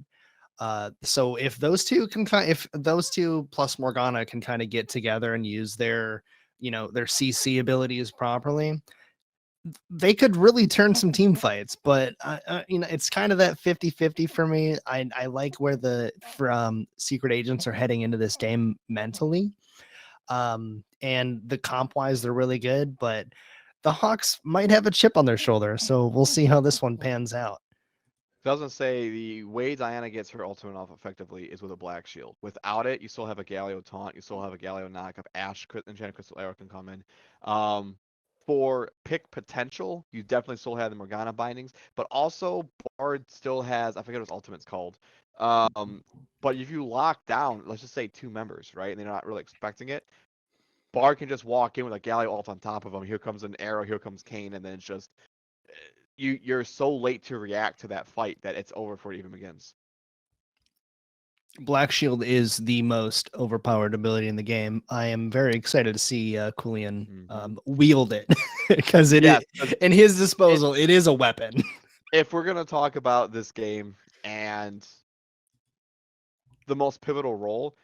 So if those two plus Morgana can kind of get together and use their, their CC abilities properly, they could really turn some team fights, but it's kind of that 50-50 for me. I like where the from secret agents are heading into this game mentally. And the comp wise, they're really good, but the Hawks might have a chip on their shoulder. So we'll see how this one pans out. So I was gonna say the way Diana gets her ultimate off effectively is with a black shield. Without it, you still have a Galio taunt, you still have a Galio knockup. Ashe Enchanted Crystal Arrow can come in. For pick potential, you definitely still have the Morgana bindings, but also Bard still has, I forget what his ultimate's called. But if you lock down, let's just say 2 members, right, and they're not really expecting it, Bard can just walk in with a Galio ult on top of him. Here comes an arrow, here comes Kayn, and then it's just you're so late to react to that fight that it's over before it even begins. Black Shield is the most overpowered ability in the game. I am very excited to see Kulian wield it because in his disposal, it is a weapon. If we're gonna talk about this game and the most pivotal role,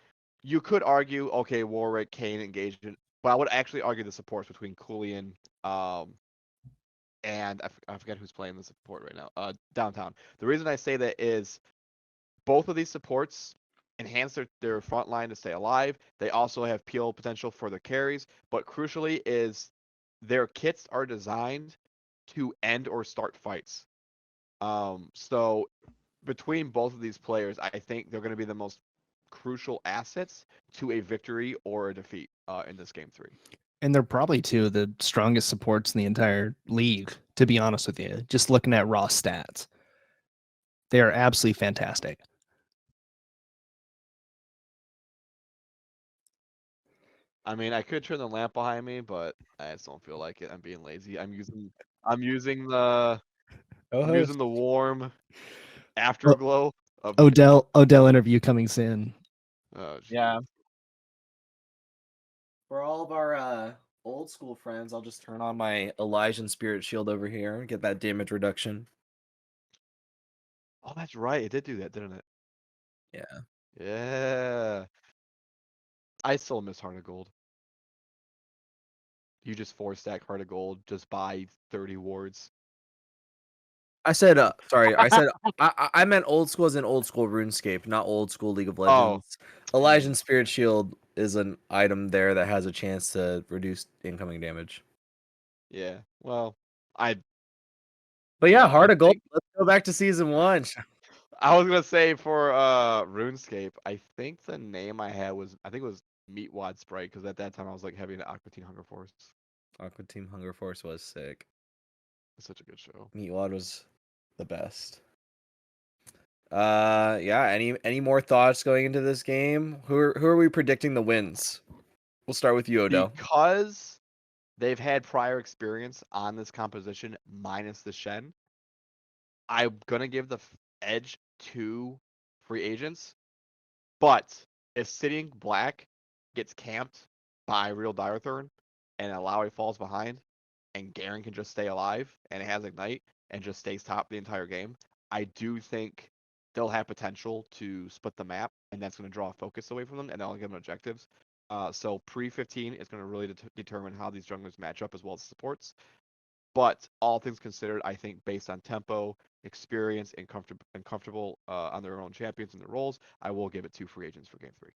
you could argue, okay, Warwick, Kayn, engagement, but I would actually argue the supports between Kulian, and I forget who's playing the support right now. Downtown. The reason I say that is both of these supports enhance their front line to stay alive. They also have peel potential for their carries, but crucially is their kits are designed to end or start fights. So between both of these players, I think they're going to be the most crucial assets to a victory or a defeat in this game 3. And they're probably 2 of the strongest supports in the entire league, to be honest with you. Just looking at raw stats, they are absolutely fantastic. I mean, I could turn the lamp behind me, but I just don't feel like it. I'm being lazy. I'm using the warm afterglow of Odell interview coming soon. Oh, geez. Yeah. For all of our old school friends, I'll just turn on my Elysian Spirit Shield over here and get that damage reduction. Oh, that's right. It did do that, didn't it? Yeah. Yeah. I still miss Heart of Gold. You just 4-stack Heart of Gold, just buy 30 wards. I said, sorry, I said, I meant old school as in old school RuneScape, not old school League of Legends. Elysian Spirit Shield is an item there that has a chance to reduce incoming damage. Yeah, well, But yeah, Heart of Gold, let's go back to Season 1. I was gonna say for RuneScape, I think the name I had was, I think it was Meatwad Sprite, because at that time I was like heavy into Aqua Teen Hunger Force. Aqua Team Hunger Force was sick. It's such a good show. Meatwad was the best. Yeah, any more thoughts going into this game? Who are we predicting the wins? We'll start with you, Odell. Because they've had prior experience on this composition minus the Shen, I'm gonna give the edge to free agents. But if Sitting Black gets camped by Real Direthrn and Alawi falls behind and Garen can just stay alive and it has Ignite and just stays top the entire game, I do think they'll have potential to split the map, and that's going to draw focus away from them, and they'll give them objectives. So pre-15 is going to really determine how these junglers match up as well as supports. But all things considered, I think based on tempo, experience, and comfortable on their own champions and their roles, I will give it to free agents for game 3.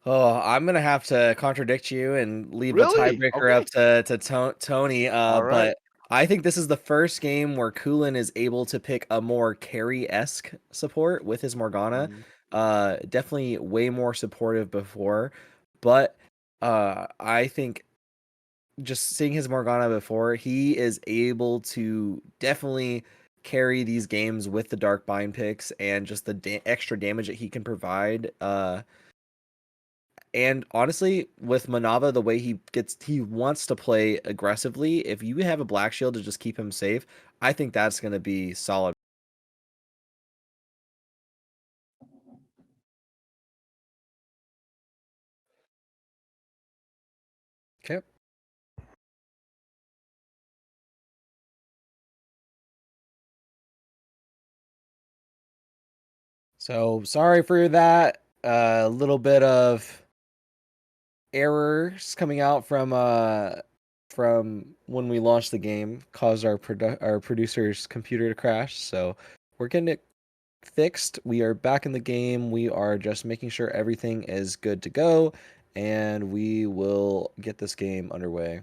Oh, I'm gonna have to contradict you and leave the Really? tiebreaker up to Tony. All right. But I think this is the first game where Kulin is able to pick a more carry-esque support with his Morgana. Definitely way more supportive before, but I think just seeing his Morgana before, he is able to definitely carry these games with the Dark Bind picks and just the extra damage that he can provide. And honestly, with Manava, the way he wants to play aggressively, if you have a Black Shield to just keep him safe, I think that's going to be solid. Okay. So sorry for that. A little bit of errors coming out from from when we launched the game caused our producer's computer to crash. So we're getting it fixed. We are back in the game. We are just making sure everything is good to go, and we will get this game underway.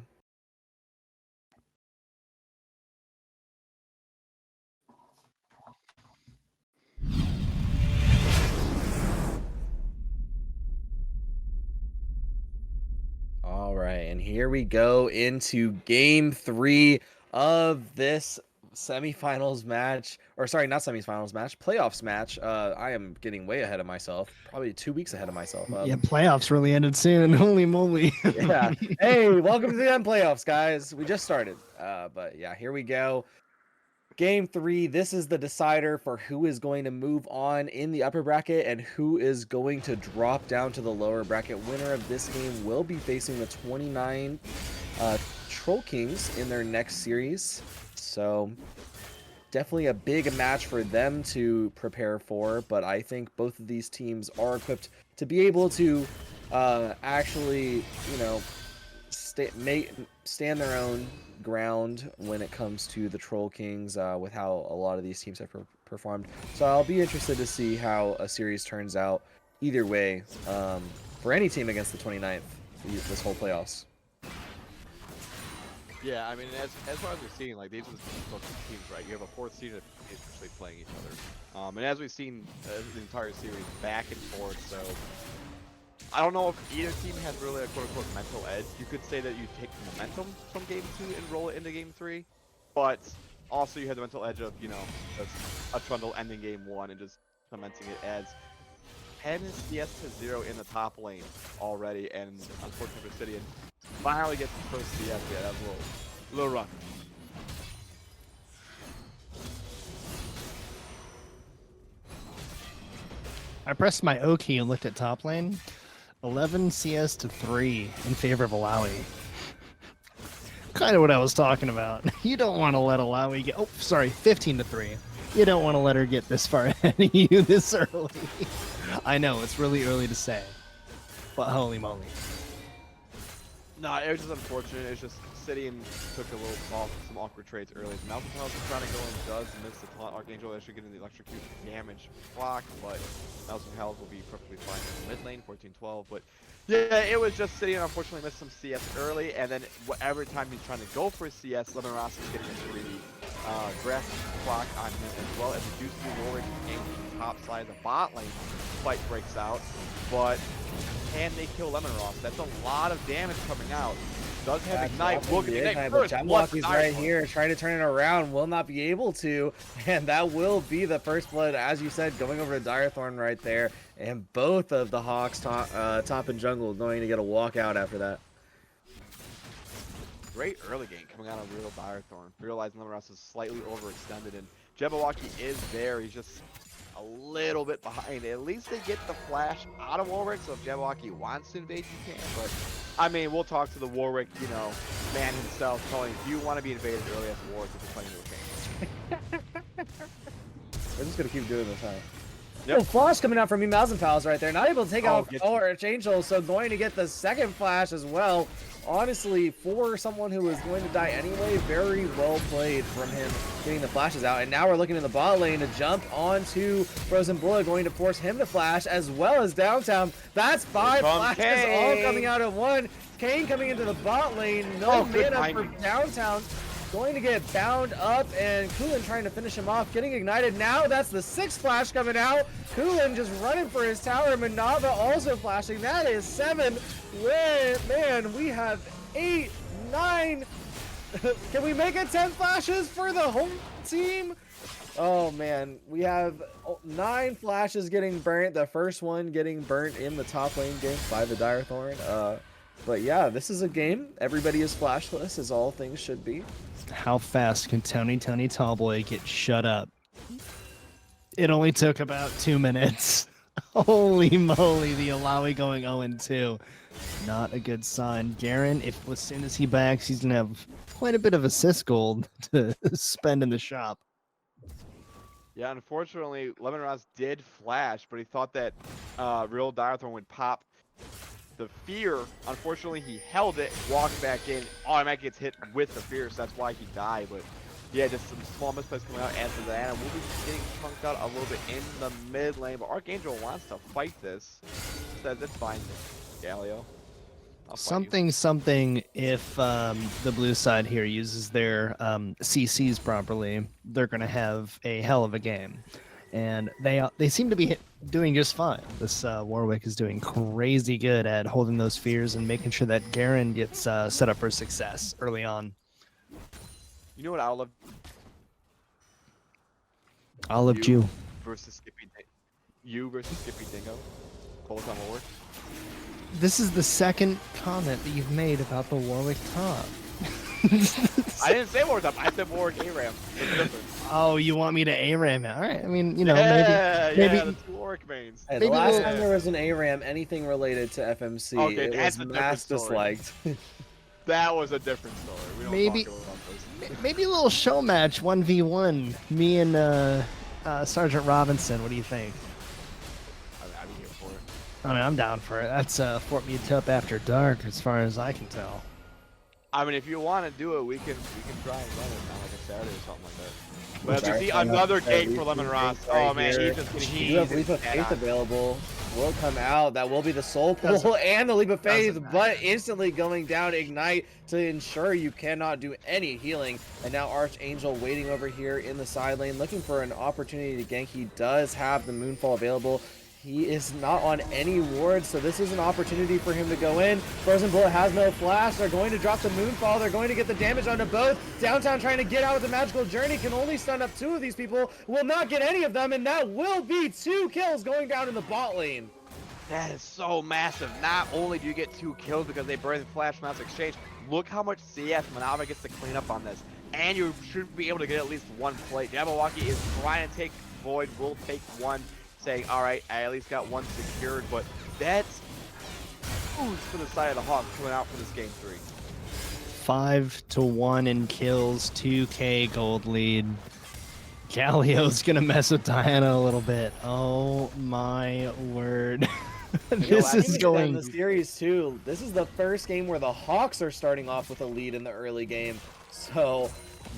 All right, and here we go into game 3 of this semifinals match, or sorry, not semifinals match, playoffs match. I am getting way ahead of myself, probably 2 weeks ahead of myself. Yeah, playoffs really ended soon. Holy moly. Yeah. Hey, welcome to the end playoffs, guys. We just started. But yeah, here we go. Game 3, this is the decider for who is going to move on in the upper bracket and who is going to drop down to the lower bracket. Winner of this game will be facing the 29 Troll Kings in their next series. So definitely a big match for them to prepare for, but I think both of these teams are equipped to be able to actually, you know, stand their own ground when it comes to the Troll Kings with how a lot of these teams have performed. So I'll be interested to see how a series turns out either way for any team against the 29th this whole playoffs. Yeah, I mean, as far as we're seeing, like, these are the closest teams, right? You have a fourth seed essentially playing each other. And as we've seen the entire series, back and forth, so I don't know if either team has really a quote-unquote mental edge. You could say that you take momentum from Game 2 and roll it into Game 3, but also you have the mental edge of, you know, a Trundle ending Game 1 and just commencing it as 10 CS to 0 in the top lane already, and unfortunately for Obsidian finally gets the first CS. Yeah, that was a little rough. I pressed my O key and looked at top lane. 11 CS to 3 in favor of Alawi. Kind of what I was talking about. You don't want to let Alawi get... Oh, sorry, 15 to 3. You don't want to let her get this far ahead of you this early. I know, it's really early to say. But holy moly. No, it was just unfortunate. It's just Obsidian took a little some awkward trades early. Malcolm is trying to go and does miss the taunt. Archangel actually getting the electrocution damage block, but Nelson Hells will be perfectly fine in the mid lane, 14-12. But yeah, it was just Obsidian unfortunately missed some CS early, and then every time he's trying to go for CS, Lemon Ross is getting a 3 grass clock on him as well as we do see Warwick game to the top side of the bot lane. Fight breaks out, but can they kill Lemon Ross? That's a lot of damage coming out. Does have Ignite. Will get Ignite first. Jabberwocky's right here, trying to turn it around. Will not be able to, and that will be the first blood, as you said, going over to Direthorn right there. And both of the Hawks, top and jungle, going to get a walkout after that. Great early game coming out of Real Direthorn. Realizing Lemon Ross is slightly overextended, and Jabberwocky is there. He's just a little bit behind. At least they get the flash out of Warwick, so if Jabberwocky wants to invade, you can. But I mean, we'll talk to the Warwick, you know, man himself, telling if you want to be invaded early as Warwick, if you're playing into a game. We're just gonna keep doing this, huh? Yep. Oh, flash coming out from Mouse and Pals right there. Not able to take out Archangel, so going to get the second flash as well. Honestly, for someone who was going to die anyway, very well played from him getting the flashes out. And now we're looking in the bot lane to jump onto Frozen Bullet, going to force him to flash as well as Downtown. That's 5 flashes all coming out at one. Kane coming into the bot lane. No mana for Downtown. Going to get bound up, and Kulin trying to finish him off, getting ignited. Now that's the 6th flash coming out. Kulin just running for his tower. Manava also flashing. That is 7. Man, we have 8, 9. Can we make it 10 flashes for the home team? Oh man, we have 9 flashes getting burnt. The first one getting burnt in the top lane game by the Direthorn. But yeah, this is a game. Everybody is flashless, as all things should be. How fast can Tony Tallboy get shut up? It only took about 2 minutes. Holy moly, the Alawi going 0-2. Not a good sign. Garen, if as soon as he backs, he's going to have quite a bit of assist gold to spend in the shop. Yeah, unfortunately, Lemon Ross did flash, but he thought that Real Direthorn would pop the fear, unfortunately, he held it, walked back in, automatically gets hit with the fear, so that's why he died. But yeah, just some small misplays coming out after that. We'll be getting chunked out a little bit in the mid lane, but Archangel wants to fight this. Says it's fine, Galio. I'll fight you. Something. If the blue side here uses their CCs properly, they're gonna have a hell of a game, and they seem to be doing just fine. This Warwick is doing crazy good at holding those fears and making sure that Garen gets set up for success early on. You know what I love? Olive Jew. Versus Skippy. You versus Skippy Dingo. Cold on Warwick. This is the second comment that you've made about the Warwick top. I didn't say Warwick top. I said Warwick ARAM. There's a difference. Oh, you want me to ARAM it? All right. I mean, maybe Yeah, the two Warwick mains. Hey, the Maybe last we'll- time there was an ARAM, anything related to FMC, Okay, it that's was a different mass story. disliked. That was a different story. We don't Maybe- talk about this. maybe a little show match, 1v1. Me and Sergeant Robinson. What do you think? I'd be here for it. I mean, I'm down for it. That's Fort Meetup after dark, as far as I can tell. I mean, if you want to do it, we can try and run it on like a Saturday or something like that. But if you Sorry, see I'm another not- gank we for Lemon see Ross, ganks right oh man, here. he's just getting You do have Leap of Faith available. Will come out. That will be the Soul Pull and the Leap of Faith, Doesn't but instantly going down Ignite to ensure you cannot do any healing. And now Archangel waiting over here in the side lane, looking for an opportunity to gank. He does have the Moonfall available. He is not on any wards, so this is an opportunity for him to go in. Frozen Bullet has no flash. They're going to drop the Moonfall. They're going to get the damage onto both. Downtown trying to get out with the Magical Journey can only stun up 2 of these people. Will not get any of them, and that will be 2 kills going down in the bot lane. That is so massive. Not only do you get 2 kills because they burn the Flash Mass Exchange, look how much CS Manava gets to clean up on this. And you should be able to get at least 1 play. Jabberwocky is trying to take Void, will take 1, saying, alright, I at least got 1 secured, but that's boost for the side of the Hawks coming out for this game 3. 5-1 in kills, 2k gold lead. Galio's gonna mess with Diana a little bit. Oh my word. This is going. the series too. This is the first game where the Hawks are starting off with a lead in the early game. So,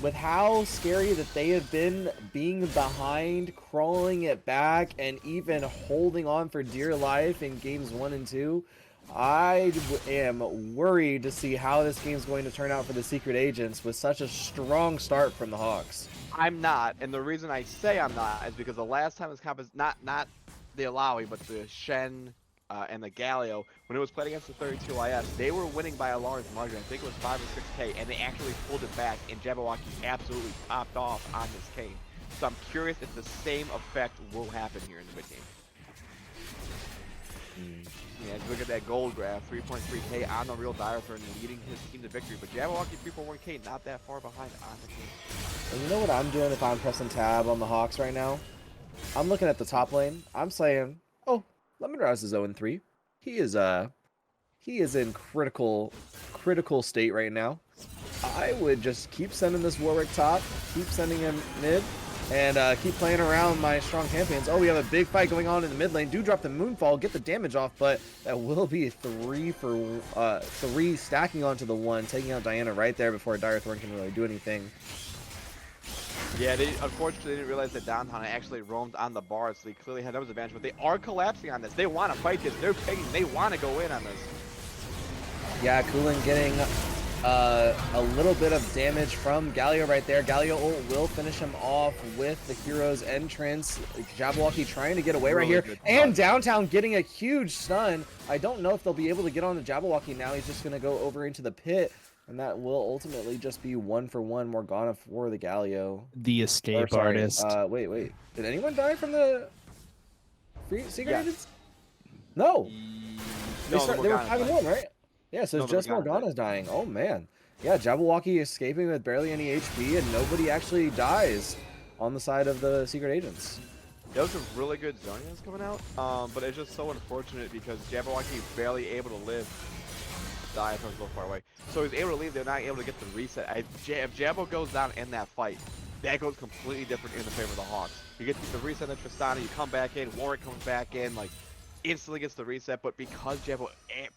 with how scary that they have been being behind, crawling it back, and even holding on for dear life in games 1 and 2, I am worried to see how this game's going to turn out for the Secret Agents with such a strong start from the Hawks. I'm not, and the reason I say I'm not is because the last time this comp is not the Alawi, but the Shen and the Galio, when it was played against the 32 IS, they were winning by a large margin. I think it was 5 or 6k, and they actually pulled it back, and Jabberwocky absolutely popped off on this game. So I'm curious if the same effect will happen here in the mid game. Yeah, look at that gold graph, 3.3k on the real Direthrone leading his team to victory, but Jabberwocky 3.1k not that far behind on the game. And you know what I'm doing if I'm pressing tab on the Hawks right now? I'm looking at the top lane. I'm saying, oh, Lemongrass is 0-3. He is in critical state right now. I would just keep sending this Warwick top, keep sending him mid, and keep playing around my strong champions. Oh, we have a big fight going on in the mid lane. Do drop the Moonfall, get the damage off, but that will be 3 stacking onto the 1, taking out Diana right there before Direthorn can really do anything. Yeah, they unfortunately didn't realize that Downtown actually roamed on the bar, so they clearly had numbers advantage, but they are collapsing on this. They want to fight this. They're picking. They want to go in on this. Yeah, Kulin getting a little bit of damage from Galio right there. Galio ult will finish him off with the hero's entrance. Jabberwocky trying to get away right Really here. good And touch. Downtown getting a huge stun. I don't know if they'll be able to get on the Jabberwocky now. He's just going to go over into the pit. And that will ultimately just be 1-for-1 Morgana for the Galio. The Or, escape sorry, artist. wait. Did anyone die from the Secret Yes. Agents? No. They No, were Morgana's 5-1, dying. right? Yeah, so No, it's the just Morgana's Morgana's dying. Oh, man. Yeah, Jabberwocky escaping with barely any HP, and nobody actually dies on the side of the Secret Agents. There was some really good Zonians coming out, but it's just so unfortunate because Jabberwocky barely able to live. Diathron's a little far away. So he's able to leave, they're not able to get the reset. If Jabbo goes down in that fight, that goes completely different in the favor of the Hawks. You get the reset of Tristana, you come back in, Warwick comes back in, like, instantly gets the reset, but because Jabo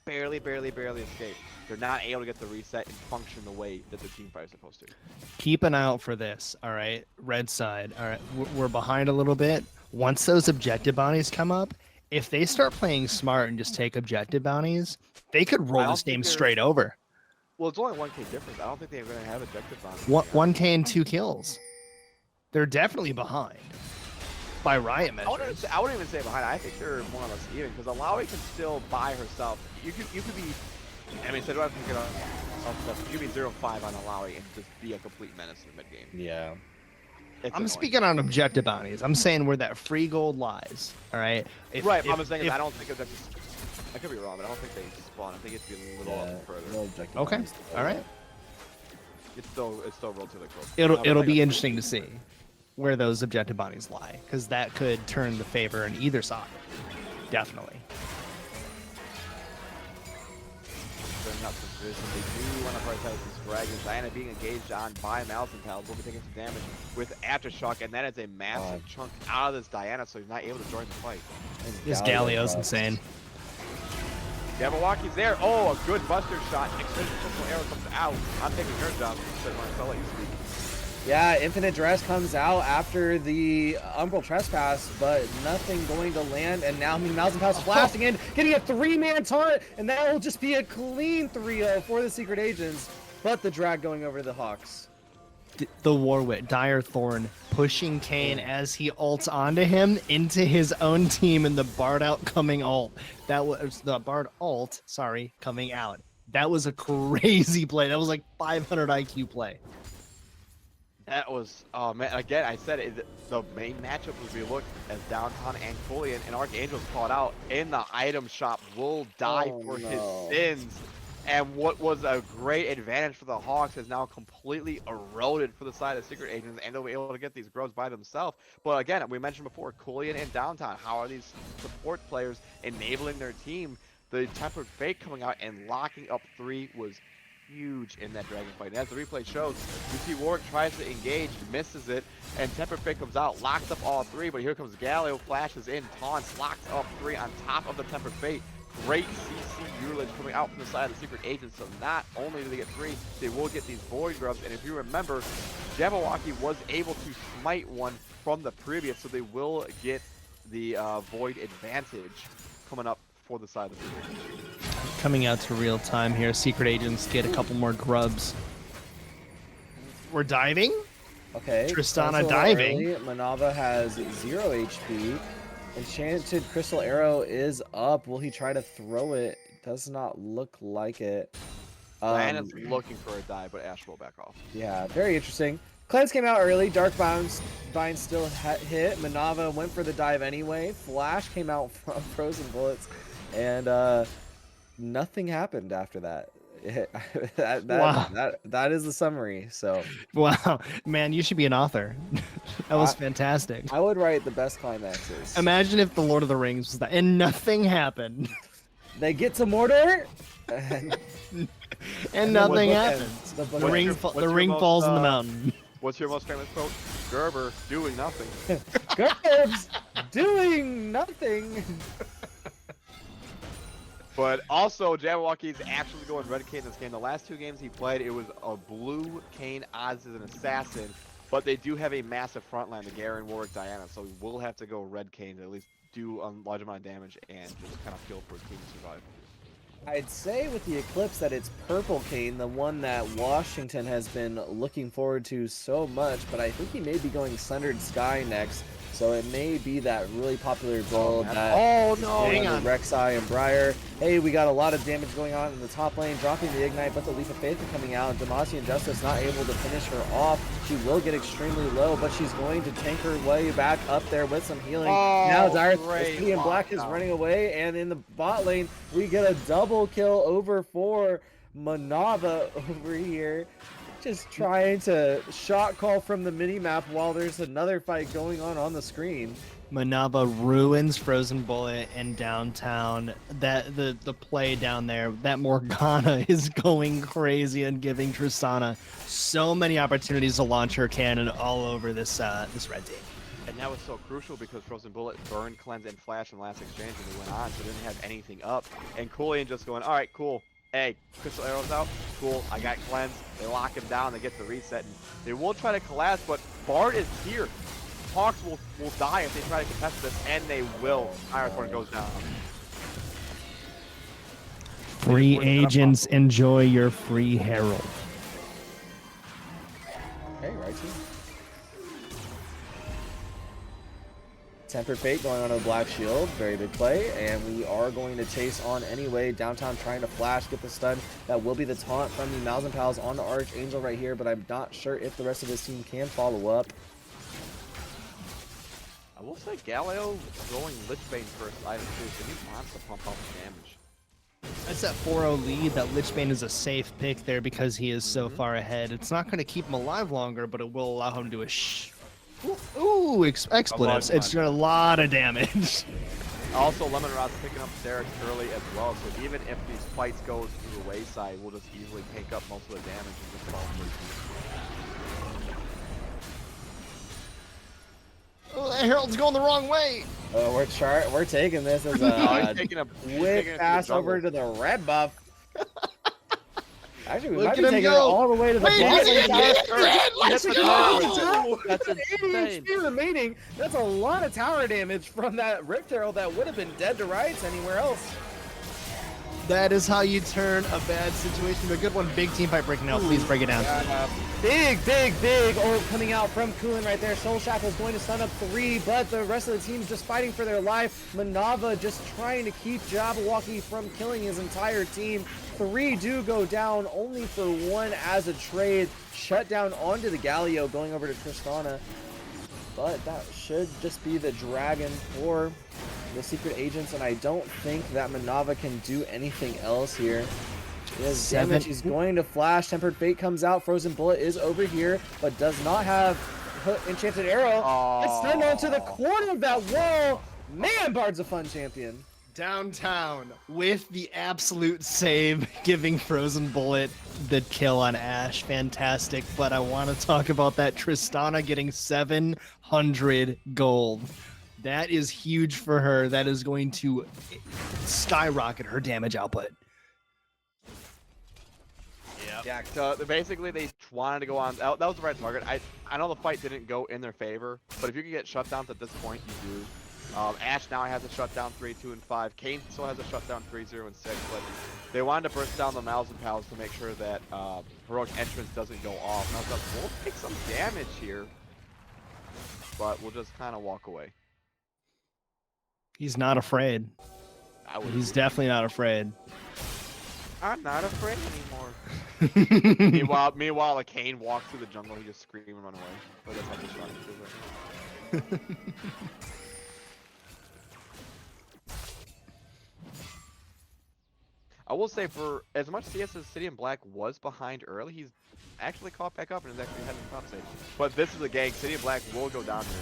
barely escaped, they're not able to get the reset and function the way that the team fight is supposed to. Keep an eye out for this. All right, red side. All right, we're behind a little bit. Once those objective bounties come up, if they start playing smart and just take objective bounties, they could roll don't this think game they're- straight over. Well, it's only 1K difference. I don't think they're going to have objective bounties. 1K and 2 kills. They're definitely behind by Riot I wouldn't, measures. I wouldn't even say behind. I think they're more or less even because Alawi can still by herself. You could be. I mean, so do I have to get on? You could be 0-5 on Alawi and just be a complete menace in the mid game. Yeah. It's I'm annoying. speaking on objective bounties. I'm saying where that free gold lies. All right. Right, I'm saying is I don't think objective. I could be wrong, but I don't think they spawn. I think it's be a little Yeah, further. no objective Okay. bounties. All right. It's still relatively close. It'll be interesting to see where those objective bounties lie, because that could turn the favor in either side. Definitely. They're not so position. They do want to prioritize these fragments. Diana being engaged on by Malzahn Pals will be taking some damage with Aftershock, and that is a massive chunk out of this Diana, so he's not able to join the fight. This Galio's insane. Jabberwocky's there. Oh, a good buster shot. Extended triple arrow comes out. I'm taking your job. Said Marcel, let you speak. Yeah, Infinite Dress comes out after the Umbral Trespass, but nothing going to land. And now Malzahn Pals blasting in, getting a 3-man taunt, and that will just be a clean 3-0 for the Secret Agents. But the drag going over the Hawks. The Warwick, Dire Thorn, pushing Kane as he ults onto him into his own team, and the Bard out coming ult. That was the Bard ult, sorry, coming out. That was a crazy play. That was like 500 IQ play. That was, oh man, again, I said it, the main matchup would be looked as Downtown and Kulian, and Archangel's called out in the item shop will die for his sins. And what was a great advantage for the Hawks is now completely eroded for the side of Secret Agents, and they'll be able to get these grubs by themselves. But again, we mentioned before, Kulian and Downtown, how are these support players enabling their team? The Tempered Fate coming out and locking up 3 was huge in that Dragon fight. And as the replay shows, you see Warwick tries to engage, misses it, and Tempered Fate comes out, locks up all 3, but here comes Galio, flashes in, taunts, locks up 3 on top of the Tempered Fate. Great CC Urlage coming out from the side of the Secret Agents, so not only do they get 3, they will get these Void Grubs, and if you remember, Jabberwocky was able to smite one from the previous, so they will get the Void advantage coming up for the side of the Secret Agents. Coming out to real time here. Secret Agents get a couple more grubs. We're diving? Okay. Tristana Cancel diving. early. Manava has 0 HP. Enchanted Crystal Arrow is up. Will he try to throw it? Does not look like it. Diana's looking for a dive, but Ash will back off. Yeah, very interesting. Cleanse came out early. Dark Bind still hit. Manava went for the dive anyway. Flash came out from Frozen Bullets. And nothing happened after that. Wow. That is the summary. So Wow. Man, you should be an author. That was fantastic. I would write the best climaxes. Imagine if the Lord of the Rings was that and nothing happened. They get to Mordor, and And the nothing book happened. ends. The book The ring, ends. what's the your ring most, falls in the mountain. What's your most famous quote? Gerber doing nothing. Gerbs doing nothing. But also, Jabberwocky's actually going red Kane in this game. The last 2 games he played, it was a blue Kane odds as an assassin. But they do have a massive front line, the Garen, Warwick, Diana. So we will have to go red Kane to at least do a large amount of damage and just kind of feel for his team to survive. I'd say with the Eclipse that it's Purple Kane, the one that Washington has been looking forward to so much, but I think he may be going Sundered Sky next, so it may be that really popular build that Hang on. Rek'Sai and Briar. Hey, we got a lot of damage going on in the top lane, dropping the Ignite, but the Leap of Faith is coming out, and Demacia and Justice not able to finish her off. She will get extremely low, but she's going to tank her way back up there with some healing. Now Dire City and Black is running away, and in the bot lane, we get a double kill over for Manava over here. Just trying to shot call from the mini-map while there's another fight going on the screen. Manava ruins Frozen Bullet in downtown. That the play down there, that Morgana is going crazy and giving Tristana so many opportunities to launch her cannon all over this this red team. And that was so crucial because Frozen Bullet burned, cleanse, and flash in the last exchange, and they went on, so they didn't have anything up. And Coolian just going, all right, cool. Hey, Crystal Arrow's out. Cool, I got cleanse. They lock him down. They get the reset. And they will try to collapse, but Bard is here. Hawks will die if they try to contest this, and they will. Direthorn goes down. Free agents, enjoy your free Herald. Hey, right team. Tempered Fate going on a Black Shield, very big play, and we are going to chase on anyway. Downtown trying to flash, get the stun. That will be the taunt from the Mouse and Pals on the Archangel right here, but I'm not sure if the rest of his team can follow up. I will say Galio throwing Lichbane first item too, so he wants to pump out the damage. That's that 4-0 lead. That Lichbane is a safe pick there because he is so far ahead. It's not going to keep him alive longer, but it will allow him to do a expletives. It's doing a lot of damage. Also, Lemon Rod's picking up Derek early as well, so even if these fights go to the wayside, we'll just easily pick up most of the damage and just fall Oh, that Herald's going the wrong way. Oh, we're taking this as he's a taking a quick pass over to the red buff. Actually, we Look might be at him taking it go. all the way to the Wait, bottom. let's Hit the go. tower. That's 80 insane. HP remaining. That's a lot of tower damage from that Rift Herald that would have been dead to rights anywhere else. That is how you turn a bad situation into a good one. Big team fight breaking out. Please break it down. Big ult coming out from Cooling right there. Soul Shackle is going to stun up 3, but the rest of the team's just fighting for their life. Manava just trying to keep Jabberwocky from killing his entire team. 3 do go down, only for 1 as a trade. Shut down onto the Galio, going over to Tristana. But that should just be the dragon for the secret agents, and I don't think that Manava can do anything else here. He has damage. He's going to flash. Tempered Fate comes out. Frozen Bullet is over here, but does not have Enchanted Arrow. It's stunned onto the corner of that wall. Man, Bard's a fun champion. Downtown with the absolute save, giving Frozen Bullet the kill on Ashe. Fantastic. But I want to talk about that Tristana getting 700 gold. That is huge for her. That is going to skyrocket her damage output. Yeah, so basically they wanted to go on. That was the right target. I know the fight didn't go in their favor, but if you can get shutdowns at this point, you do. Ashe now has a shutdown 3, 2, and 5. Kayn still has a shutdown 3, 0, and 6, but they wanted to burst down the Mouse and Pals to make sure that heroic entrance doesn't go off. And I was like, we'll take some damage here, but we'll just kind of walk away. He's not afraid. He's definitely not afraid. I'm not afraid anymore. meanwhile, a Kayn walks through the jungle, he just screams and run away. But that's how this shot is. I will say, for as much CS as City and Black was behind early, he's actually caught back up and is actually heading to top stage. But this is a gang. City and Black will go down here.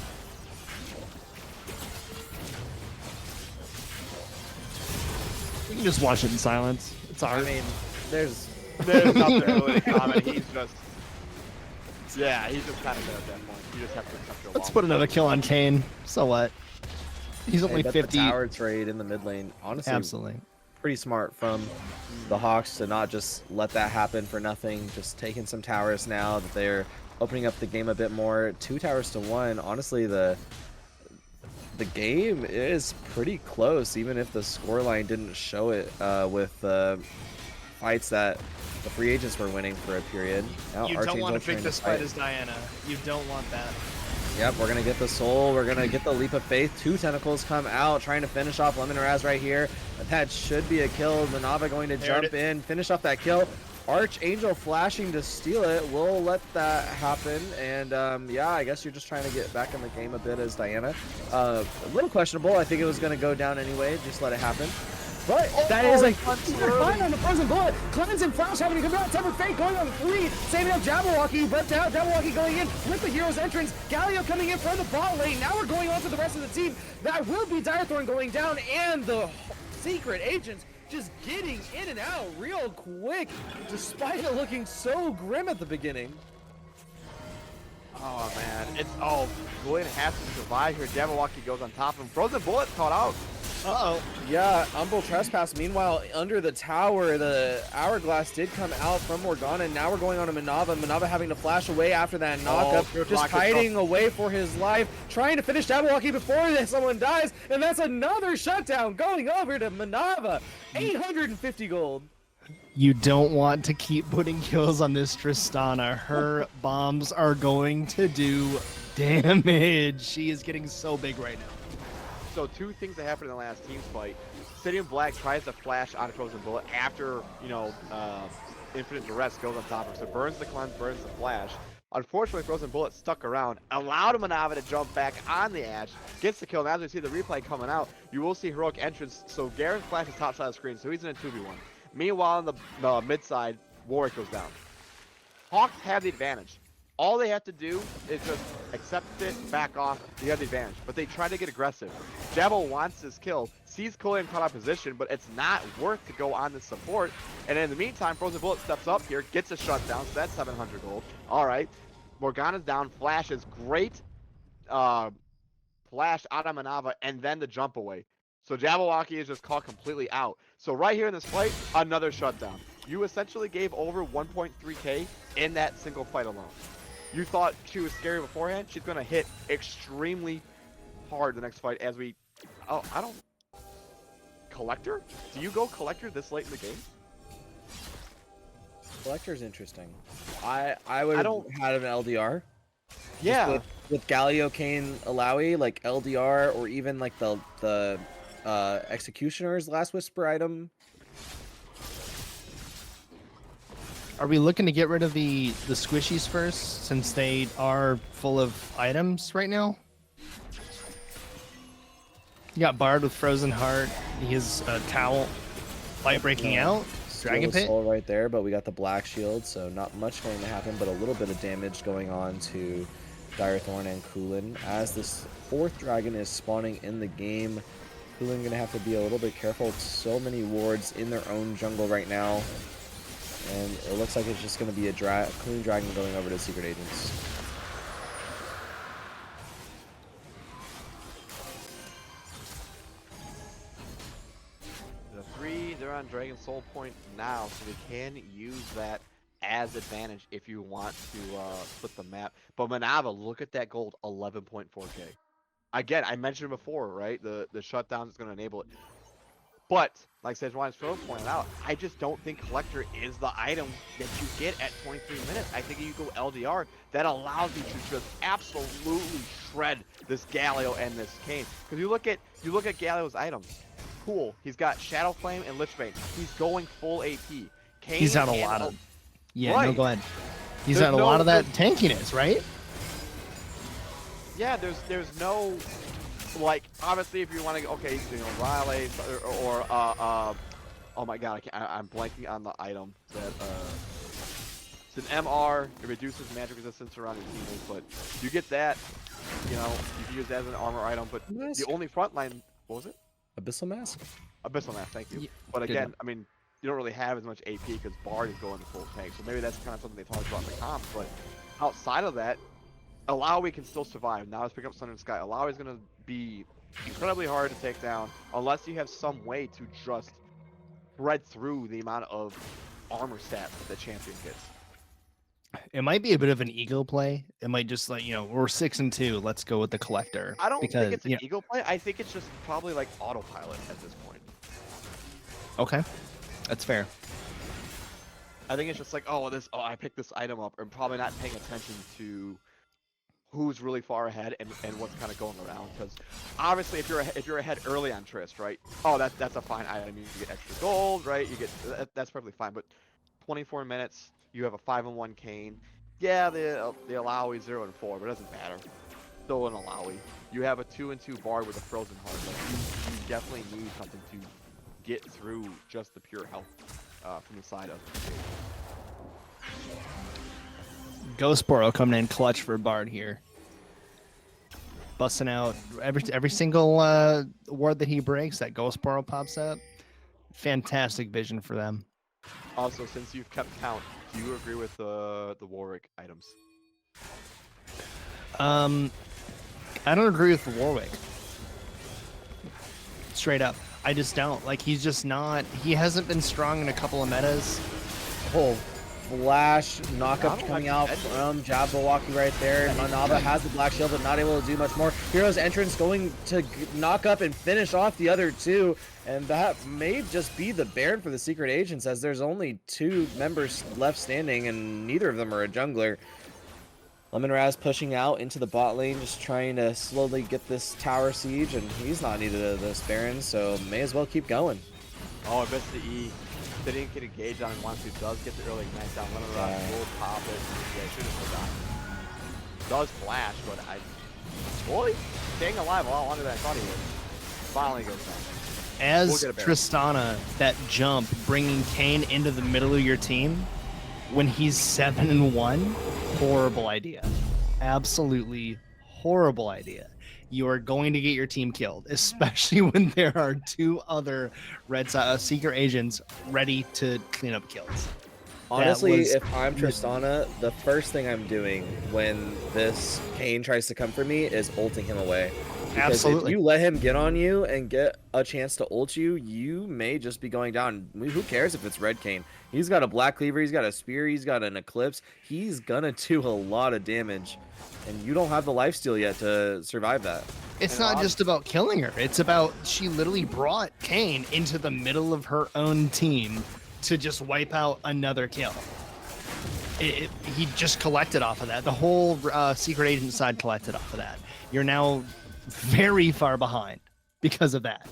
We can just watch it in silence. It's I ours. mean, there's nothing really to comment. He's just, yeah, he's just kind of dead at that point. You just have to accept your Let's loss. put another kill on Kayn. So what? He's only the 50. tower trade in the mid lane. Honestly, Absolutely. pretty smart from the Hawks to not just let that happen for nothing. Just taking some towers now that they're opening up the game a bit more. 2 towers to 1. Honestly, the game is pretty close, even if the scoreline didn't show it with the fights that the free agents were winning for a period. Now You don't want to pick trying this fight fight as Diana. You don't want that. Yep, we're gonna get the soul. We're gonna get the leap of faith. 2 tentacles come out, trying to finish off Lemon Raz right here. That should be a kill. Manava going to jump in, finish off that kill. Archangel flashing to steal it. We'll let that happen. And yeah, I guess you're just trying to get back in the game a bit as Diana. A little questionable. I think it was gonna go down anyway. Just let it happen. But that is a fine on the Frozen Bullet. Clemens and Flash having to come out. Tempered Fate going on 3, saving up Jabberwocky, but now Jabberwocky going in with the hero's entrance. Galio coming in from the bot lane. Now we're going on to the rest of the team. That will be Direthorn going down, and the secret agents just getting in and out real quick, despite it looking so grim at the beginning. Oh man, it's Julian has to survive here. Jabberwocky goes on top of him. Frozen Bullet caught out. Uh-oh. Yeah, Umbral Trespass. Meanwhile, under the tower, the Hourglass did come out from Morgana, and now we're going on to Manava. Manava having to flash away after that knockup, good just rocket hiding away for his life, trying to finish Jabberwocky before someone dies, and that's another shutdown going over to Manava. 850 gold. You don't want to keep putting kills on this Tristana. Her bombs are going to do damage. She is getting so big right now. So two things that happened in the last team fight. City of Black tries to flash on Frozen Bullet after, Infinite Duress goes on top of her. So burns the cleanse, burns the flash. Unfortunately, Frozen Bullet stuck around, allowed Manava to jump back on the Ashe, gets the kill, and as we see the replay coming out, you will see heroic entrance. So Garen Flash is top side of the screen, so he's in a 2v1. Meanwhile, on the mid side, Warwick goes down. Hawks have the advantage. All they have to do is just accept it, back off, you have the advantage. But they try to get aggressive. Jabbo wants this kill, sees Kullian caught out position, but it's not worth to go on the support. And in the meantime, Frozen Bullet steps up here, gets a shutdown, so that's 700 gold. All right, Morgana's down, Flash is great. Flash out of Manava, and then the jump away. So Jabberwocky is just caught completely out. So right here in this fight, another shutdown. You essentially gave over 1.3k in that single fight alone. You thought she was scary beforehand. She's going to hit extremely hard the next fight as we... Oh, I don't... Collector? Do you go Collector this late in the game? Collector's interesting. I would have had an LDR. Yeah. With Galio, Kane, Alawi, like LDR, or even like the Executioner's Last Whisper item. Are we looking to get rid of the squishies first, since they are full of items right now? You got Bard with Frozen Heart. He has a towel. Light breaking out. Dragon Pit. Soul right there, but we got the Black Shield, so not much going to happen, but a little bit of damage going on to Dire Thorn and Kulin. As this fourth dragon is spawning in the game, Kulin going to have to be a little bit careful. So many wards in their own jungle right now. And it looks like it's just going to be a clean dragon going over to Secret Agents. The three, they're on Dragon Soul Point now, so they can use that as advantage if you want to flip the map. But Manava, look at that gold, 11.4k. Again, I mentioned before, right? The shutdown is going to enable it. But, like Sejuani's Phil pointed out, I just don't think Collector is the item that you get at 23 minutes. I think you go LDR, that allows you to just absolutely shred this Galio and this Kane. Because you look at Galio's items. Cool, he's got Shadow Flame and Lichbane. He's going full AP. Kane He's had a lot of... Yeah, right. no, go ahead. He's There's had a lot of that tankiness, right? Yeah, there's no... Like, obviously, if you want to go, okay, Riley, or oh my god, I'm blanking on the item that, it's an MR, it reduces magic resistance around your teammates, but you get that, you can use that as an armor item, but the only frontline, what was it? Abyssal Mask? Abyssal Mask, thank you. Yeah, but good again, one. I mean, you don't really have as much AP because Bard is going to full tank, so maybe that's kind of something they talked about in the comps, but outside of that, Alawi can still survive. Now let's pick up Sun and Sky. Alawi is going to be incredibly hard to take down unless you have some way to just thread through the amount of armor stats that the champion gets. It might be a bit of an ego play. It might just like, we're 6-2. Let's go with the Collector. I don't think it's an you know- ego play. I think it's just probably like autopilot at this point. Okay, that's fair. I think it's just like, I picked this item up, and probably not paying attention to who's really far ahead and what's kind of going around. Because obviously, if you're ahead early on Trist, right? Oh, that's a fine item. You get extra gold, right? That's perfectly fine. But 24 minutes, you have a 5-1 Kane. Yeah, the Alawi 0-4, but it doesn't matter. Still an Alawi. You have a 2-2 Bard with a Frozen Heart. Like, you definitely need something to get through just the pure health from the side of. Ghostboro coming in clutch for Bard here. Busting out every single ward that he breaks, that Ghostboro pops out. Fantastic vision for them. Also, since you've kept count, do you agree with the Warwick items? I don't agree with Warwick. Straight up. I just don't. Like, he's just not. He hasn't been strong in a couple of metas. Oh, flash knockup Manava coming might out be dead. from Jabberwocky right there. Manava has the black shield, but not able to do much more. Hero's entrance going to knock up and finish off the other two, and that may just be the Baron for the Secret Agents, as there's only 2 members left standing, and neither of them are a jungler. Lemonraz pushing out into the bot lane, just trying to slowly get this tower siege, and he's not needed of this Baron, so may as well keep going. Oh, I missed the E. They didn't get engaged on him once he does get the early ignite down. Lemon Rock Yeah. will pop it. Yeah, should have forgotten. Does flash, but boy, staying alive a lot longer than I thought he would. Finally goes down. As We'll get a Baron. Tristana, that jump, bringing Kane into the middle of your team when he's 7-1, horrible idea. Absolutely horrible idea. You are going to get your team killed, especially when there are 2 other Secret Agents ready to clean up kills. Honestly, was- if I'm Tristana, the first thing I'm doing when this Kane tries to come for me is ulting him away. Because Absolutely. if you let him get on you and get a chance to ult you, you may just be going down. Who cares if it's Red Kane? He's got a Black Cleaver, he's got a Spear, he's got an Eclipse. He's gonna do a lot of damage. And you don't have the lifesteal yet to survive that. It's And not Oz- just about killing her. It's about she literally brought Kane into the middle of her own team to just wipe out another kill. He just collected off of that. The whole Secret Agent side collected off of that. You're now very far behind because of that.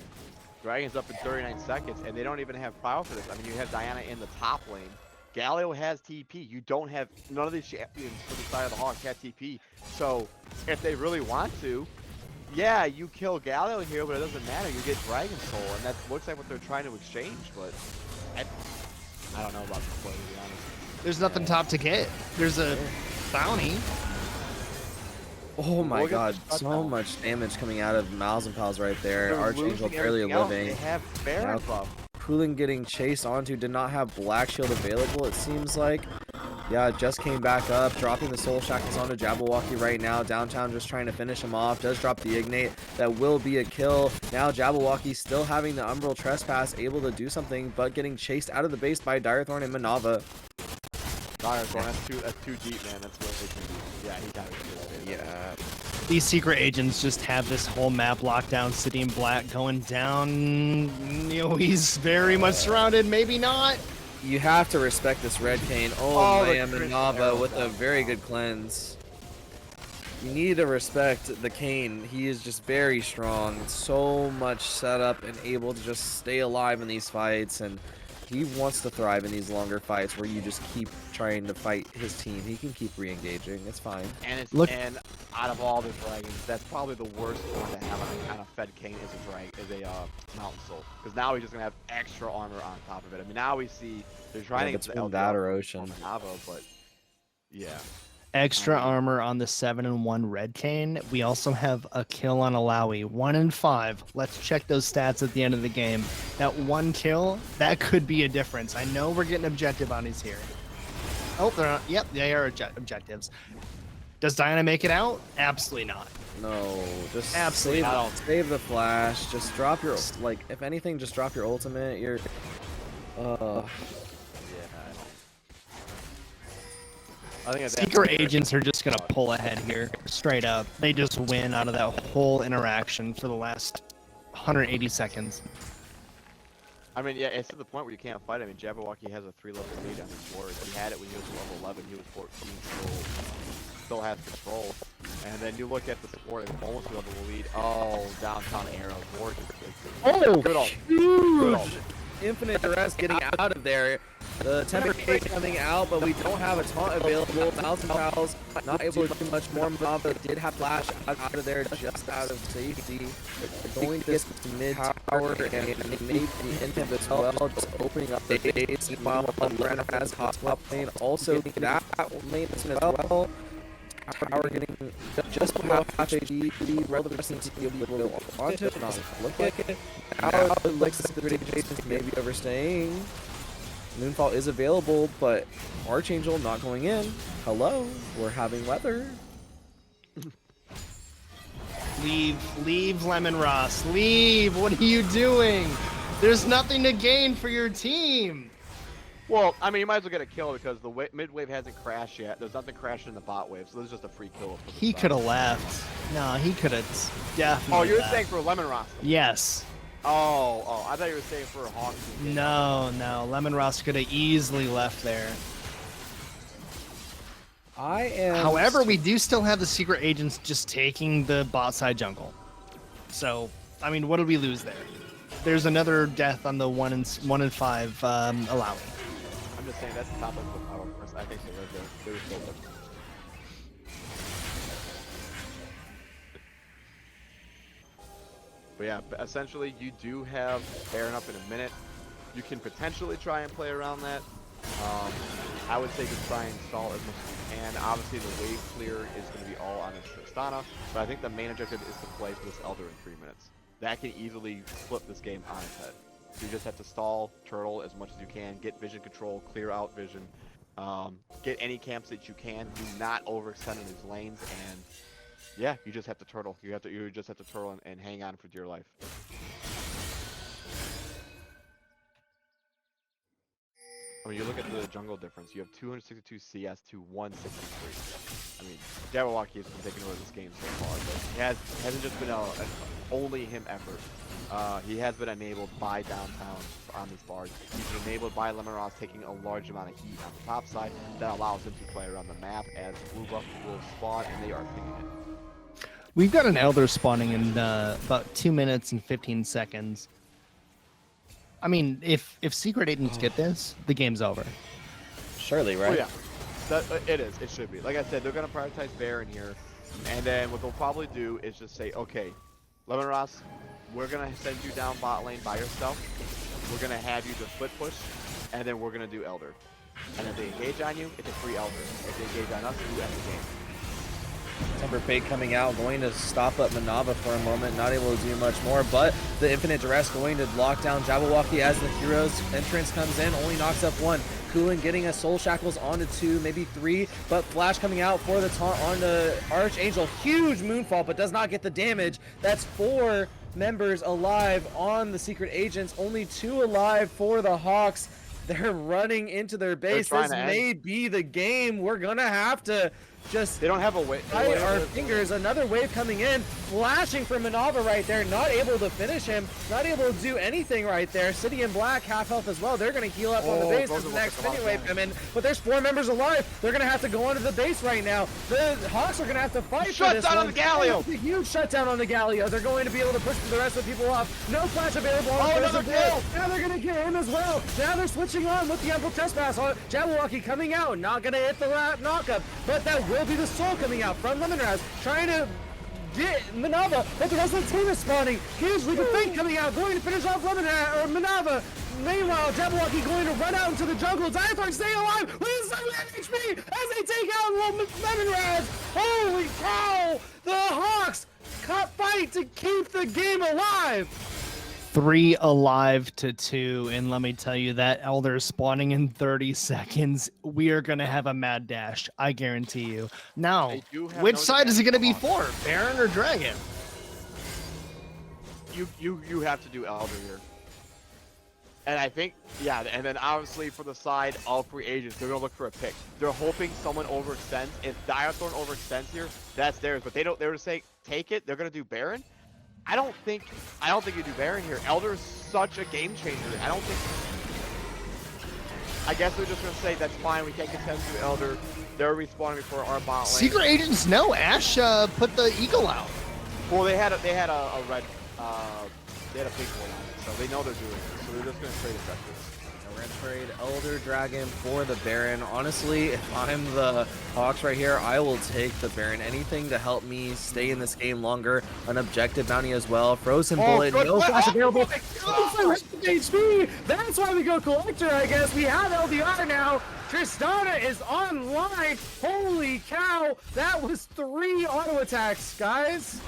Dragon's up in 39 seconds, and they don't even have power for this. I mean, you have Diana in the top lane. Galio has TP. You don't have none of these champions for the side of the Hawks have TP. So if they really want to, yeah, you kill Galio here, but it doesn't matter. You get Dragon Soul, and that looks like what they're trying to exchange. But I don't know about this play, to be honest. There's nothing top to get. There's a bounty. Oh my Look at god, the so shutdown. much damage coming out of Miles and Pals right there. They're Archangel losing barely everything else. living. They have Baron Wow. buff. Cooling getting chased onto, did not have Black Shield available, it seems like. Yeah, just came back up, dropping the Soul Shackles onto Jabberwocky right now. Downtown just trying to finish him off. Does drop the Ignite. That will be a kill. Now Jabberwocky still having the Umbral Trespass, able to do something, but getting chased out of the base by Direthorn and Manava. That's too deep, man. That's what they can do. Yeah, he got it. Yeah. These Secret Agents just have this whole map locked down. City in Black going down. You know, he's very much surrounded. Maybe not. You have to respect this Red Kane. Oh, Oh, the man, critical Manava arrow with a down. very good cleanse. You need to respect the Kane. He is just very strong. So much setup and able to just stay alive in these fights. And he wants to thrive in these longer fights where you just keep trying to fight his team. He can keep re-engaging. It's fine. And it's Look- and out of all the dragons, that's probably the worst one to have on a fed Kane is a Mountain Soul, because now he's just gonna have extra armor on top of it. I mean, now we see they're trying to get the between LDL that or from Ocean. Manava, but yeah, Extra armor on the 7-1 Red Kane. We also have a kill on Alawi. 1 in 5. Let's check those stats at the end of the game. That one kill, that could be a difference. I know we're getting objective bounties here. Oh, they're not. Yep, they are objectives. Does Diana make it out? Absolutely not. No, just Absolutely save the flash. Just drop your, like, if anything, just drop your ultimate. You're, I think that's Secret Agents are just going to pull ahead here. Straight up. They just win out of that whole interaction for the last 180 seconds. I mean, yeah, it's to the point where you can't fight. I mean, Jabberwocky has a 3-level lead on his ward. He had it when he was level 11. He was 14, still has control. And then you look at the support, it's almost a level lead. Oh, downtown arrow. Ward is good ult. Good ult. Infinite Duress getting out of there. The temper cake coming out, but we don't have a taunt available. Mouse and Pals not able to do much more. Manava did have flash out of there just out of safety. They're going to get to mid tower and maybe the inhib as well, just opening up the base. While Brenna has hostile lane also that lane as well. Tower getting just half HP. Roll the person to be able to go onto it. Not look like it. Now it looks like the Jason's maybe overstaying. Moonfall is available, but Archangel not going in. Hello, we're having weather. Leave, Lemon Ross. Leave. What are you doing? There's nothing to gain for your team. Well, I mean, you might as well get a kill because the mid wave hasn't crashed yet. There's nothing crashing in the bot wave, so this is just a free kill. He could have left. No, he could have definitely. Oh, you're left. saying for Lemon Ross? Yes. Oh, I thought you were saying for Hawks. No. Lemon Ross could have easily left there. I am. However, we do still have the secret agents just taking the bot side jungle. So, I mean, what did we lose there? There's another death on the 1 and 5 allowing. I'm just saying that's the top of the power first. I think they live there. They were still there. But yeah, essentially you do have Baron up in a minute. You can potentially try and play around that. I would say just try and stall as much as you can. Obviously the wave clear is going to be all on Tristana, but I think the main objective is to play for this Elder in 3 minutes. That can easily flip this game on its head. So you just have to stall Turtle as much as you can, get vision control, clear out vision, get any camps that you can, do not overextend in these lanes, and yeah, you just have to turtle. You just have to turtle and hang on for dear life. I mean, you look at the jungle difference. You have 262 CS to 163. I mean, Jabberwocky has been taking over this game so far, but it hasn't just been an only him effort. He has been enabled by Downtown on this barge. He's been enabled by Lemon Ross taking a large amount of heat on the top side that allows him to play around the map as blue buff will spawn and they are picking it. We've got an Elder spawning in about 2 minutes and 15 seconds. I mean, if secret agents get this, the game's over. Surely, right? Oh yeah, it is. It should be. Like I said, they're gonna prioritize Baron here, and then what they'll probably do is just say, okay, Lemon Ross, we're gonna send you down bot lane by yourself. We're gonna have you just split push, and then we're gonna do Elder. And if they engage on you, it's a free Elder. If they engage on us, we end the game. Temper Fate coming out, going to stop up Manava for a moment, not able to do much more, but the Infinite Duress going to lock down Jabberwocky as the hero's entrance comes in, only knocks up 1. Cooling getting a Soul Shackles onto 2, maybe 3, but Flash coming out for the taunt onto Archangel. Huge Moonfall, but does not get the damage. That's 4 members alive on the Secret Agents, only 2 alive for the Hawks. They're running into their base. This may be the game. We're gonna have to just they don't have a way. Tight our fingers. Another wave coming in, flashing for Manava right there, not able to finish him, not able to do anything right there. City in black, half health as well. They're going to heal up on the base as the next mini wave come in, but there's 4 members alive. They're going to have to go onto the base right now. The Hawks are going to have to fight for this shutdown one. on the Galio. It's a huge shutdown on the Galio. They're going to be able to push the rest of the people off. No flash available on another kill. Now they're going to get him as well. Now they're switching on with the Ample Trespass on Jabberwocky coming out. Not going to hit the knockup, but that will be the soul coming out from Lemon Ross, trying to get Manava, but the rest of the team is spawning. Here's Leap of Fate coming out, going to finish off Manava. Meanwhile, Jabberwocky going to run out into the jungle. Diathorn staying alive with 7 HP as they take out Lemon Ross. Holy cow! The Hawks fight to keep the game alive. 3 alive to 2, and let me tell you that Elder spawning in 30 seconds. We are gonna have a mad dash, I guarantee you. Now, which side is it gonna be for, Baron or Dragon? You have to do Elder here. And I think, yeah, and then obviously for the side of free agents, they're gonna look for a pick. They're hoping someone overextends. If Diathorn overextends here, that's theirs. But they don't. They were to say take it. They're gonna do Baron. I don't think you do Baron here. Elder is such a game changer. I guess they're just gonna say that's fine. We can't contend to Elder. They're respawning before our bot lane. Secret agents, no. Ash put the eagle out. Well, they had a red, they had a big one on it, so they know they're doing it. So they're just gonna trade effectively. We're gonna trade Elder Dragon for the Baron. Honestly, if I'm the Hawks right here, I will take the Baron. Anything to help me stay in this game longer. An objective bounty as well. Frozen Bullet, no flash available. HP. That's why we go Collector, I guess. We have LDR now. Tristana is online. Holy cow. That was 3 auto attacks, guys.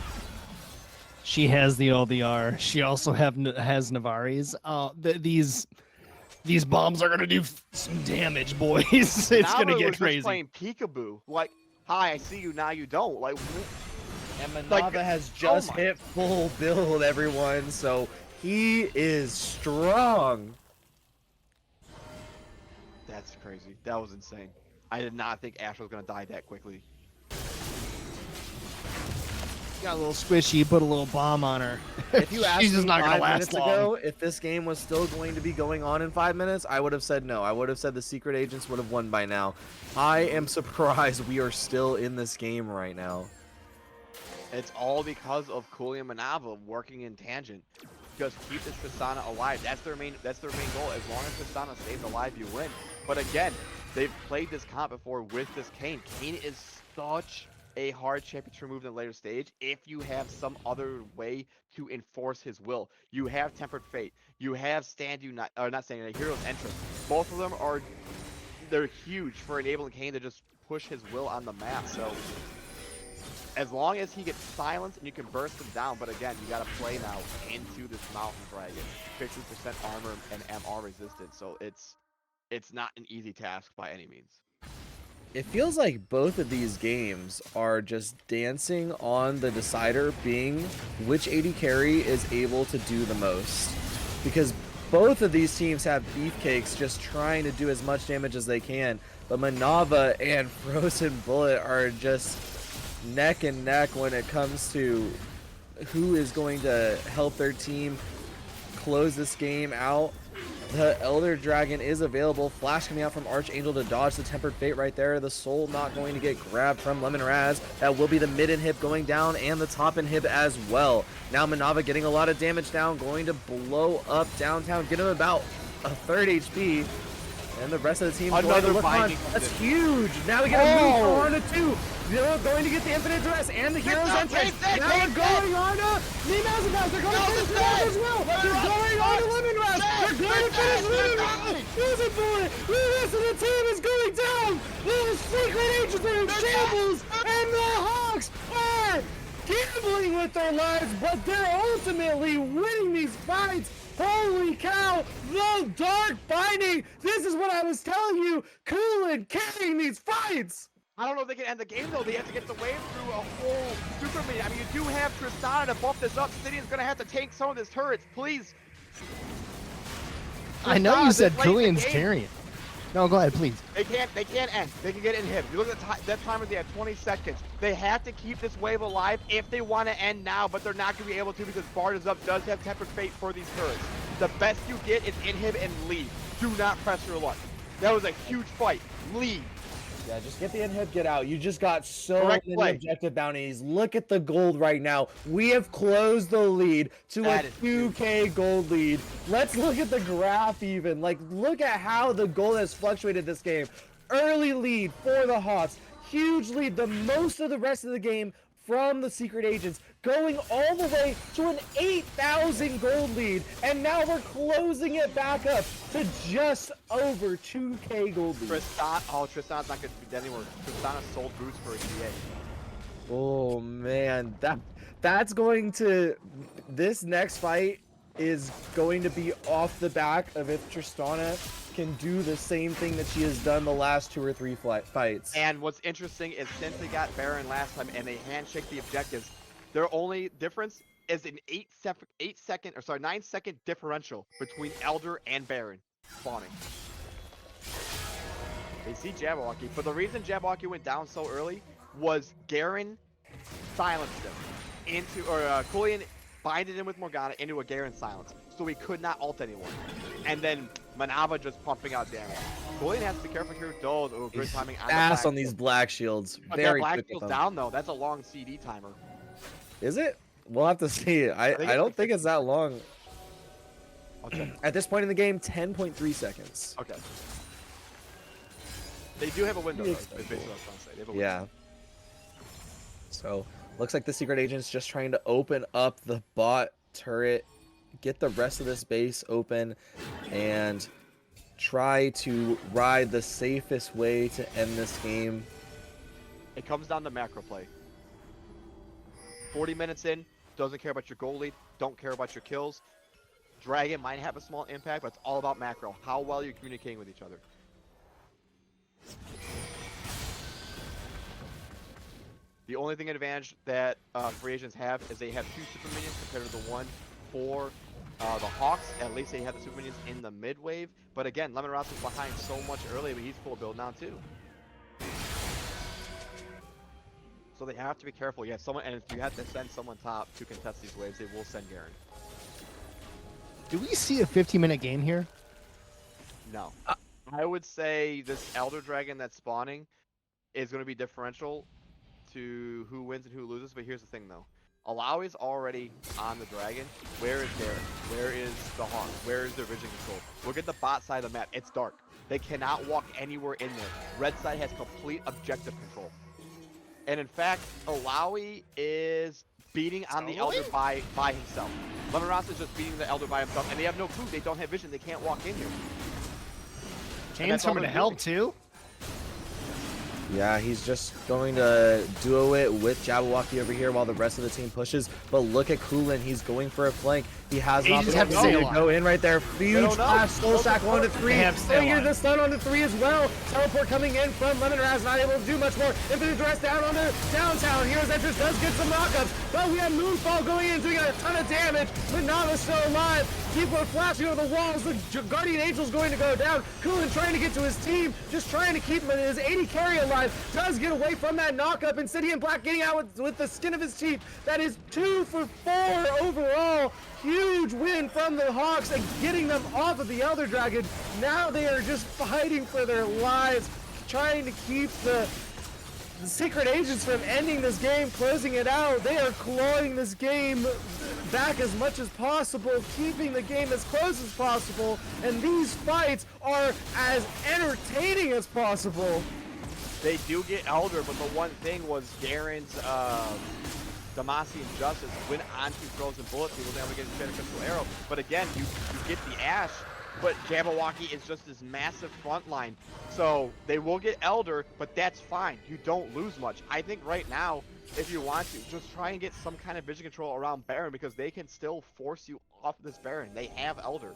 She has the LDR. She also has Navari's. These bombs are gonna do some damage, boys. It's gonna get crazy. Just playing peekaboo, like, hi, I see you, now you don't. Like, And Like, Manava has oh just my- hit full build, everyone. So he is strong. That's crazy. That was insane. I did not think Ash was gonna die that quickly. Got a little squishy, put a little bomb on her. If you asked She's me just not gonna 5 last minutes long. ago if this game was still going to be going on in 5 minutes, I would have said no. I would have said the secret agents would have won by now. I am surprised we are still in this game right now. It's all because of Cooley and Manava working in tangent. Just keep this Tristana alive. That's their main goal. As long as Tristana stays alive, you win. But again, they've played this comp before with this Kayn. Kayn is such a hard champion to remove in the later stage if you have some other way to enforce his will. You have Tempered Fate. You have Stand Unite, or not Stand Unite, Heroes Entrance. Both of them they're huge for enabling Kayn to just push his will on the map. So as long as he gets silenced and you can burst him down, but again, you gotta play now into this Mountain Dragon. 50% armor and MR resistance, so it's not an easy task by any means. It feels like both of these games are just dancing on the decider being which AD carry is able to do the most. Because both of these teams have beefcakes just trying to do as much damage as they can. But Manava and Frozen Bullet are just neck and neck when it comes to who is going to help their team close this game out. The Elder Dragon is available. Flash coming out from Archangel to dodge the Tempered Fate right there. The Soul not going to get grabbed from Lemon Raz. That will be the mid inhib going down and the top inhib as well. Now Manava getting a lot of damage down, going to blow up downtown, get him about a third HP. And the rest of the team going to Another look on. binding That's comes huge. Now we get a move for Arna too. They're going to get the Infinite Duress and the Hero's Entrance. Now they're going on to Nemazagaz. They're going to finish Raz as well. They're going on to Lemon Raz. They're going to finish Lemon Raz. Frozen Bullet. The rest of the team is going down. The Secret Agents are in shambles. And the Hawks are gambling with their lives, but they're ultimately winning these fights. Holy cow, the Dark Binding! This is what I was telling you! Coolan carrying these fights! I don't know if they can end the game though. They have to get the wave through a whole super minion. I mean, you do have Tristana to bump this up. City's gonna have to tank some of his turrets, please. I know Tristana, you said this late in the Kulian's game, carrying. No, go ahead, please. They can't end. They can get inhibited. You look at that timer, they have 20 seconds. They have to keep this wave alive if they want to end now, but they're not going to be able to because Bard is up, does have Tempered Fate for these turrets. The best you get is inhib and leave. Do not press your luck. That was a huge fight. Leave. Yeah, just get the inhib, get out. You just got so Correct many play. objective bounties. Look at the gold right now. We have closed the lead to That a is 2K gold lead. Let's look at the graph even. Like, look at how the gold has fluctuated this game. Early lead for the Hawks. Huge lead. The most of the rest of the game from the Secret Agents, going all the way to an 8,000 gold lead, and now we're closing it back up to just over 2K gold lead. Tristana's not going to be dead anymore. Tristana sold boots for a GA. Oh man, that's going to, this next fight is going to be off the back of if Tristana can do the same thing that she has done the last 2 or 3 fights. And what's interesting is since they got Baron last time and they handshake the objectives, their only difference is an 9-second differential between Elder and Baron spawning. They see Jabberwocky, but the reason Jabberwocky went down so early was Garen silenced him into, or Kulian binded him with Morgana into a Garen silence, so he could not ult anyone. And then Manava just pumping out damage. Kulian has to be careful here. Oh, good timing on the Fast black on these shield. black shields. But Very that black quick with shield's them. down though. That's a long CD timer. Is it? We'll have to see. I think don't it's think it's that long. Okay. At this point in the game, 10.3 seconds. Okay. They do have a window. Pretty Though, is basically what I was trying to say. They have a window. Yeah. So, looks like the Secret Agent's just trying to open up the bot turret, get the rest of this base open, and try to ride the safest way to end this game. It comes down to macro play. 40 minutes in, doesn't care about your goal lead, don't care about your kills. Dragon might have a small impact, but it's all about macro. How well you're communicating with each other. The only thing advantage that free agents have is they have 2 super minions compared to the 1 for the Hawks. At least they have the super minions in the mid wave. But again, Lemongrass is behind so much early, but he's full build now too. So they have to be careful. Yeah, someone, and if you have to send someone top to contest these waves, they will send Garen. Do we see a 15-minute game here? No. I would say this Elder Dragon that's spawning is going to be differential to who wins and who loses. But here's the thing, though. Alawi's already on the Dragon. Where is Garen? Where is the Hawk? Where is their vision control? Look at the bot side of the map. It's dark. They cannot walk anywhere in there. Red side has complete objective control. And in fact, Alawi is beating on the Elder by himself. Lemongrass is just beating the Elder by himself, and they have no clue. They don't have vision. They can't walk in here. Kane's coming to help too. Yeah, he's just going to duo it with Jabberwocky over here while the rest of the team pushes. But look at Coolin. He's going for a flank. He has not been able to go in right there. Huge flash, soul stack onto 3. Figure the stun onto 3 as well. Teleport coming in from Lemongrass, not able to do much more. Infinite Duress down onto downtown. Hero's Entrance does get some knockups, but we have Moonfall going in, doing a ton of damage. But Nava's still alive. People are flashing over the walls. The Guardian Angel's going to go down. Coolin trying to get to his team, just trying to keep him in his 80 carry alive. Does get away from that knockup, and City and Black getting out with the skin of his teeth. That is 2 for 4 overall. Huge win from the Hawks and getting them off of the Elder Dragon. Now they are just fighting for their lives, trying to keep the Secret Agents from ending this game, closing it out. They are clawing this game back as much as possible, keeping the game as close as possible, and these fights are as entertaining as possible. They do get Elder, but the one thing was Garen's Demacian Justice went onto Frozen Bullets. He was able to get his Phantom Crystal Arrow. But again, you get the Ashe, but Jabberwocky is just this massive front line. So they will get Elder, but that's fine. You don't lose much. I think right now, if you want to, just try and get some kind of vision control around Baron, because they can still force you off this Baron. They have Elder.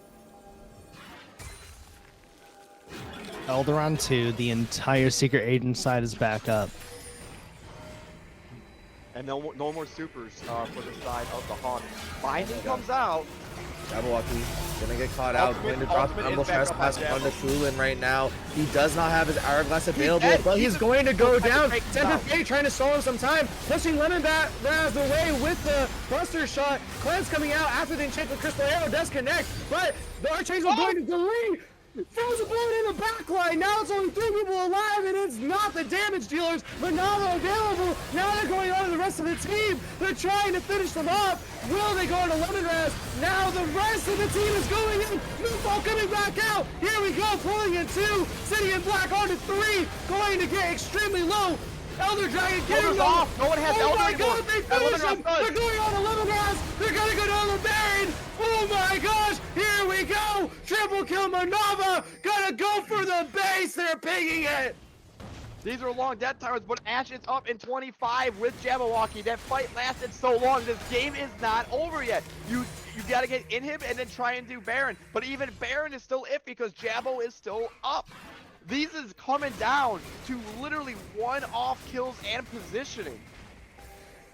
Elder on 2. The entire Secret Agent side is back up. And no more supers for the side of the Hawk. Binding comes out. Jabberwocky gonna get caught out. Going to drop Humble Trespass onto Coolin right now. He does not have his Hourglass available, but he's going to go down. Temper Fate trying to stall him some time. Pushing Lemongrass away with the Buster Shot. Cleanse coming out after the Enchanted Crystal Arrow does connect, but the Archangel going to delay. Frozen Bullet in the back line. Now it's only 3 people alive, and it's not the damage dealers, but Nava available. Now they're going on to the rest of the team. They're trying to finish them off. Will they go on to Lemongrass? Now the rest of the team is going in. Moonfall coming back out. Here we go, pulling in 2. City and Black on to 3. Going to get extremely low. Elder Dragon getting them off. No one has oh Elder my anymore. God, they finish him. They're going on to Lemongrass. They're going to go down the Baron. Oh my gosh, here we go. Triple kill Manava. Gonna go for the base. They're pinging it. These are long death towers, but Ashe is up in 25 with Jabberwocky. That fight lasted so long. This game is not over yet. You got to get in him and then try and do Baron. But even Baron is still iffy because Jabbo is still up. These is coming down to literally one-off kills and positioning.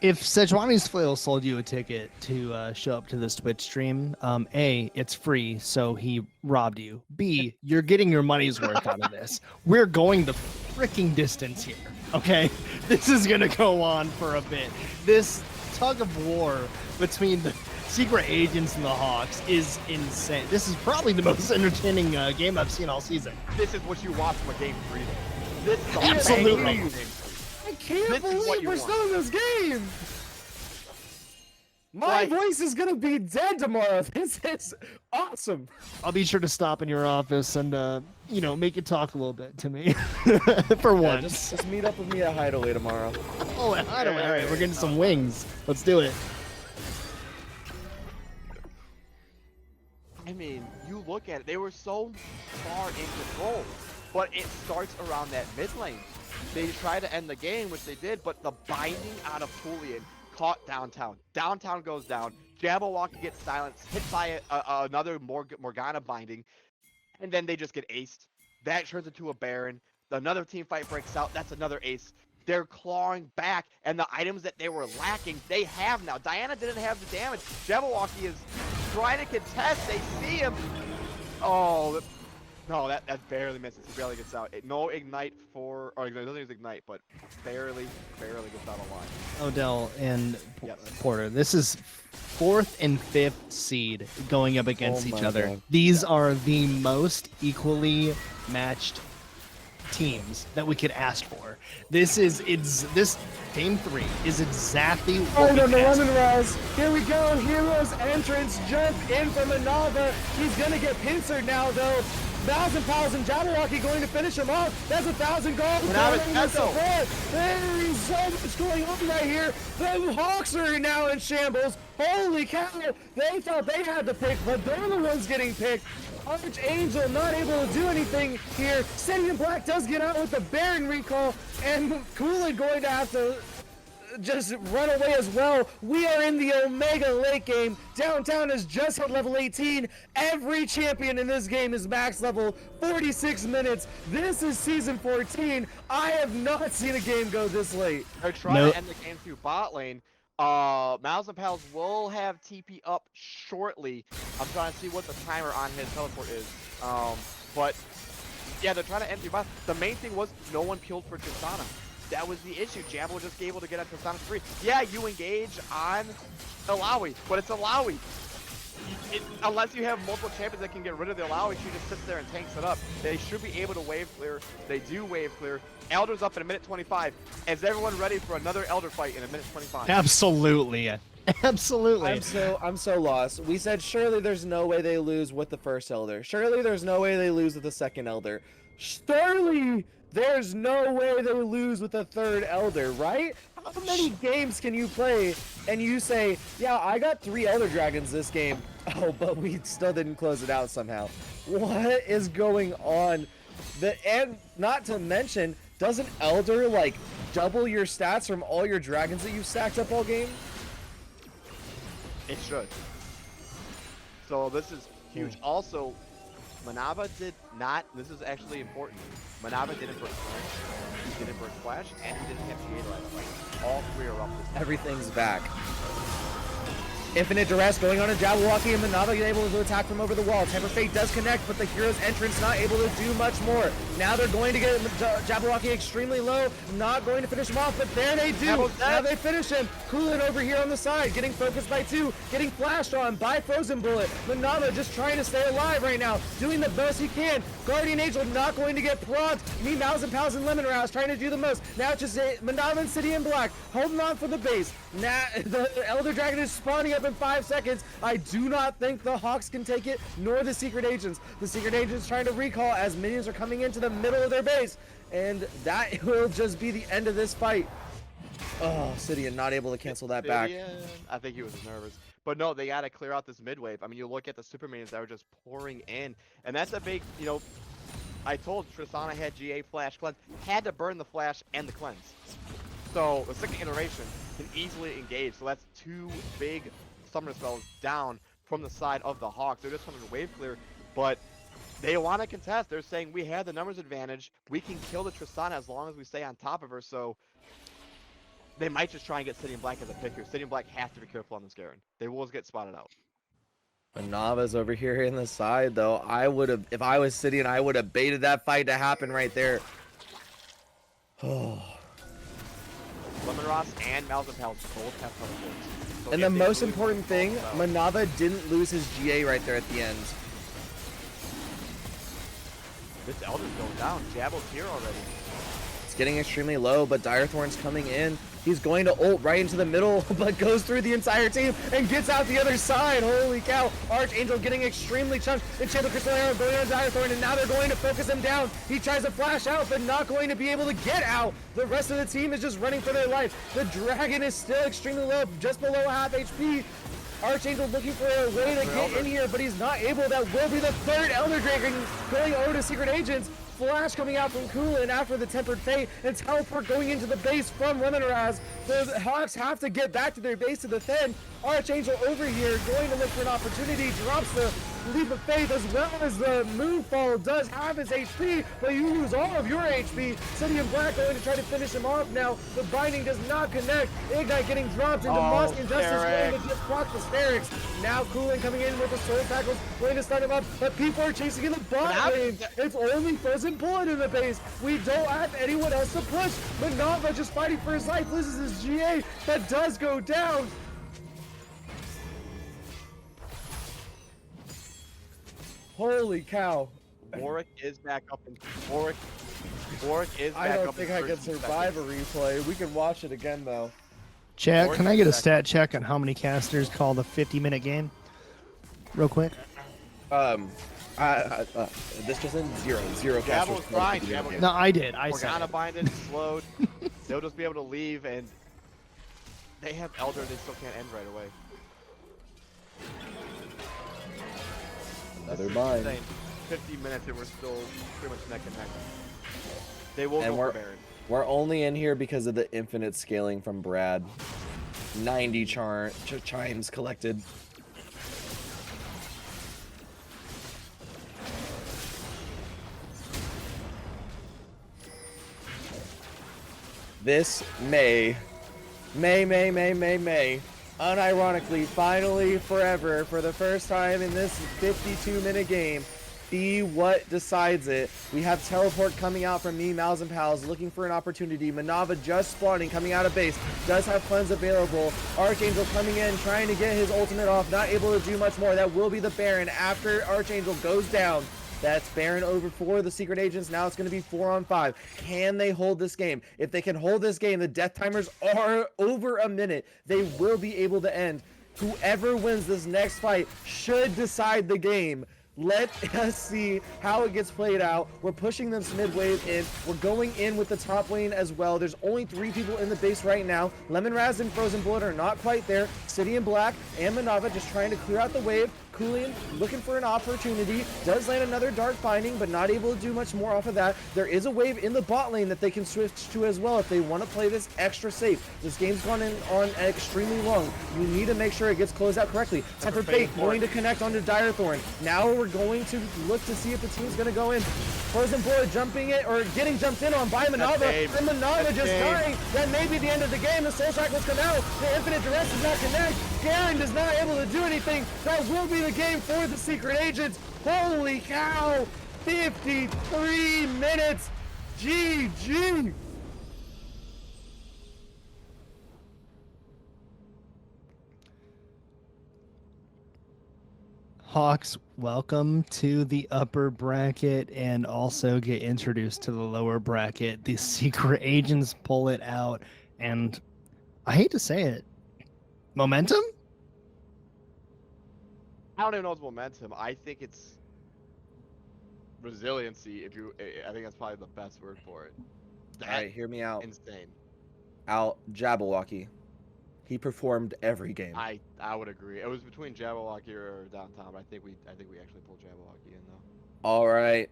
If Sejuani's Flail sold you a ticket to show up to this Twitch stream, A, it's free, so he robbed you. B, you're getting your money's worth out of this. We're going the freaking distance here, okay? This is going to go on for a bit. This tug of war between the Secret Agents and the Hawks is insane. This is probably the most entertaining game I've seen all season. This is what you want from a game 3. This is Absolutely. I can't believe we're still in this game. My voice is gonna be dead tomorrow. This is awesome. I'll be sure to stop in your office and, make you talk a little bit to me for once. Just meet up with me at Hideaway tomorrow. Oh, at Hideaway. All right, we're getting some wings. Let's do it. I mean, you look at it, they were so far in control, but it starts around that mid lane. They try to end the game, which they did, but the binding out of Julian caught downtown. Downtown goes down. Jabberwocky gets silenced, hit by another Morgana binding, and then they just get aced. That turns into a Baron. Another team fight breaks out. That's another ace. they're clawing back, and the items that they were lacking, they have now. Diana didn't have the damage. Jabberwocky is trying to contest. They see him. Oh, no, that barely misses. He barely gets out. No ignite for, or it doesn't use ignite, but barely gets out of line. Odell and Yes. Porter, this is 4th and 5th seed going up against Oh each my other. God. These are the most equally matched teams that we could ask for. This game 3 is exactly what Oh, we no, the asked Lemon Raz. Here we go. Hero's entrance. Jump in from Manava. He's going to get pincered now, though. 1,000 Pals and Jabberwocky going to finish him off. That's 1,000 gold. Manava Tesso. There is so much going on right here. The Hawks are now in shambles. Holy cow. They thought they had the pick, but they're the ones getting picked. Archangel not able to do anything here. City in Black does get out with the Baron recall, and Coolin going to have to just run away as well. We are in the Omega late game. Downtown has just hit level 18. Every champion in this game is max level 46 minutes. This is season 14. I have not seen a game go this late. They're trying to end the game through bot lane. Mouse and Pals will have TP up shortly. I'm trying to see what the timer on his teleport is. But yeah, they're trying to end through bot. The main thing was no one peeled for Tristana. That was the issue. Jabba was just able to get on Tristana free. Yeah, you engage on Illaoi, but it's Illaoi. Unless you have multiple champions that can get rid of the Illaoi, she just sits there and tanks it up. They should be able to wave clear. They do wave clear. Elder's up in a minute 25. Is everyone ready for another Elder fight in a minute 25? Absolutely. Absolutely. I'm so lost. We said surely there's no way they lose with the first Elder. Surely there's no way they lose with the second Elder. Surely there's no way they lose with the third Elder, right? How many games can you play and you say, yeah, I got 3 Elder Dragons this game. Oh, but we still didn't close it out somehow. What is going on? And not to mention, doesn't Elder like double your stats from all your dragons that you've stacked up all game? It should. So this is huge. Also, Manava did not, this is actually important, Manava didn't burn Flash, he didn't burn Flash, and he didn't have GA last fight. All 3 are up this time. Everything's back. Infinite Duress going on a Jabberwocky, and Manava able to attack from over the wall. Temper Fate does connect, but the hero's entrance not able to do much more. Now they're going to get Jabberwocky extremely low, not going to finish him off, but there they do. Now they finish him. Coolin over here on the side, getting focused by 2, getting flashed on by Frozen Bullet. Manava just trying to stay alive right now, doing the best he can. Guardian Angel not going to get progged. Me, Mouse and Pals and Lemon Rouse trying to do the most. Now it's just Manava and City in Black holding on for the base. Now the Elder Dragon is spawning up in 5 seconds. I do not think the Hawks can take it, nor the Secret Agents. The Secret Agents trying to recall as minions are coming into the middle of their base, and that will just be the end of this fight. Oh, Sidian not able to cancel that back. I think he was nervous. But no, they got to clear out this mid wave. I mean, you look at the super minions that were just pouring in, and that's a big, you know, I told Tristana had GA Flash Cleanse, had to burn the Flash and the Cleanse. So the second iteration can easily engage. So that's 2 big summoner spells down from the side of the Hawks. They're just coming to wave clear, but they want to contest. They're saying we have the numbers advantage. We can kill the Tristana as long as we stay on top of her. So they might just try and get City in Black as a pick here. City in Black has to be careful on this Garen. They will get spotted out. Manava's over here in the side, though. I would have, if I was Sidian, I would have baited that fight to happen right there. Oh. Lemon Ross and Mouse and Pals both have teleports. So And if the they most lose, important thing, they'll fall Manava didn't lose his GA right there at the end. This Elder's going down. Jabo's here already. It's getting extremely low, but Direthorn's coming in. He's going to ult right into the middle, but goes through the entire team and gets out the other side. Holy cow. Archangel getting extremely chunked. Enchanted Crystal Arrow going on Direthorn, and now they're going to focus him down. He tries to flash out, but not going to be able to get out. The rest of the team is just running for their life. The Dragon is still extremely low, just below half HP. Archangel looking for a way to get in here, but he's not able. That will be the 3rd Elder Dragon going over to Secret Agents. Flash coming out from Coolin after the Tempered Fate, and teleport going into the base from Lemon Raz. The Hawks have to get back to their base to defend. Archangel over here going to look for an opportunity, drops the Leap of Faith as well as the Moonfall does have his HP, but you lose all of your HP. City and Black going to try to finish him off now. The binding does not connect. Ignite getting dropped into Mosk Injustice going to just proc the Sterix. Now Cooling coming in with the Soul Tackles, going to start him up, but people are chasing in the bot lane. It's only Frozen Bullet in the base. We don't have anyone else to push. Manava just fighting for his life, loses his GA. That does go down. Holy cow. Warwick is back up in Warwick is back up. I don't think I can survive a replay. We can watch it again though. Chat, can I get a stat check on how many casters call the 50-minute game? Real quick. This just in zero casters. Gabble's trying. Gabble No, I did. I said Morgana it. binded, slowed. They'll just be able to leave, and they have Elder. They still can't end right away. Another This is bind. insane. 50 minutes and we're still pretty much neck and neck. They will And go for Baron. We're only in here because of the infinite scaling from Brad. 90 chimes collected. This May, unironically, finally, forever, for the first time in this 52-minute game, be what decides it. We have Teleport coming out from me, Mouse and Pals, looking for an opportunity. Manava just spawning, coming out of base, does have cleanse available. Archangel coming in, trying to get his ultimate off, not able to do much more. That will be the Baron after Archangel goes down. That's Baron over for the Secret Agents. Now it's going to be 4-on-5. Can they hold this game? If they can hold this game, the death timers are over a minute. They will be able to end. Whoever wins this next fight should decide the game. Let us see how it gets played out. We're pushing this mid wave in. We're going in with the top lane as well. There's only 3 people in the base right now. Lemon Raz and Frozen Bullet are not quite there. City and Black and Manava just trying to clear out the wave. Coolian looking for an opportunity. Does land another Dark Binding, but not able to do much more off of that. There is a wave in the bot lane that they can switch to as well if they want to play this extra safe. This game's gone on extremely long. You need to make sure it gets closed out correctly. Tempered Fate going to connect onto Dire Thorn. Now we're going to look to see if the team's going to go in. Frozen Bullet jumping it, or getting jumped in on by Manava, and Manava just dying. That may be the end of the game. The Soul Cycles come out. The Infinite Duress does not connect. Garen does not able to do anything. That will be the game for the Secret Agents. Holy cow! 53 minutes. GG. Hawks, welcome to the upper bracket and also get introduced to the lower bracket. The Secret Agents pull it out, and I hate to say it, momentum? I don't even know it's momentum. I think it's resiliency. I think that's probably the best word for it. All right, hear me out. Insane. Out Jabberwocky. He performed every game. I would agree. It was between Jabberwocky or Downtown, but I think we actually pulled Jabberwocky in though. All right.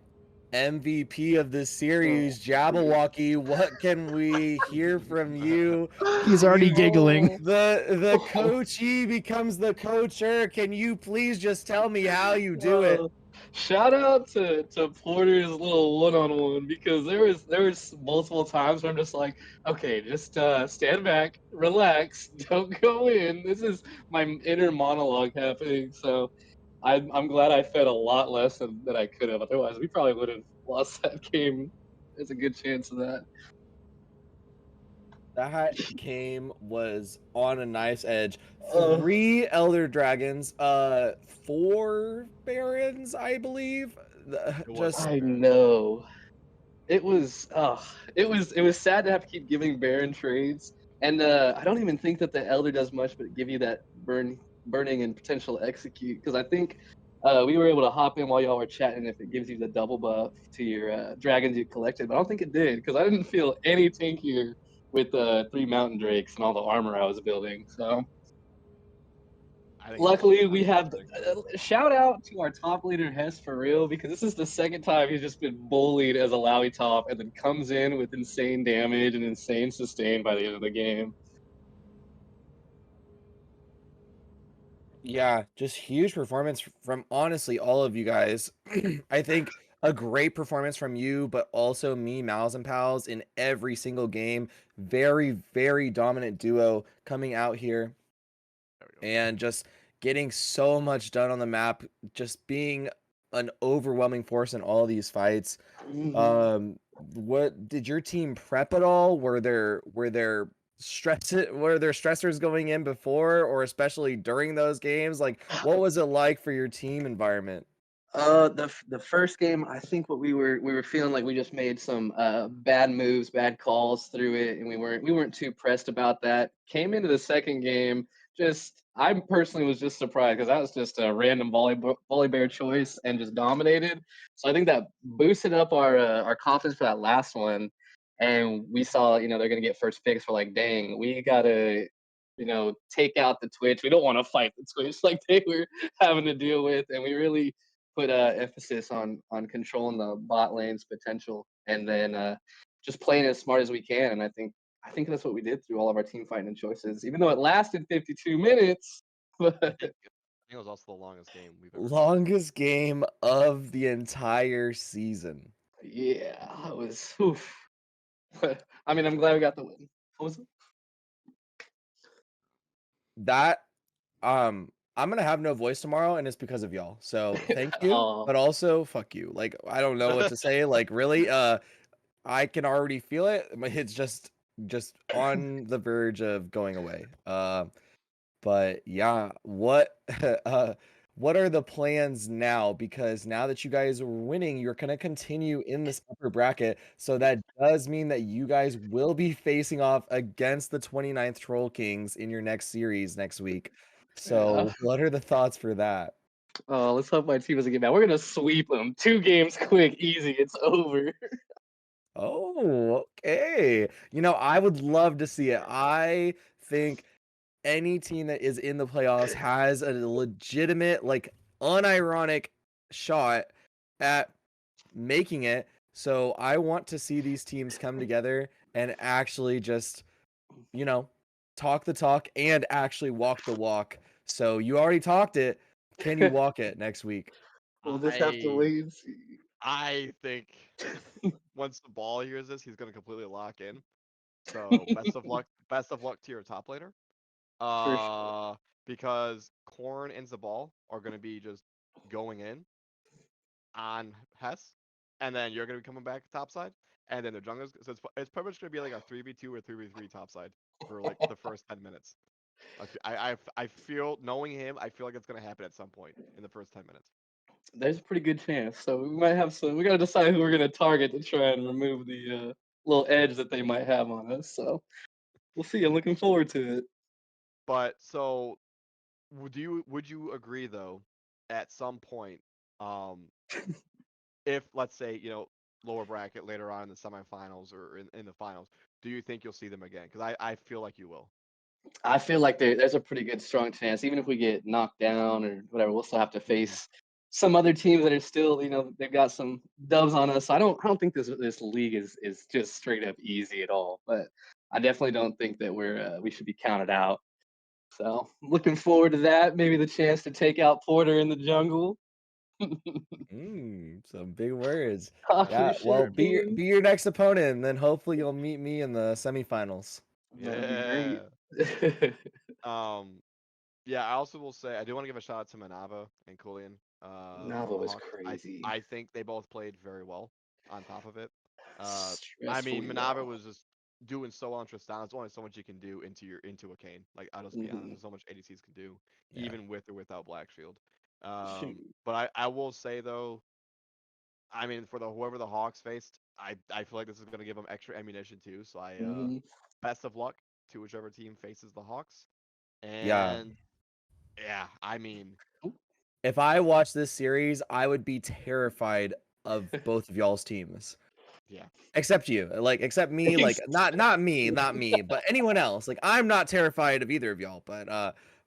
MVP of this series, Jabberwocky. What can we hear from you? He's already giggling. The coachee becomes the coacher. Can you please just tell me how you do it? Shout out to Porter's little one-on-one, because there was multiple times where I'm just like, okay, just stand back, relax, don't go in. This is my inner monologue happening. So I'm glad I fed a lot less than I could have. Otherwise, we probably would have lost that game. There's a good chance of that. That game was on a nice edge. 3 Elder Dragons, 4 Barons, I believe. Just I know. It was sad to have to keep giving Baron trades, and I don't even think that the Elder does much but give you that burning and potential execute, because I think we were able to hop in while y'all were chatting if it gives you the double buff to your dragons you collected, but I don't think it did, because I didn't feel any tankier with 3 Mountain Drakes and all the armor I was building. So luckily we have shout out to our top leader Hess for real, because this is the second time he's just been bullied as a Lowy top and then comes in with insane damage and insane sustain by the end of the game. Yeah, just huge performance from honestly all of you guys. I think a great performance from you, but also me, Mouse and Pals in every single game. Very, very dominant duo coming out here There we go. and just getting so much done on the map, just being an overwhelming force in all these fights. What did your team prep at all? Were there stressors going in before or especially during those games? Like what was it like for your team environment? The first game, I think what we were feeling like we just made some bad moves, bad calls through it, and we weren't too pressed about that. Came into the second game, just I personally was just surprised because that was just a random volley bear choice and just dominated. So I think that boosted up our confidence for that last one, and we saw they're gonna get first picks. For like, dang, we gotta take out the Twitch. We don't want to fight the Twitch like they were having to deal with, and we really put emphasis on controlling the bot lane's potential and then just playing as smart as we can. And I think that's what we did through all of our team fighting and choices, even though it lasted 52 minutes. But I think it was also the longest game we've ever seen. Longest game of the entire season. yeah, it was. Oof. I mean, I'm glad we got the win. What was it? That I'm gonna have no voice tomorrow and it's because of y'all. So thank you, Oh, but also fuck you. Like I don't know what to say. Like really, I can already feel it. It's just on the verge of going away. But yeah, uh what are the plans now? Because now that you guys are winning, you're gonna continue in this upper bracket. So that does mean that you guys will be facing off against the 29th Troll Kings in your next series next week. yeah. So what are the thoughts for that? Oh, let's hope my team doesn't get mad. We're gonna sweep them. 2 games, quick, easy. It's over. Oh, okay. I would love to see it. I think any team that is in the playoffs has a legitimate, like, unironic shot at making it. So I want to see these teams come together and actually just, you know, talk the talk and actually walk the walk. So you already talked it. Can you walk it next week? We'll just have to wait and see. I think once the ball hears this, he's gonna completely lock in. So best of luck. Best of luck to your top laner. For sure. Because Corn and Zabal are gonna be just going in on Hess, and then you're gonna be coming back topside, and then the jungler's it's pretty much gonna be like a 3v2 or 3v3 topside for like the first 10 minutes. I feel knowing him, I feel like it's gonna happen at some point in the first 10 minutes. There's a pretty good chance. So we might have some. We gotta decide who we're gonna target to try and remove the little edge that they might have on us. So we'll see. I'm looking forward to it. But so would you agree though, at some point, um, if let's say lower bracket later on in the semifinals or in the finals, do you think you'll see them again? Because I feel like you will. I feel like there's a pretty good strong chance, even if we get knocked down or whatever, we'll still have to face some other teams that are still, they've got some dubs on us. I don't think this league is just straight up easy at all. But I definitely don't think that we should be counted out. So looking forward to that. Maybe the chance to take out Porter in the jungle. Some big words. Talk Yeah, your well, shit, be man. your next opponent, and then hopefully you'll meet me in the semifinals. That'd be Yeah. great. Um. Yeah. I also will say I do want to give a shout out to Manava and Kulian. Nava From the was Hawks. crazy. I think they both played very well. On top of it, I mean Stressfully Manava well. was just doing so on Tristan. There's only so much you can do into a Kane. Like I'll just be honest, Mhm. there's so much ADCs can do, Yeah. even with or without Black Shield. Shoot. But I will say though, I mean for the whoever the Hawks faced, I feel like this is gonna give them extra ammunition too. So Mhm. best of luck to whichever team faces the Hawks. Yeah. And yeah, I mean, If I watched this series, I would be terrified of both of y'all's teams. yeah. Except you. Like except me, like not me, but anyone else. Like I'm not terrified of either of y'all, but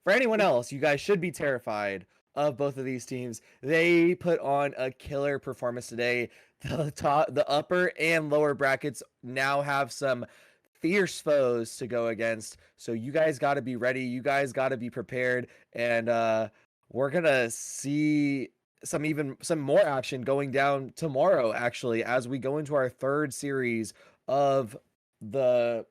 for anyone else, you guys should be terrified of both of these teams. They put on a killer performance today. The upper and lower brackets now have some fierce foes to go against. So you guys got to be ready. You guys got to be prepared, and we're gonna see some more action going down tomorrow. Actually, as we go into our third series of the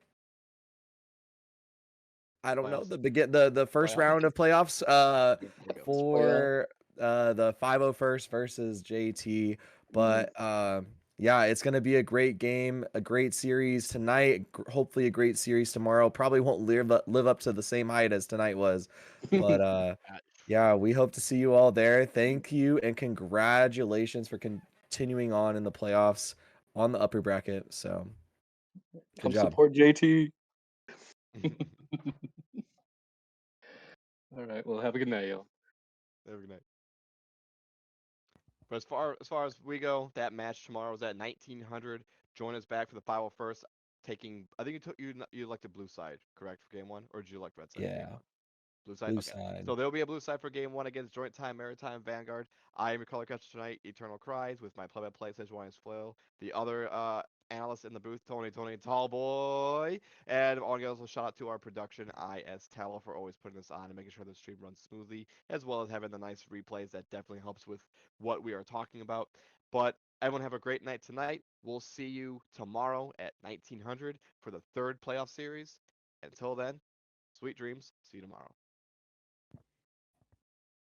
I don't know Playoffs. the first Playoffs? round of playoffs Playoffs. for the 501st versus JT. But yeah, it's gonna be a great game, a great series tonight. Hopefully, a great series tomorrow. Probably won't live up to the same height as tonight was, but yeah, we hope to see you all there. Thank you and congratulations for continuing on in the playoffs on the upper bracket. So good Come job. support JT. All right. Well, have a good night, y'all. Have a good night. But as far as we go, that match tomorrow is at 1900. Join us back for the 501st. Taking, I think you elected blue side, correct, for game 1, or did you elect red side for Yeah, game 1? Blue side. blue Okay. side. So there'll be a blue side for game 1 against Joint Time Maritime Vanguard. I am your color catcher tonight, Eternal Cries, with my play-by-play Sejuani's Flail. The other analyst in the booth, Tony Tallboy. And I want to also shout out to our production, IS Tallow, for always putting this on and making sure the stream runs smoothly, as well as having the nice replays that definitely helps with what we are talking about. But everyone have a great night tonight. We'll see you tomorrow at 1900 for the third playoff series. Until then, sweet dreams. See you tomorrow.